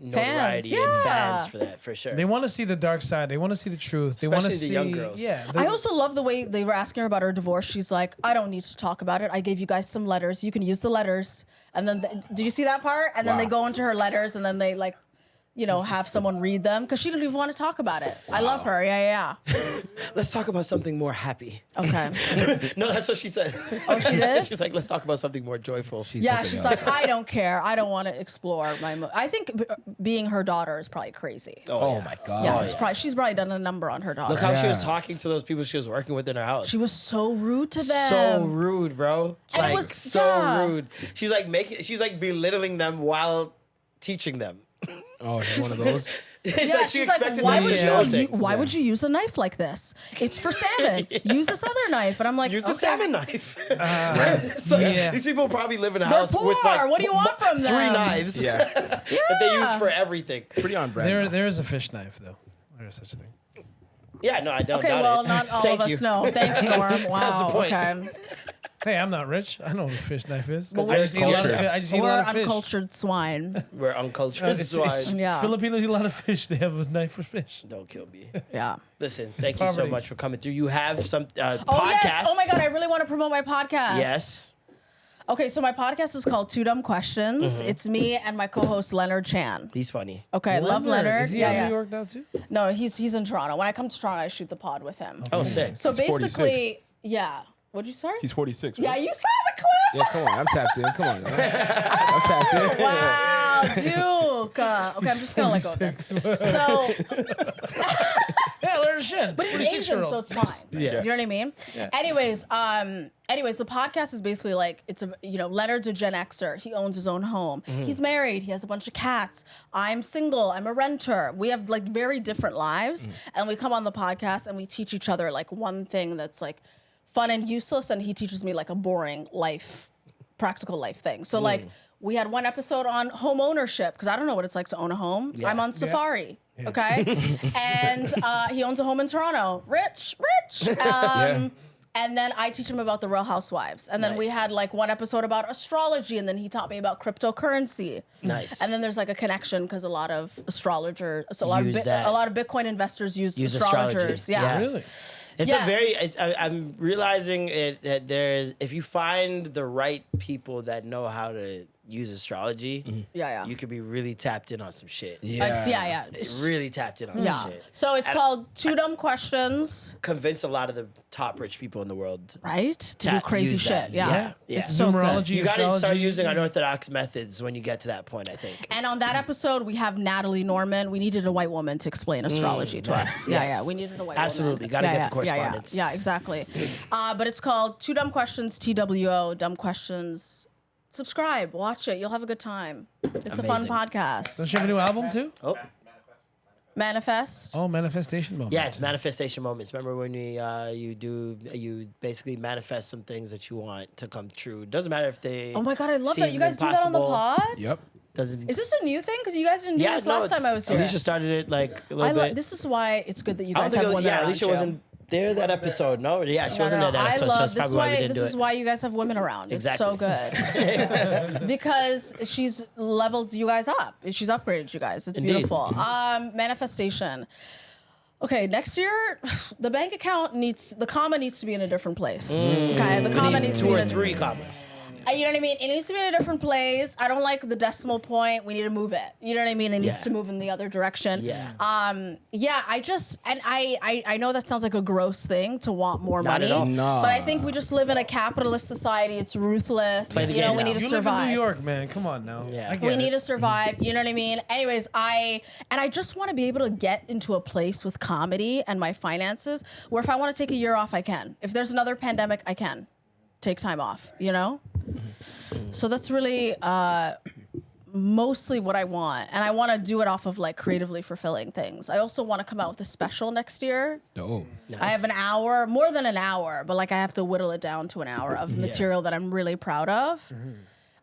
Speaker 3: notoriety and
Speaker 8: yeah.
Speaker 3: fans for that, for sure.
Speaker 2: they want to see the dark side. They want to see the truth. They want to
Speaker 3: Especially
Speaker 2: see
Speaker 3: the young girls.
Speaker 2: Yeah.
Speaker 8: I also love the way they were asking her about her divorce. She's like, I don't need to talk about it. I gave you guys some letters. You can use the letters. And then, did you see that part? And then they
Speaker 4: Wow.
Speaker 8: go into her letters and then they like have someone read them because she didn't even want to talk about it. I love her. Yeah.
Speaker 3: Let's talk about something more happy.
Speaker 8: Okay.
Speaker 3: No, that's what she said.
Speaker 8: Oh, she did?
Speaker 3: She's like, let's talk about something more joyful.
Speaker 8: She's like, I don't care. I don't want to explore my. I think being her daughter is probably crazy.
Speaker 4: Oh my god.
Speaker 8: Yeah, she's probably done a number on her daughter.
Speaker 3: Look how she was talking to those people she was working with in her house.
Speaker 8: She was so rude to them.
Speaker 3: So rude, bro.
Speaker 8: And
Speaker 3: Like
Speaker 8: it was-
Speaker 3: so
Speaker 8: yeah.
Speaker 3: rude. She's like belittling them while teaching them.
Speaker 4: Oh, she's one of those.
Speaker 3: It's
Speaker 8: Yeah,
Speaker 3: like she
Speaker 8: she's like,
Speaker 3: expected
Speaker 8: why
Speaker 3: them
Speaker 8: would
Speaker 3: to know
Speaker 8: you?
Speaker 3: things.
Speaker 8: Why would you use a knife like this? It's for salmon. Use this other knife. And I'm like,
Speaker 3: Use the
Speaker 8: okay.
Speaker 3: salmon knife. So these people probably live in a house
Speaker 8: They're
Speaker 3: with
Speaker 8: poor.
Speaker 3: like
Speaker 8: What do you want from
Speaker 3: 3
Speaker 8: them?
Speaker 3: knives
Speaker 4: Yeah.
Speaker 3: that they use for everything.
Speaker 4: Pretty on brand.
Speaker 2: There is a fish knife though. There is such a thing.
Speaker 3: Yeah, no, I don't
Speaker 8: Okay,
Speaker 3: doubt
Speaker 8: well,
Speaker 3: it.
Speaker 8: not all
Speaker 3: Thank
Speaker 8: of
Speaker 3: you.
Speaker 8: us know. Thanks, Norm. Wow.
Speaker 3: That's the point.
Speaker 8: Okay.
Speaker 2: Hey, I'm not rich. I know what a fish knife is.
Speaker 3: But
Speaker 2: I just eat a lot of
Speaker 3: culture.
Speaker 2: fish. I just eat a
Speaker 8: We're
Speaker 2: lot of fish.
Speaker 8: uncultured swine.
Speaker 3: We're uncultured
Speaker 2: It's
Speaker 3: swine.
Speaker 8: Yeah.
Speaker 2: Filipinos eat a lot of fish. They have a knife for fish.
Speaker 3: Don't kill me.
Speaker 8: Yeah.
Speaker 3: Listen, thank you so
Speaker 2: poverty.
Speaker 3: much for coming through. You have some podcast.
Speaker 8: Oh, yes. Oh, my God. I really want to promote my podcast.
Speaker 3: Yes.
Speaker 8: Okay, so my podcast is called Two Dumb Questions. It's me and my co-host, Leonard Chan.
Speaker 3: He's funny.
Speaker 8: Okay, love Leonard.
Speaker 2: Is he
Speaker 8: Yeah,
Speaker 2: out in
Speaker 8: yeah.
Speaker 2: New York now too?
Speaker 8: No, he's in Toronto. When I come to Toronto, I shoot the pod with him.
Speaker 3: Oh, sick.
Speaker 8: So
Speaker 4: He's
Speaker 8: basically, yeah. What'd you say?
Speaker 4: He's 46. Right?
Speaker 8: Yeah, you saw the clip.
Speaker 4: Yeah, come on. I'm tapped in. Come on. I'm tapped in.
Speaker 8: Wow, Duke. Okay, I'm just gonna let go of this. So,
Speaker 2: Yeah, learn shit.
Speaker 8: but he's Asian, so it's fine.
Speaker 3: Yeah.
Speaker 8: You know what I mean? Anyways, the podcast is basically like Leonard's a Gen Xer. He owns his own home. He's married. He has a bunch of cats. I'm single. I'm a renter. We have like very different lives, and we come on the podcast and we teach each other like one thing that's like fun and useless, and he teaches me like a boring life, practical life thing. So like we had one episode on home ownership because I don't know what it's like to own a home. I'm on Safari. Okay. And he owns a home in Toronto. Rich. And then I teach him about the Real Housewives. And then we
Speaker 3: Nice.
Speaker 8: had like one episode about astrology, and then he taught me about cryptocurrency.
Speaker 3: Nice.
Speaker 8: And then there's like a connection because a lot of astrologers, a lot
Speaker 3: Use that.
Speaker 8: of Bitcoin investors use
Speaker 3: astrology.
Speaker 8: astrologers.
Speaker 3: Yeah.
Speaker 2: Really?
Speaker 3: It's
Speaker 8: Yeah.
Speaker 3: I'm realizing that if you find the right people that know how to use astrology,
Speaker 8: Yeah.
Speaker 3: you could be really tapped in on some shit.
Speaker 8: Yeah.
Speaker 3: Really tapped in on some
Speaker 8: Yeah.
Speaker 3: shit.
Speaker 8: So it's called Two Dumb Questions,
Speaker 3: Convince a lot of the top rich people in the world.
Speaker 8: right? To do crazy
Speaker 3: use
Speaker 8: shit.
Speaker 3: that.
Speaker 8: Yeah.
Speaker 3: Yeah.
Speaker 8: It's so good.
Speaker 2: Numerology,
Speaker 3: You got to start
Speaker 2: astrology.
Speaker 3: using unorthodox methods when you get to that point, I think.
Speaker 8: And on that episode, we have Natalie Norman. We needed a white woman to explain astrology to us.
Speaker 3: yes.
Speaker 8: Yeah. We needed a white
Speaker 3: Absolutely.
Speaker 8: woman.
Speaker 3: Gotta get the
Speaker 8: Yeah,
Speaker 3: correspondence.
Speaker 8: Yeah, exactly. But it's called Two Dumb Questions, TWO, Dumb Questions. Subscribe, watch it. You'll have a good time. It's a fun
Speaker 3: Amazing.
Speaker 8: podcast.
Speaker 2: Don't you have a new album too?
Speaker 3: Oh,
Speaker 8: Manifest.
Speaker 2: Oh, Manifestation Moment.
Speaker 3: yeah, it's manifestation moments. Remember when you basically manifest some things that you want to come true. Doesn't matter if they.
Speaker 8: Oh my God, I love that.
Speaker 3: seem
Speaker 8: You guys do that on the
Speaker 3: impossible.
Speaker 8: pod?
Speaker 4: Yep.
Speaker 3: Doesn't.
Speaker 8: Is this a new thing? Because you guys didn't do
Speaker 3: yeah,
Speaker 8: this
Speaker 3: no,
Speaker 8: last time I was here.
Speaker 3: Alicia started it like a little bit.
Speaker 8: This is why it's good that you
Speaker 3: I don't
Speaker 8: guys
Speaker 3: think
Speaker 8: have
Speaker 3: it-
Speaker 8: women
Speaker 3: yeah,
Speaker 8: around
Speaker 3: Alicia
Speaker 8: you.
Speaker 3: wasn't there that episode. No, yeah, she wasn't there that episode. So that's
Speaker 8: this
Speaker 3: probably why we didn't
Speaker 8: this
Speaker 3: do
Speaker 8: is
Speaker 3: it.
Speaker 8: why you guys have women around. It's so good. Because she's leveled you guys up. She's upgraded you guys. It's
Speaker 3: Indeed.
Speaker 8: beautiful. Manifestation. Okay, next year, the bank account the comma needs to be in a different place. Okay, the comma needs to
Speaker 3: Two
Speaker 8: be
Speaker 3: or
Speaker 8: in a,
Speaker 3: three commas.
Speaker 8: You know what I mean? It needs to be in a different place. I don't like the decimal point. We need to move it. You know what I mean? It needs
Speaker 3: Yeah.
Speaker 8: to move in the other direction.
Speaker 3: Yeah.
Speaker 8: I know that sounds like a gross thing to want more
Speaker 3: Not
Speaker 8: money.
Speaker 3: at all.
Speaker 4: Nah.
Speaker 8: But I think we just live in a capitalist society. It's ruthless.
Speaker 3: Play the
Speaker 8: You know,
Speaker 3: game
Speaker 8: we
Speaker 3: now.
Speaker 8: need to
Speaker 2: You live
Speaker 8: survive.
Speaker 2: in New York, man. Come on now.
Speaker 3: Yeah.
Speaker 2: I get
Speaker 8: We
Speaker 2: it.
Speaker 8: need to survive. You know what I mean? Anyways, I just want to be able to get into a place with comedy and my finances where if I want to take a year off, I can. If there's another pandemic, I can take time off, you know? So that's really mostly what I want. And I want to do it off of like creatively fulfilling things. I also want to come out with a special next year.
Speaker 4: Oh.
Speaker 8: I have an hour, more than an hour, but like I have to whittle it down to an hour of material that I'm really proud of.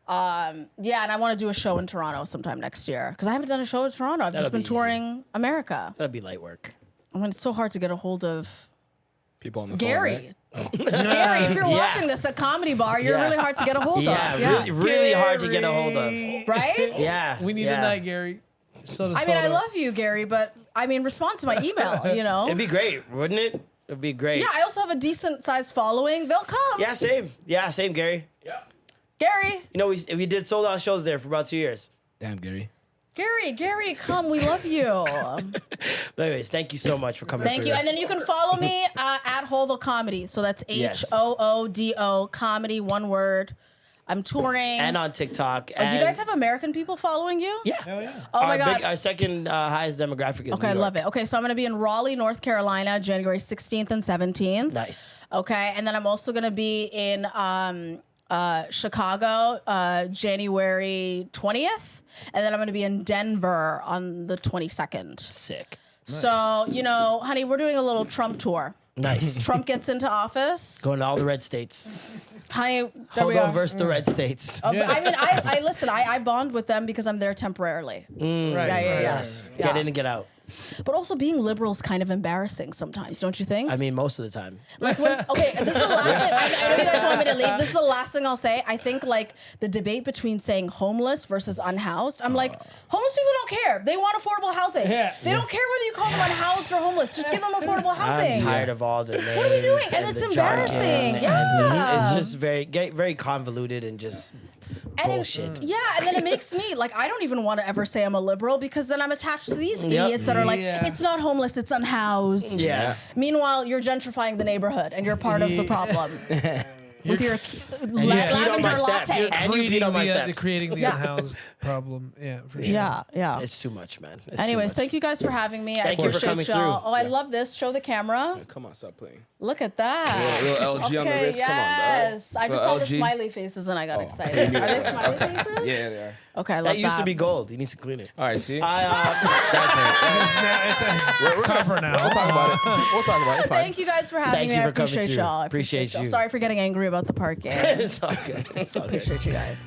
Speaker 8: And I want to do a show in Toronto sometime next year because I haven't done a show in Toronto. I've
Speaker 3: That'll
Speaker 8: just been
Speaker 3: be easy.
Speaker 8: touring America.
Speaker 3: That'd be light work.
Speaker 8: I mean, it's so hard to get a hold of
Speaker 4: People on the
Speaker 8: Gary.
Speaker 4: phone.
Speaker 8: Gary, if you're
Speaker 3: Yeah.
Speaker 8: watching this at Comedy Bar, you're
Speaker 3: Yeah.
Speaker 8: really hard to get a hold
Speaker 3: Yeah,
Speaker 8: of.
Speaker 3: really hard to get a hold of.
Speaker 8: Right?
Speaker 3: Yeah.
Speaker 2: We need
Speaker 3: yeah.
Speaker 2: a night, Gary. Soda,
Speaker 8: I mean, I
Speaker 2: soda.
Speaker 8: love you, Gary, but I mean, respond to my email, you know?
Speaker 3: It'd be great, wouldn't it? It'd be great.
Speaker 8: Yeah, I also have a decent sized following. They'll come.
Speaker 3: Yeah, same. Yeah, same, Gary.
Speaker 8: Gary,
Speaker 3: You know, we did sold out shows there for about 2 years.
Speaker 4: Damn, Gary.
Speaker 8: Gary, come. We love you.
Speaker 3: But anyways, thank you so much for coming.
Speaker 8: Thank you. And then you can follow me at Hoodo Comedy. So that's
Speaker 3: Yes.
Speaker 8: HOODO Comedy, one word. I'm touring.
Speaker 3: And on TikTok.
Speaker 8: Do you guys have American people following you?
Speaker 3: Yeah.
Speaker 2: Hell yeah.
Speaker 8: Oh my God.
Speaker 3: Our second highest demographic is
Speaker 8: Okay,
Speaker 3: New
Speaker 8: I
Speaker 3: York.
Speaker 8: love it. Okay, so I'm going to be in Raleigh, North Carolina, January 16th and 17th.
Speaker 3: Nice.
Speaker 8: Okay, and then I'm also going to be in Chicago, January 20th. And then I'm going to be in Denver on the 22nd.
Speaker 3: Sick.
Speaker 8: So, you know, honey, we're doing a little Trump tour.
Speaker 3: Nice.
Speaker 8: Trump gets into office.
Speaker 3: Going to all the red states.
Speaker 8: Honey, there we
Speaker 3: Hold
Speaker 8: are.
Speaker 3: on versus the red states.
Speaker 8: But I mean, I listen. I bond with them because I'm there temporarily.
Speaker 2: Right.
Speaker 8: Yeah.
Speaker 3: Yes.
Speaker 8: Yeah.
Speaker 3: Get in and get out.
Speaker 8: But also being liberal is kind of embarrassing sometimes, don't you think?
Speaker 3: I mean, most of the time.
Speaker 8: Like when, okay, this is the last thing. I know you guys want me to leave. This is the last thing I'll say. I think like the debate between saying homeless versus unhoused. I'm like, homeless people don't care. They want affordable housing.
Speaker 2: Yeah.
Speaker 8: They don't care whether you call them unhoused or homeless. Just give them affordable housing.
Speaker 3: I'm tired of all the names.
Speaker 8: What are we doing? And it's
Speaker 3: the jargon,
Speaker 8: embarrassing.
Speaker 3: and
Speaker 8: Yeah.
Speaker 3: It's just very convoluted and just bullshit.
Speaker 8: Yeah, and then it makes me like I don't even want to ever say I'm a liberal because then I'm attached to these idiots that are like,
Speaker 2: Yeah.
Speaker 8: it's not homeless, it's unhoused.
Speaker 3: Yeah.
Speaker 8: Meanwhile, you're gentrifying the neighborhood and you're part of the problem. With your
Speaker 3: peed on my
Speaker 8: lavender
Speaker 3: steps,
Speaker 8: latte.
Speaker 3: dude. And you peed on my steps.
Speaker 2: Creating the
Speaker 8: Yeah.
Speaker 2: unhoused problem. Yeah, for sure.
Speaker 8: Yeah.
Speaker 3: It's too much, man. It's
Speaker 8: Anyways,
Speaker 3: too much.
Speaker 8: thank you guys for having me.
Speaker 3: Thank
Speaker 8: I
Speaker 3: you for
Speaker 8: appreciate
Speaker 3: coming
Speaker 8: y'all.
Speaker 3: through.
Speaker 8: Oh, I love this. Show the camera.
Speaker 4: Come on, stop playing.
Speaker 8: Look at that.
Speaker 4: Little LG on the
Speaker 8: Okay,
Speaker 4: wrist. Come on, dog.
Speaker 8: yes. I just
Speaker 4: Little
Speaker 8: saw the
Speaker 4: LG.
Speaker 8: smiley faces and I got
Speaker 4: Oh,
Speaker 8: excited.
Speaker 4: okay, you knew
Speaker 8: Are
Speaker 4: that
Speaker 8: they
Speaker 4: was-
Speaker 8: smiley
Speaker 4: okay.
Speaker 8: faces?
Speaker 4: Yeah, they are.
Speaker 8: Okay, I love
Speaker 3: That used to
Speaker 8: that.
Speaker 3: be gold. You need to clean it.
Speaker 4: All right, see?
Speaker 2: It's copper now.
Speaker 4: We'll talk about it. We'll talk about it. It's fine.
Speaker 8: Thank you guys for having
Speaker 3: Thank
Speaker 8: me.
Speaker 3: you
Speaker 8: I
Speaker 3: for coming
Speaker 8: appreciate
Speaker 3: through.
Speaker 8: y'all. I
Speaker 3: Appreciate
Speaker 8: y'all.
Speaker 3: you.
Speaker 8: Sorry for getting angry about the parking.
Speaker 3: It's all good. It's all good.
Speaker 8: Appreciate you guys.